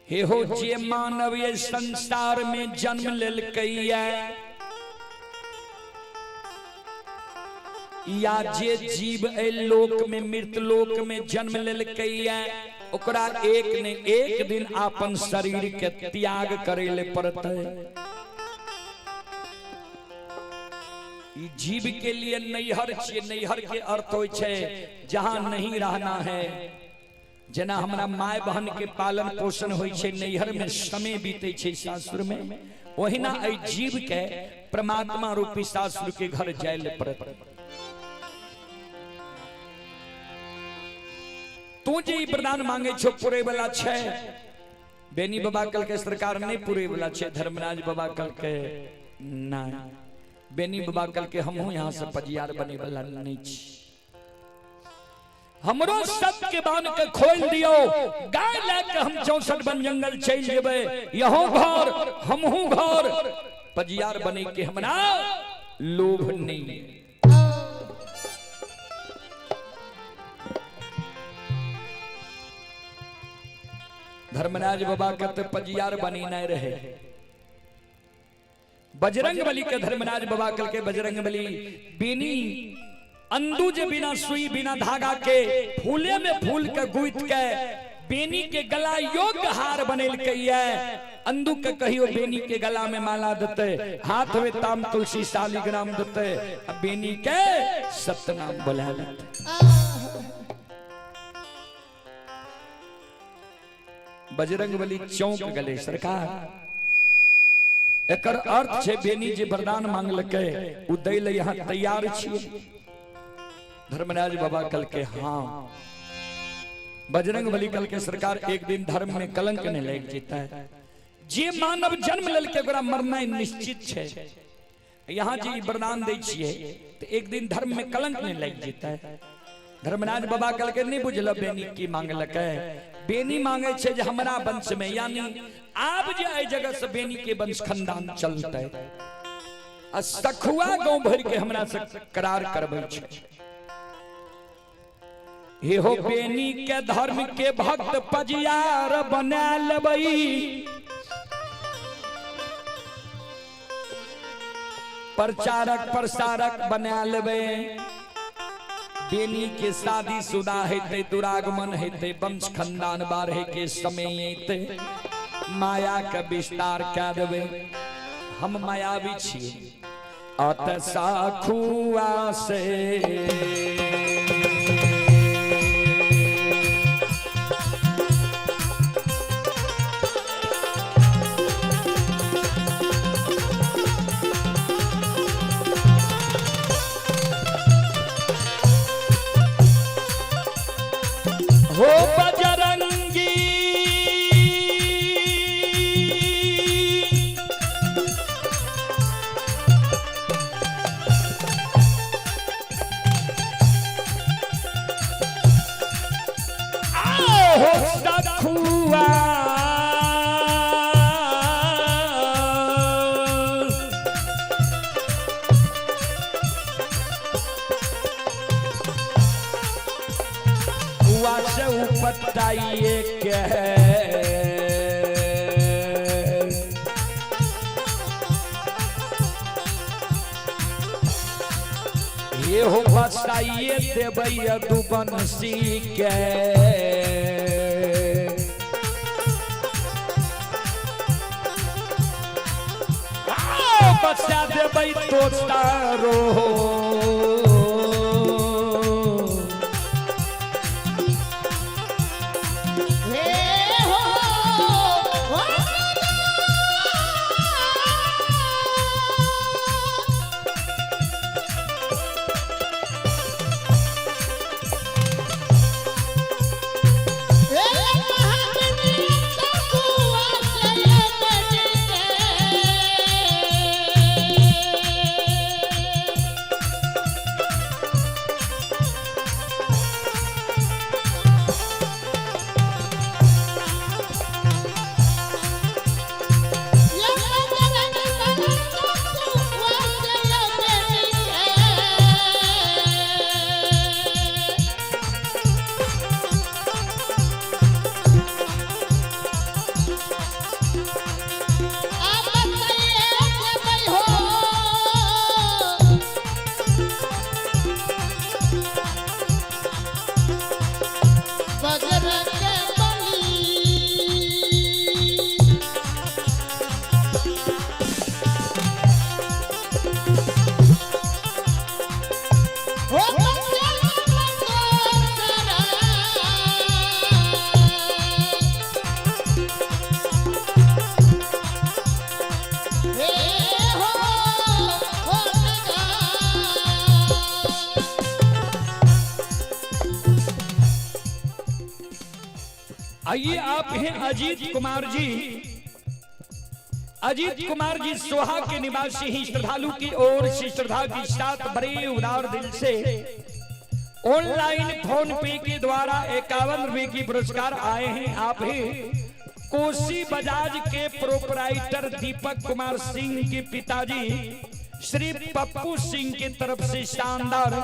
हे हो जे मानव ये संसार में जन्म लेल या जे जीव ए लोक में मृत लोक में जन्म लेल ओकरा एक ने एक दिन अपन शरीर के त्याग करे ले पड़ते। जीव के लिए नैहर छे। नैहर के अर्थ होय छे जहां नहीं रहना है। जना हमारा माय बहन के पालन पोषण होय छे नैहर में समय बीते छे सासुर में। वही ना ए जीव के परमात्मा रूपी सासुर के घर जाय ले पड़त। तू जे वरदान मांगे छो पूरे वाला छे। बेनी बाबा कल के सरकार नहीं पूरे वाला छे। धर्मराज बाबा कल के ना बेनी बाबा कल के हमहू यहाँ से पजियार बने वाला नहीं छी। हमरो सत्य के बान के खोल दियो। गाय लेके हम 64 वन जंगल चल जेबे। यहो घर हमहू घर पजियार बने के हमरा लोभ नहीं। धर्मराज बाबा के तो पजियार बनी नहीं रहे। बजरंग बली के धर्मराज बाबा कल के बजरंग बली बेनी अंदू जे बिना सुई बिना धागा के फूले में फूल के गुथ के बेनी के गला योग्य हार बनेल कहिए। अंदू के कहियो बेनी के गला में माला देते। हाथ में ताम तुलसी शालिग्राम देते। बेनी के सतनाम बुला लेते। बजरंग बली चौंक गले सरकार एकर अर्थ छे बेनी जे वरदान मांगलके उ दै ले यहाँ तैयार छिए। धर्मराज बाबा कल के हाँ। बजरंग बली कल के सरकार एक दिन धर्म में कलंक ने लग जेता है। जे मानव जन्म लेल के ओकरा मरना निश्चित छे। यहाँ जे वरदान दै छिए तो एक दिन धर्म में कलंक ने लग जेता है। धर्मराज बाबा कल के नहीं बुझल बेनी की मांगलके। बेनी मांगे छे जे हमरा वंश में यानी आब जे ए जगह से बेनी के वंश खानदान चलते। आ सखुआ गांव भर के हमरा से करार करबै छे। हे हो बेनी के धर्म के भक्त पजियार बना लेबै। प्रचारक प्रसारक बना लेबै। बेनी के शादी शुदा हेते दुरागमन हेते वंश खानदान बारहे के समय हेते माया के विस्तार कऽ देबै। हम मायावी छियै अत साखुआ से हो बजरंगी हो सखुआ बताइए क्या ये हो बसाइए देवैया दुबंसी के बसा देबै तो तारो आइए आप हैं अजीत कुमार जी। अजीत कुमार जी सोहा के निवासी ही श्रद्धालु की ओर से श्रद्धा के साथ बड़े उदार दिल से ऑनलाइन फोन पे के द्वारा 51 रुपए की पुरस्कार आए हैं। आप ही कोसी बजाज के प्रोपराइटर दीपक कुमार सिंह के पिताजी श्री पप्पू सिंह की तरफ से शानदार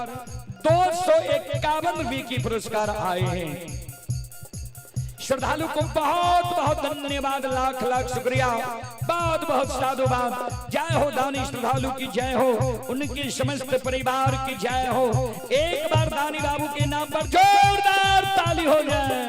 251 रुपए की पुरस्कार आए हैं। श्रद्धालु को बहुत बहुत धन्यवाद, लाख लाख शुक्रिया, बहुत बहुत साधुवाद। जय हो दानी श्रद्धालु की जय हो, उनके समस्त परिवार की जय हो। एक बार दानी बाबू के नाम पर जोरदार ताली हो जाए।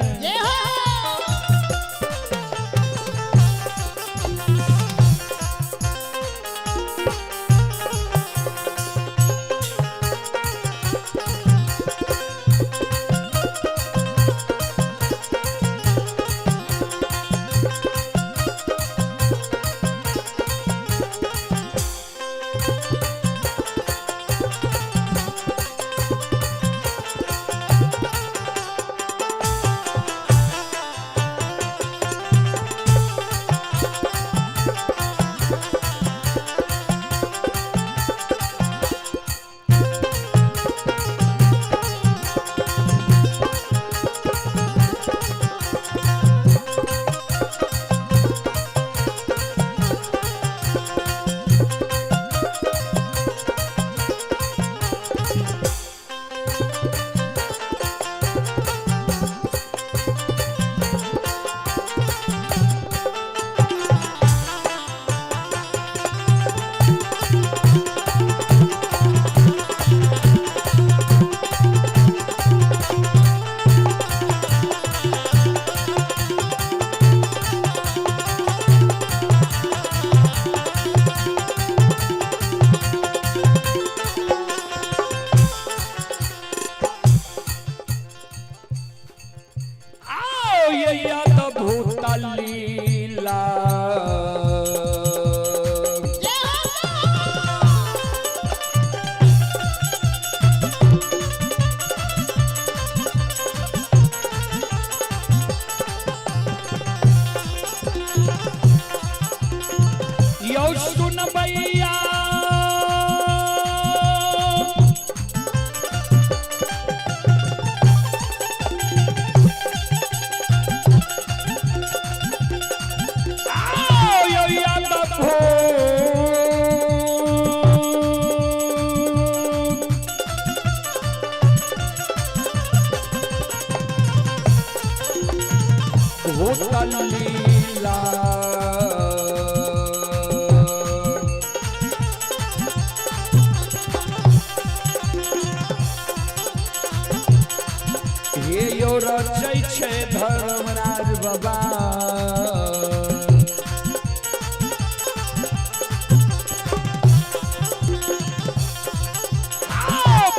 रचै छै धर्मराज बाबा।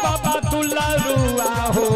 बाबा दुलारुआ हो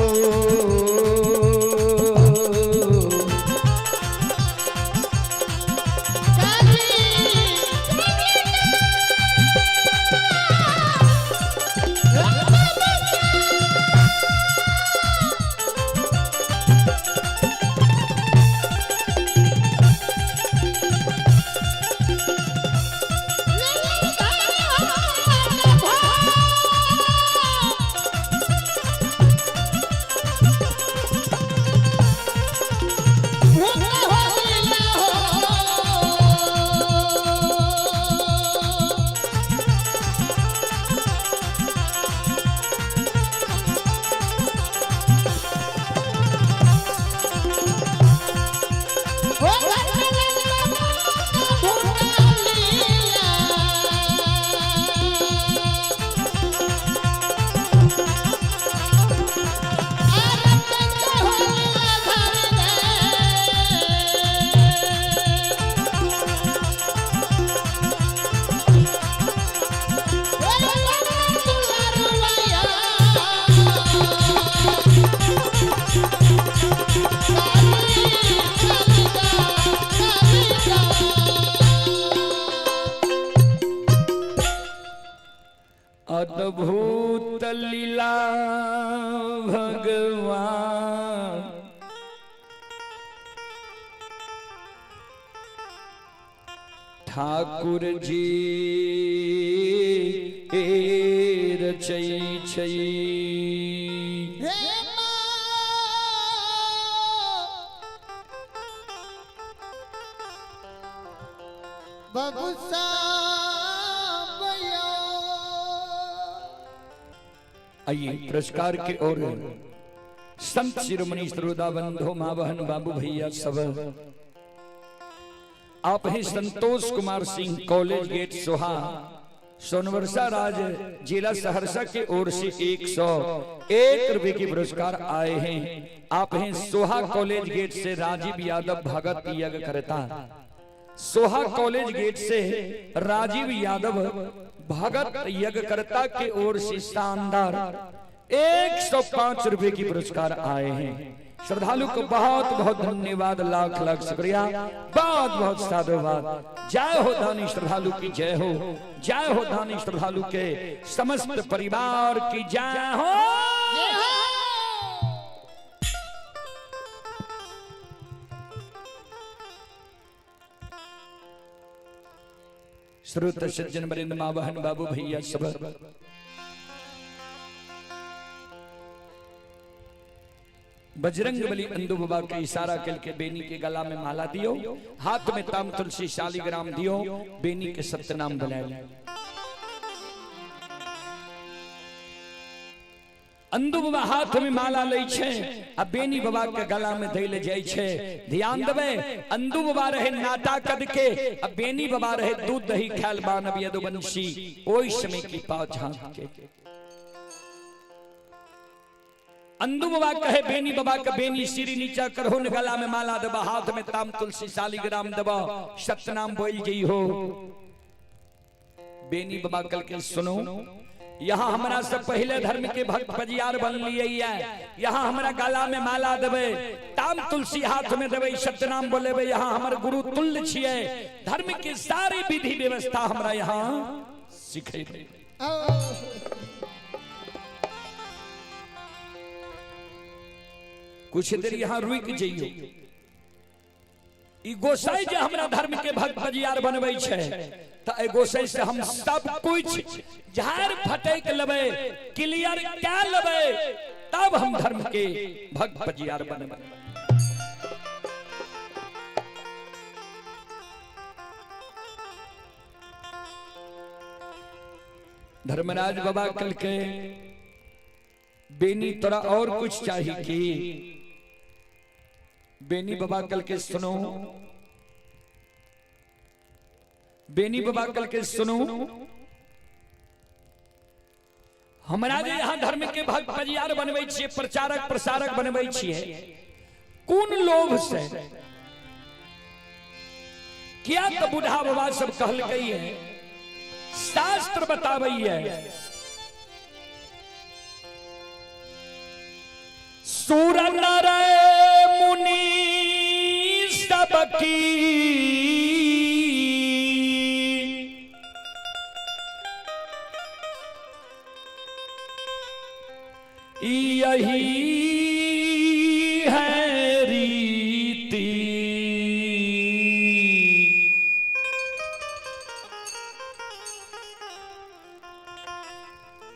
अद्भुत लीला भगवान ठाकुर जी रचै छै। आइए पुरस्कार के ओर संत शिरोमणि श्रोता बंधु मां बहन बाबू भैया सब आप हैं संतोष कुमार सिंह कॉलेज गेट सोहा सोनवर्षा राज जिला सहरसा की ओर से 101 रुपए की पुरस्कार आए हैं। आप हैं सोहा कॉलेज गेट से राजीव यादव भगत यज्ञ करता। सोहा कॉलेज गेट से राजीव यादव भगत यज्ञकर्ता के ओर से शानदार 105 रुपए की पुरस्कार आए हैं। श्रद्धालु को बहुत बहुत धन्यवाद, लाख लाख शुक्रिया, बहुत बहुत साधुवाद। जय हो दानी श्रद्धालु की जय हो, जय हो दानी श्रद्धालु के समस्त परिवार की जय हो। श्रोत सज्जन वरिंद मां बहन बाबू भैया सब बजरंग बली अंदु बाबा के इशारा कल के बेनी के गला में माला दियो, हाथ में ताम तुलसी शालीग्राम दियो, बेनी के सत्यनाम बुलाए। अंदु बाबा हाथ में माला ले छे, अब बेनी बाबा के गला में धैले जाय छे। ध्यान देबे, अंदु बाबा रहे नाटा कद के, अब बेनी बाबा रहे दूध दही खाल बानब यदुवंशी, ओई समय की पाव झांक के। अंदु बाबा कहे बेनी बाबा का बेनी सिरी नीचा करहो, गला में माला दबा, हाथ में ताम तुलसी शालीग्राम दबा, सत्यनाम बोल जई हो। बेनी बाबा कल के सुनो, यहाँ हमारा सब पहले धर्म के भक्त पजियार बन लिए है। यहाँ हमारा गला में माला देवे, ताम तुलसी हाथ में देवे, सत्यनाम बोलेबे। यहाँ हमारे गुरु तुल्य छिए, धर्म की सारी विधि व्यवस्था हमारा यहाँ सिखेबे। कुछ देर यहाँ रुक जाइयो। ई गोसाई जे हमरा धर्म के भक्त पजियार बनबै छै, त ए गोसाई से हम सब कुछ झाड़ फटक लेबै, क्लियर क्या लेबै, तब हम धर्म के भक्त पजियार बनबै। धर्मराज बाबा कल के बेनी तोरा और कुछ चाहिए कि बेनी बाबा कल के सुनो, बेनी बाबा कल के सुनो। हमारा जे यहाँ धर्म के भक्त पजियार बनबै छियै, प्रचारक प्रसारक बनबै छियै, कौन लोभ से क्या तो बुढ़ा बाबा सब कहल गई है, शास्त्र बतावई है। सूर नर मुनि सबकी यही है रीति,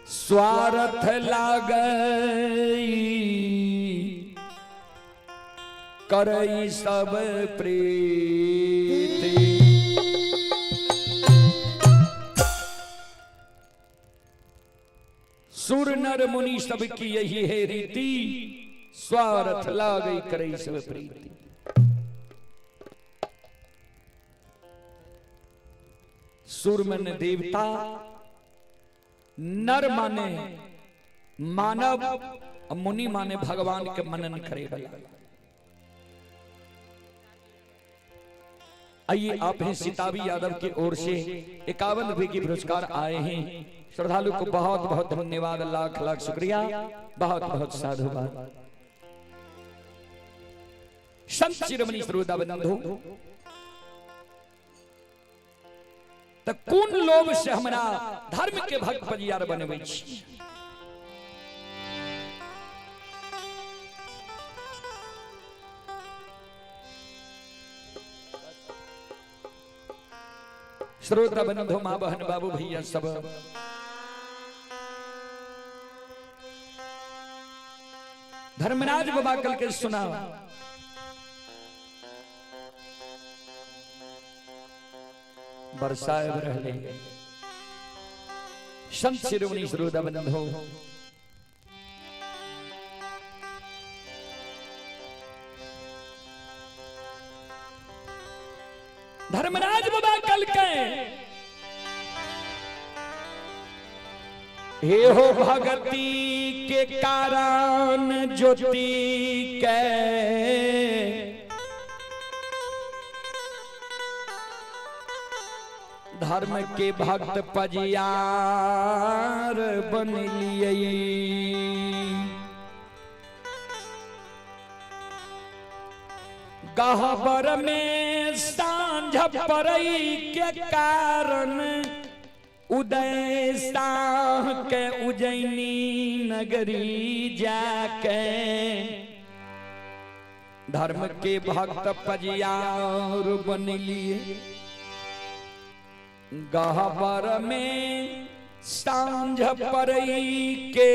स्वार्थ लागई करई सब प्रीति। सुर नर मुनि सबकी यही है रीति, स्वार्थ लागई करई सब प्रीति। सुर माने देवता, नर माने मानव, मुनि माने भगवान के मनन करे वाला। आइए आप हैं सिताबी यादव की ओर से 51 रुपए की पुरस्कार आए हैं। श्रद्धालु को बहुत बहुत धन्यवाद, लाख लाख शुक्रिया, बहुत बहुत साधुवाद। संत शिरोमणि श्रोता बंधु, तो कौन लोभ से हमरा धर्म के भक्त परियार बनबै छी। श्रोता बंधु, मां बहन बाबू भैया सब धर्मराज बाबा कल के सुना। बरसाए रहले संत शिरोमणि श्रोता बंधु, धर्मराज बाबा कल के हे हो भगति के कारण ज्योति के धर्म के भक्त पजियार बन लिए। गहबर में सांझ परई के कारण उदय साह के उज्जैनी नगरी जाके धर्म के भक्त पजियार बन लिए। गहबर में सांझ परई के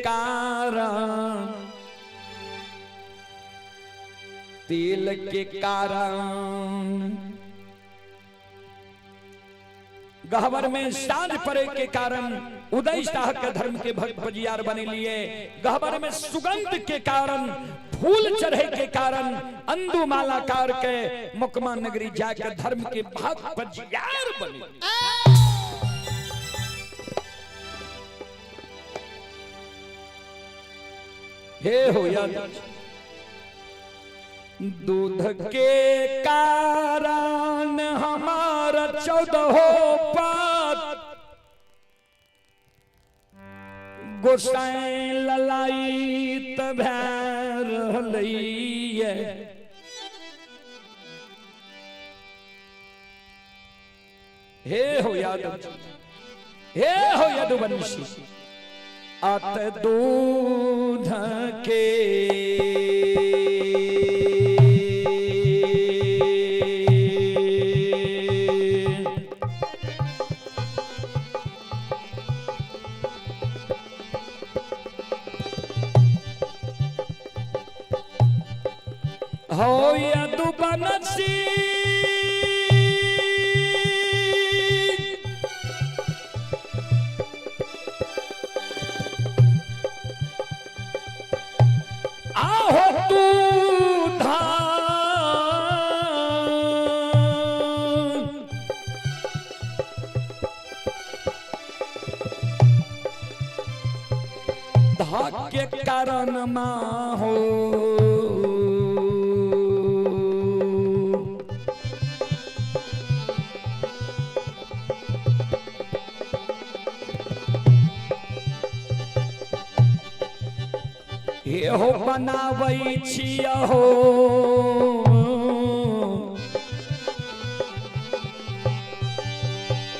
कारण तेल के कारण, गहबर में सांझ परे के कारण उदय शाह के धर्म के भक्त पजियार बने लिए। गहबर में सुगंध के कारण, फूल चढ़े के कारण अंदुमालाकार के मुकमा नगरी जाकर धर्म के भक्त पजियार बने। हे हो याद, दूध के कारण हमारा 14 पात गोसाई ललाई तभैर लइए। हे हो यादव, हे हो यदुवंशी, अत दूध के हो यदुवंशी आहो तू धाक के कारण मा हो ये हो बनावै छिया हो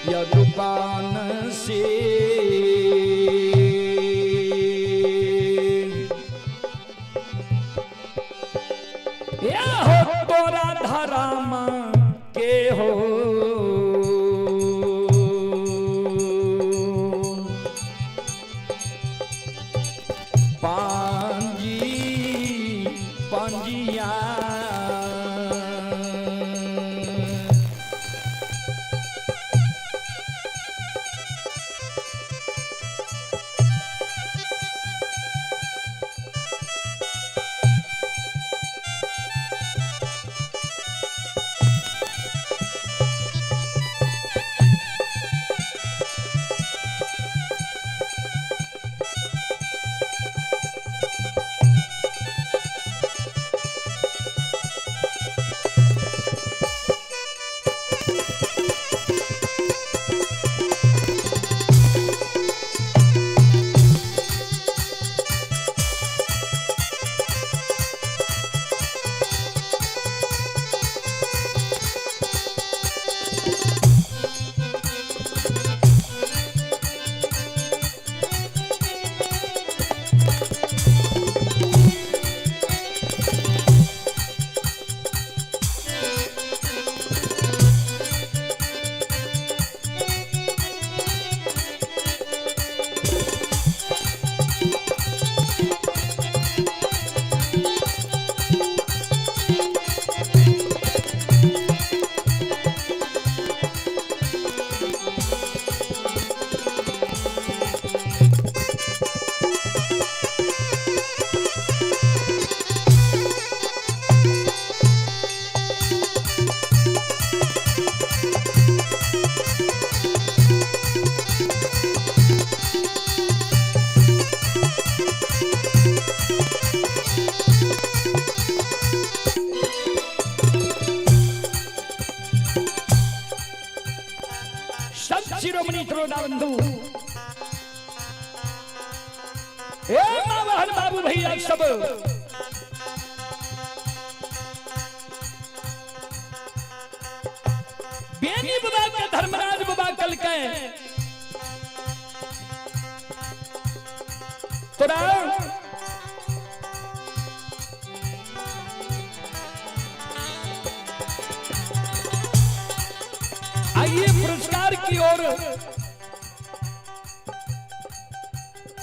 यदुपान से या हो तोरा धराम के हो पांजी पंजिया शिरोमणि त्रोदा बंधु ए मावहन बाबू भैया सब बेनी बाबा के धर्मराज बाबा कल के तोरा आइए पुरस्कार की ओर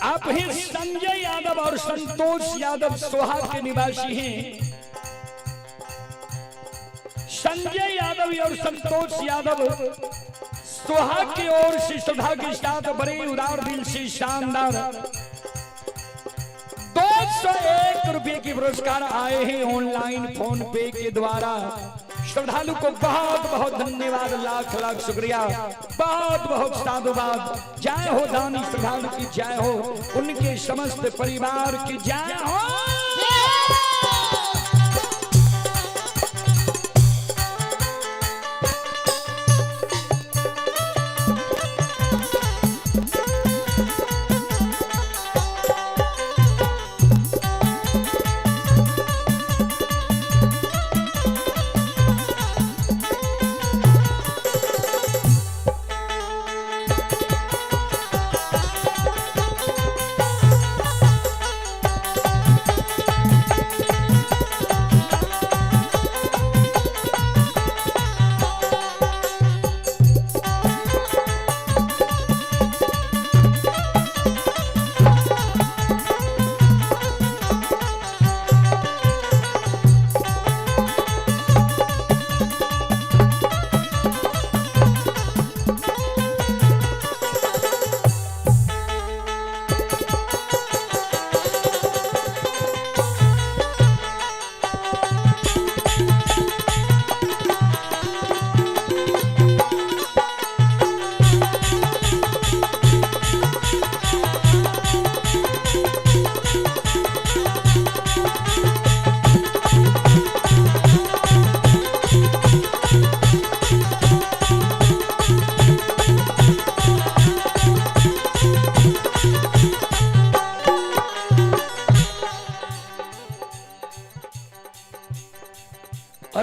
आप ही संजय यादव और संतोष यादव सोहा के निवासी हैं। संजय यादव और संतोष यादव सोहा की ओर से सुधा के साथ बड़े उदार दिल से शानदार 201 रुपए की पुरस्कार आए हैं ऑनलाइन फोन पे के द्वारा। श्रद्धालु को बहुत बहुत धन्यवाद, लाख लाख शुक्रिया, बहुत बहुत साधुवाद। जय हो दानी श्रद्धालु की जय हो, उनके समस्त परिवार की जय हो।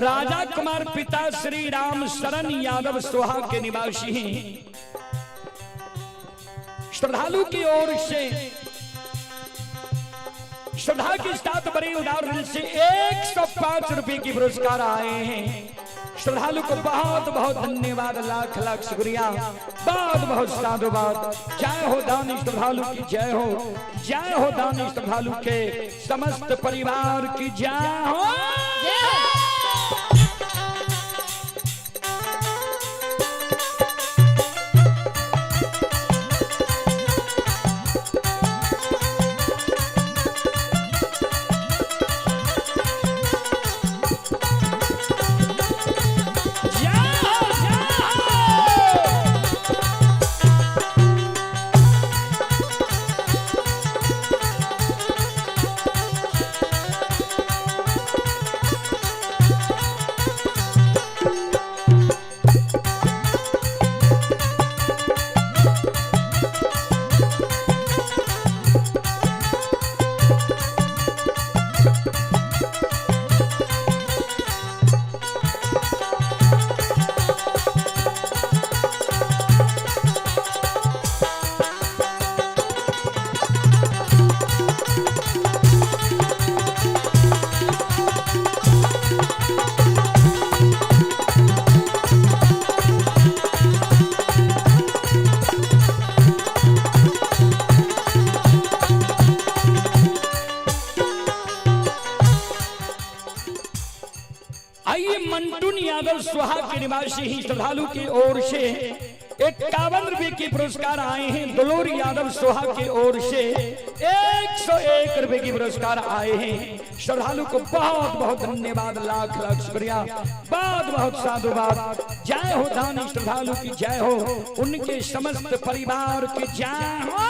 राजा कुमार पिता श्री राम शरण यादव सोहा के निवासी हैं। श्रद्धालु की ओर से श्रद्धा के साथ बड़े उदाहरण से 105 रुपए की पुरस्कार आए हैं। श्रद्धालु को बहुत बहुत धन्यवाद, लाख लाख शुक्रिया, बहुत बहुत साधुवाद। जय हो दानी श्रद्धालु की जय हो, जय हो दानी श्रद्धालु के समस्त परिवार की जय हो। निवासी ही श्रद्धालु की ओर से 51 रुपए की पुरस्कार आए हैं। दुलोर यादव सोहा की ओर से 101 रुपए की पुरस्कार आए हैं। श्रद्धालु को बहुत बहुत धन्यवाद, लाख लाख शुक्रिया, बहुत बहुत साधुवाद। जय हो दानी श्रद्धालु की जय हो, उनके समस्त परिवार की जय हो।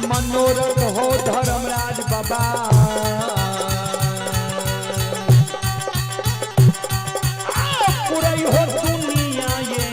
मनोरथ हो धर्मराज बाबा, पुरई हो दुनिया ये,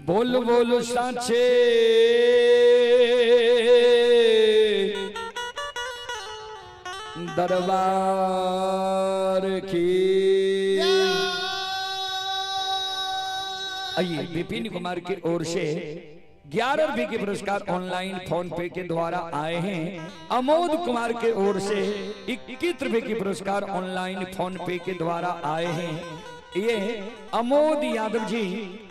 बोल बोल साचे दरबार की। आइए विपिन कुमार की ओर से 11 रुपए के पुरस्कार ऑनलाइन फोन पे के द्वारा आए हैं अमोद कुमार के ओर से। 21 रुपए के पुरस्कार ऑनलाइन फोन पे के द्वारा आए हैं। ये अमोद यादव जी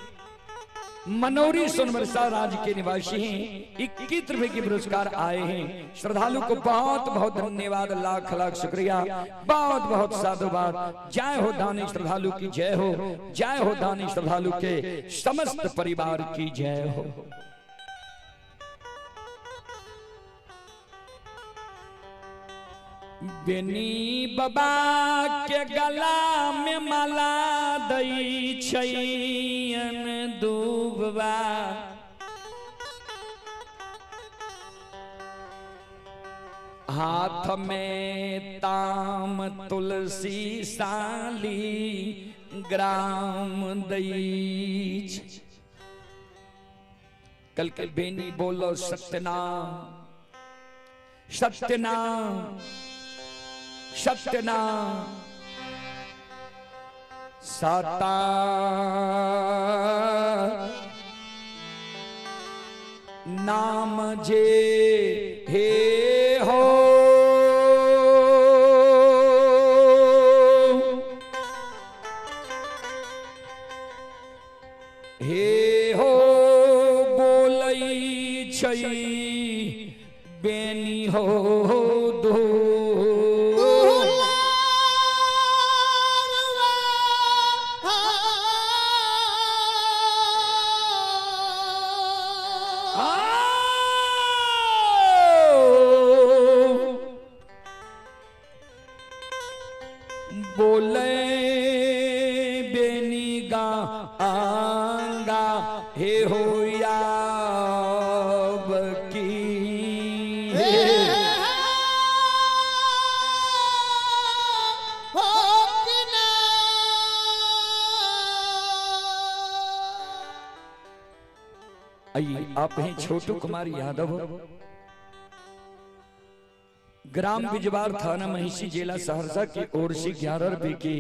मनोरी सोनबरसा राज्य के निवासी हैं। 21 रुपए के पुरस्कार आए हैं। श्रद्धालु को बहुत बहुत धन्यवाद, लाख लाख शुक्रिया, बहुत बहुत साधुवाद। जय हो दानी श्रद्धालु की जय हो, जय हो दानी श्रद्धालु के समस्त परिवार की जय हो। बेनी बाबा के गला में माला दई छैन दूबवा, हाथ में ताम तुलसी साली ग्राम दई। कल के बेनी बोलो सत्यनाम सत्यनाम सत्यनाम। साता नाम जे हे हो, हे हो बोलई छई बेनी हो दो। बोले बेनी गा आंगा हे हो याब की आइए आप हैं छोटू कुमार यादव, ग्राम बिजवार, थाना महिषी, जिला सहरसा की ओर से 11 रुपए के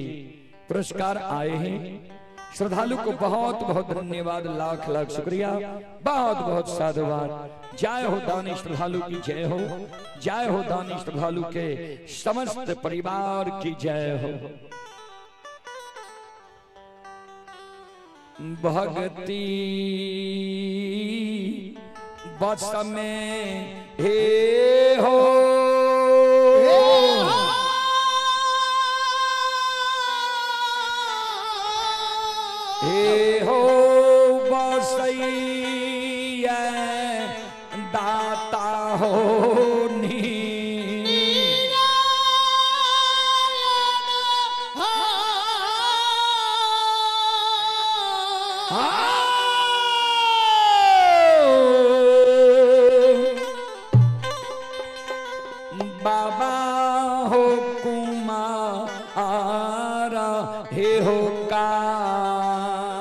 पुरस्कार आए हैं। श्रद्धालु को बहुत बहुत धन्यवाद, लाख लाख शुक्रिया, बहुत बहुत साधुवाद। जय हो दानी श्रद्धालु की जय हो, जय हो दानी श्रद्धालु के समस्त परिवार की जय हो। भक्ति बस में हे हो, हे हो बसैया दाता हो नी। बाबा हो कुमारा हे हो काले,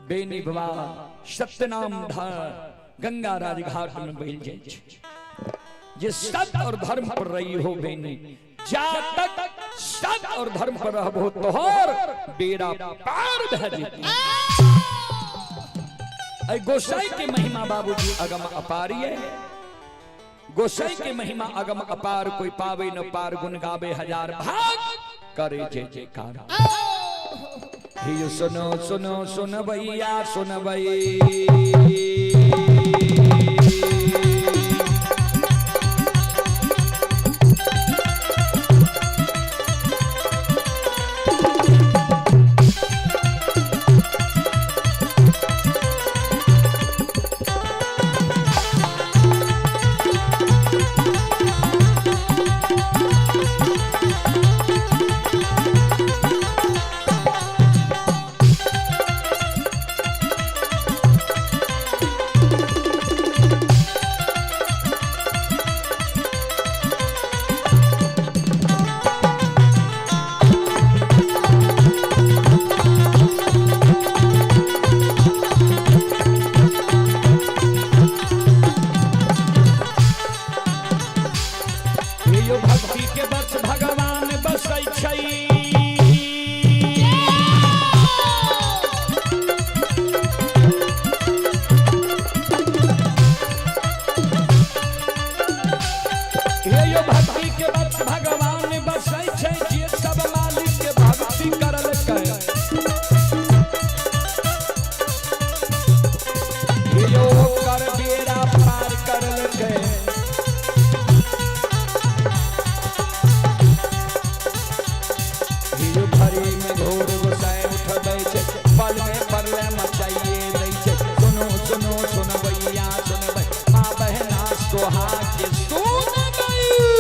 बेनी बाबा सत्यनाम धार गंगा राज घाट में बहल जाए। जे सत्य और धर्म पर रही हो बेनी, जा तक सत्य और धर्म पर रहबो तोहर बेड़ा पार भे जेती। ऐ गोसाई के महिमा बाबूजी अगम अपार है, गोसाई के महिमा अगम अपार, कोई पावे न पार, गुण गावे हजार भाग, करे जय जयकार। ही सुनो सुनो सुन भैया सुन भई, यो कर बेरा पार कर लगे यो भरी में घोर गुसाए उठ बैठे पल में परले मचाइए दैछे सुनो सुनो सुन भैया सुन भाई मां बहना सुहाग सुन गई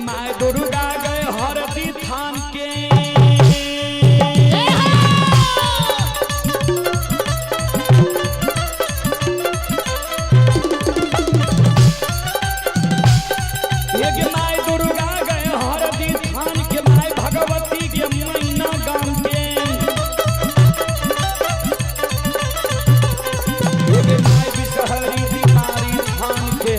माय दुर्गा गए हरदी थान के एक माय दुर्गा गए हरदी थान के माय भगवती के मैना गाम के एक माय बिसहरी बिहारी थान के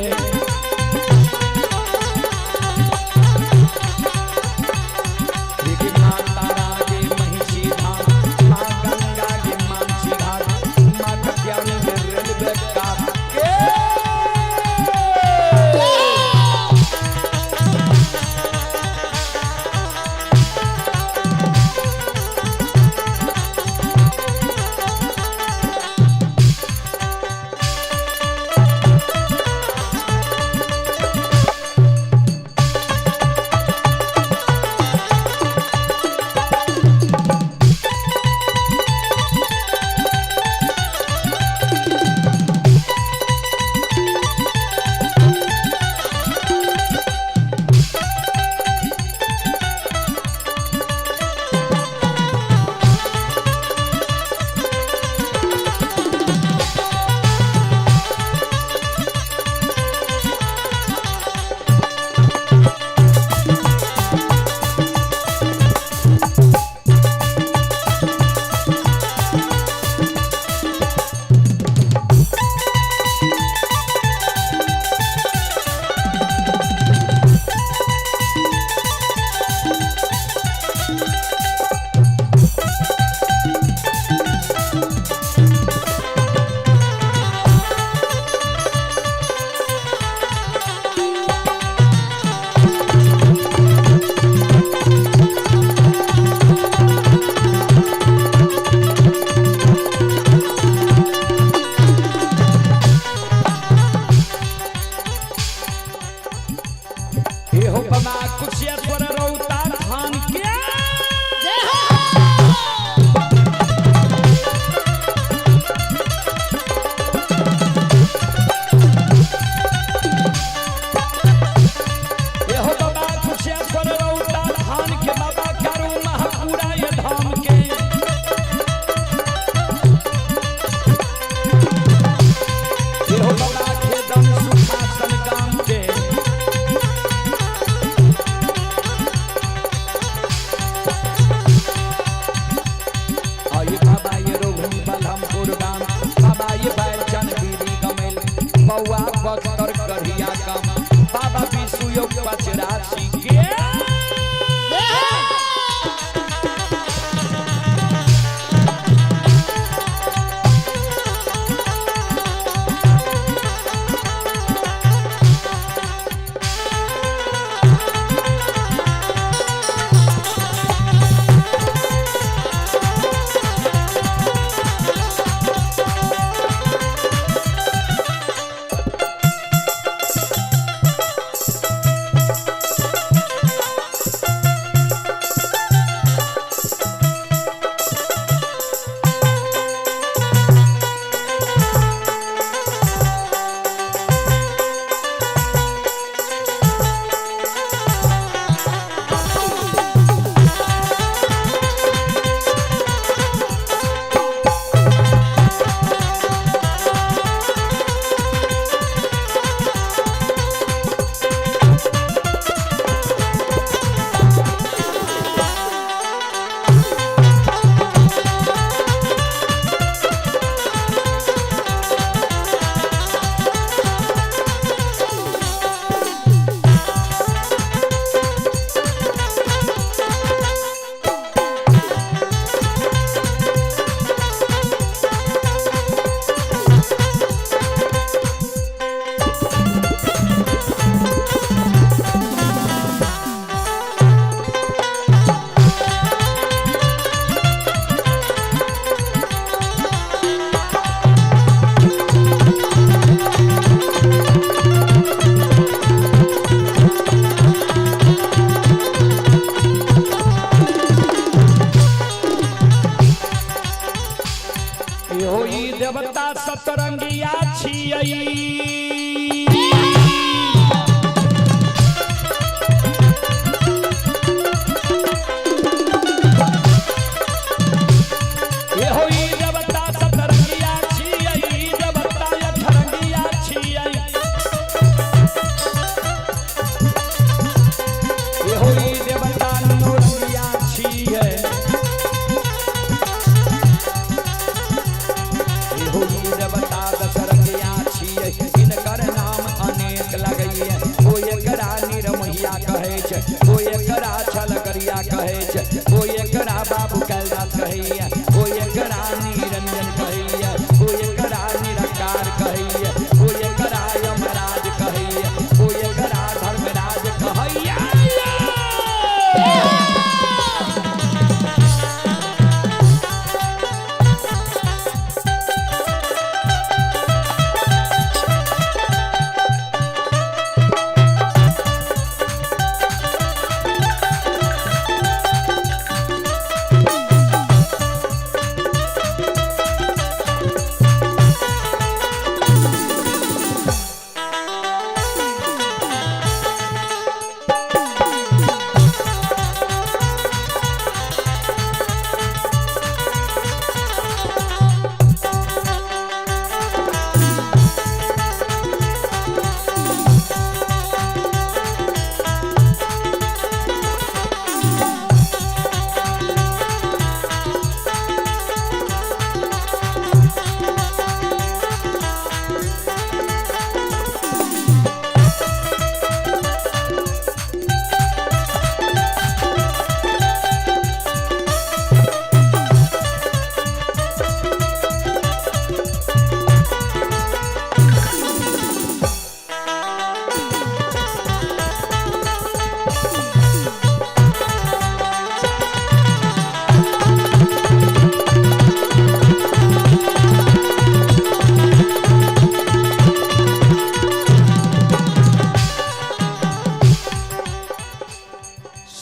छ ओ एकरा छल गरिया कहे छ ओ एकरा बाबू कैलाश कहिया ओ एकरा निरंजन कहिया ओ एकरा निरंकार कहिया ओ एकरा यमराज कहिया ओ एकरा धर्मराज कहिया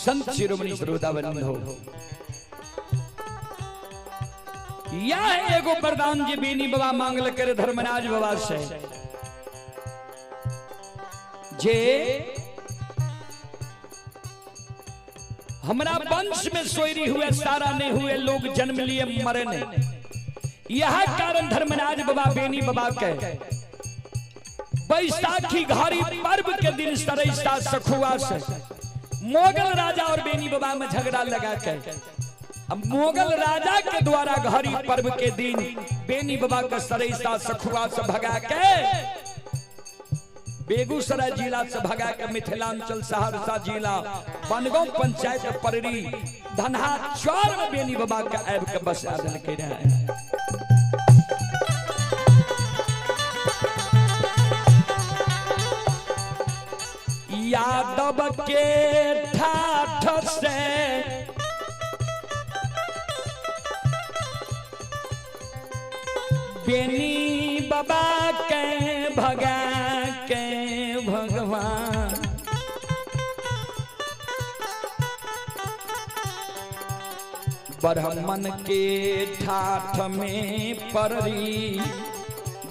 संत शिरोमणि श्रोतावृंद हो या एगो वरदान जे बेनी बाबा मांगल करे धर्मराज बाबा से जे हमरा वंश में सोयरी हुए सारा नहीं हुए लोग जन्म लिए मरे नहीं यह कारण धर्मराज बाबा बेनी बाबा के बैसाखी घारी पर्व के दिन सरैसा सखुआ से मोगल राजा और बेनी बाबा में झगड़ा लगा के अब मोगल राजा के द्वारा घड़ी पर्व के दिन बेनी बाबा का सरैसा सखुआ से भगा के बेगूसराय जिला से भगा के मिथिलांचल सहरसा जिला बनगांव पंचायत पररी धनहा चौर में बेनी बाबा का आब के बसा देलकै रहे। यादव के ठाठ से बेनी बाबा के भगा के भगवान ब्राह्मण के ठाठ में पररी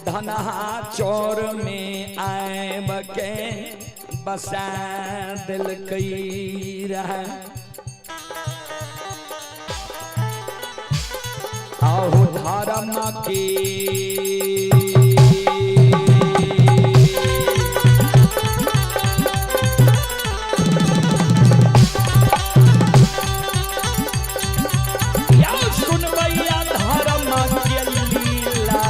धनहा चौर में आए बके बसा दिल कई रहा आहु धर्म के या सुन भैया धर्म के लीला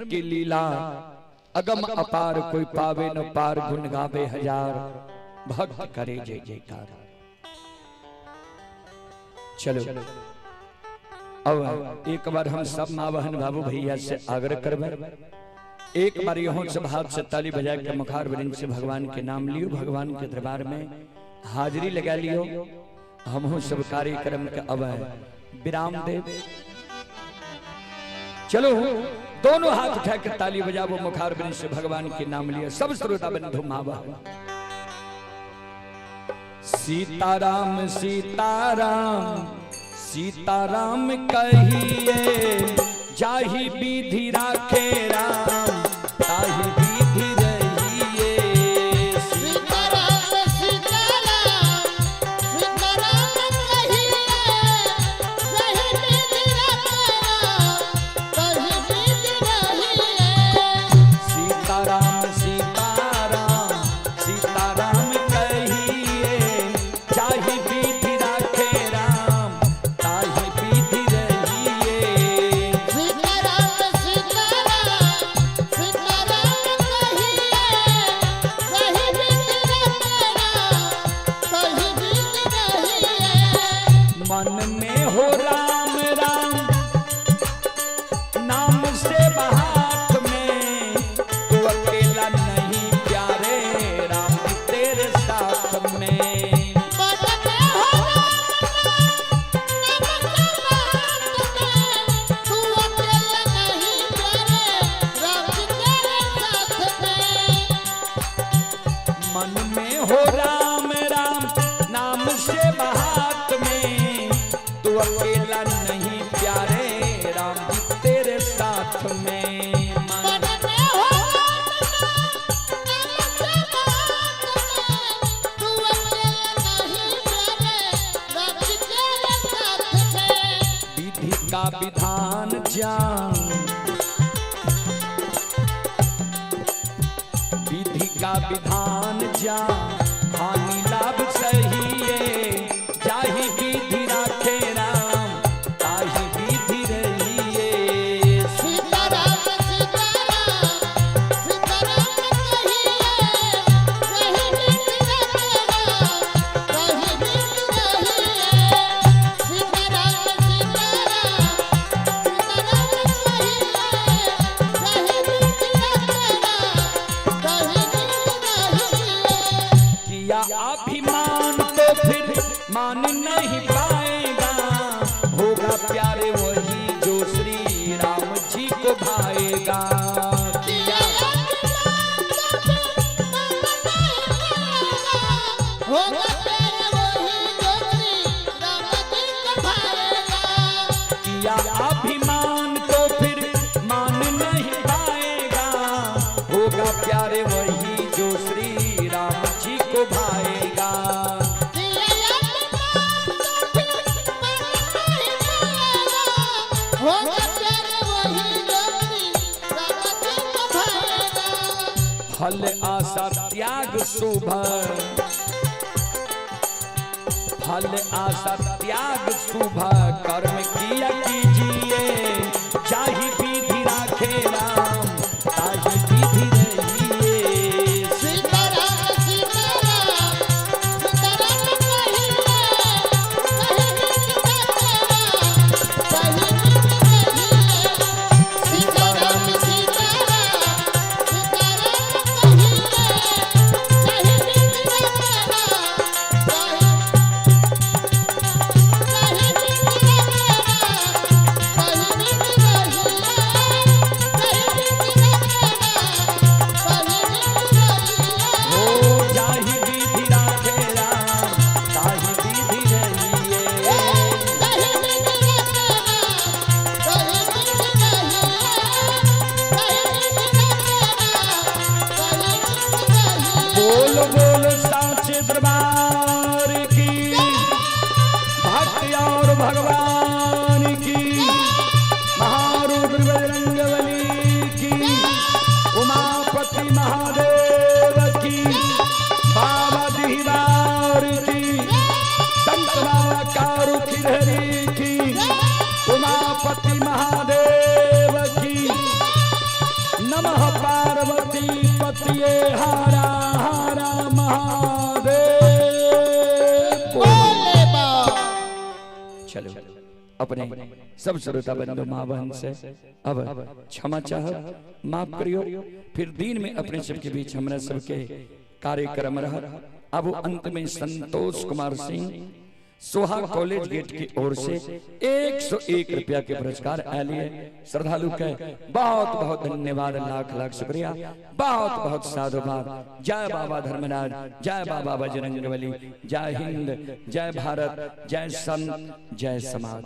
की लीला अगम अपार, कोई पावे न पार, गुण गावे हजार, भक्त करे जय जयकार। चलो अब एक बार हम सब मावहन बाबू भैया से आग्रह करबे, एक बार यहाँ सब हाथ से ताली बजा के मुखार वृंद से भगवान के नाम लियो, भगवान के दरबार में हाजिरी लगा लियो। हम सब कार्यक्रम के अब विराम दे। चलो दोनों हाथ उठा के ताली बजाओ, मुखार वृंद से भगवान के नाम लियो। सब श्रोता बंधु मावा सीताराम सीताराम सीताराम कहिए, जाहि विधि राखे राम, ताहि विधि रहिए। सीताराम सीताराम सीताराम कहिए, जाहि विधि राखे राम, ताहि विधि रहिए। सीताराम सीताराम सीताराम कहिए, जाहि विधि राखे राम, ताहि विधि रहिए। सीताराम सीताराम सीताराम कहिए, जाहि विधि राखे राम, ताहि विधि रहिए। मन में हो राम राम नाम से बहात में, तू अकेला नहीं प्यारे, राम तेरे साथ में। मन में हो राम नाम में, तू अकेला नहीं प्यारे, राम तेरे साथ में। मन में हो राम राम नाम से बहात में, तू अकेला नहीं प्यारे, राम तेरे साथ में। मन में हो राम नाम से बात में, तू अकेला नहीं प्यारे, राम तेरे साथ में। विधि का विधान जान, विधि का विधान जान, हानि लाभ सहिए, जाहि विधि राखे राम, ताहि विधि रहिए। सीताराम सीताराम सीताराम कहिए, जाहि विधि राखे राम, ताहि विधि रहिए। सीताराम सीताराम सीताराम कहिए, जाहि विधि राखे राम, ताहि विधि रहिए। किया अभिमान तो फिर मान नहीं पाएगा, होगा प्यारे वही जो श्री राम जी को भाएगा। किया होगा तेरे वही जो श्री राम जी को भाएगा। किया अभिमान तो फिर मान नहीं पाएगा, होगा प्यारे वही जो श्री राम जी को भाएगा। होगा तेरे वही जो श्री राम जी को भाएगा। फल आशा त्याग शुभ, फल आशा त्याग शुभ, कर्म किया कीजिए, चाहे विधि राखे राम, ताहि विधि रहिए। सीताराम सीताराम सीताराम कहिए, जाहि विधि राखे राम, ताहि विधि रहिए। सीताराम सीताराम सीताराम कहिए, जाहि विधि राखे राम, ताहि विधि रहिए। चलो अपने सब श्रोता बंधु माँ बहन से अब क्षमा चाह, माफ करियो। फिर दिन में अपने सबके बीच हमारा सबके कार्यक्रम रहा। अब अंत में संतोष कुमार सिंह सोहा कॉलेज गेट की ओर से 101 रुपया के पुरस्कार आलिए श्रद्धालु के बहुत बहुत धन्यवाद, लाख लाख शुक्रिया, बहुत बहुत साधुवाद। जय बाबा धर्मराज, जय बाबा बजरंगबली, जय हिंद, जय भारत, जय संत, जय समाज।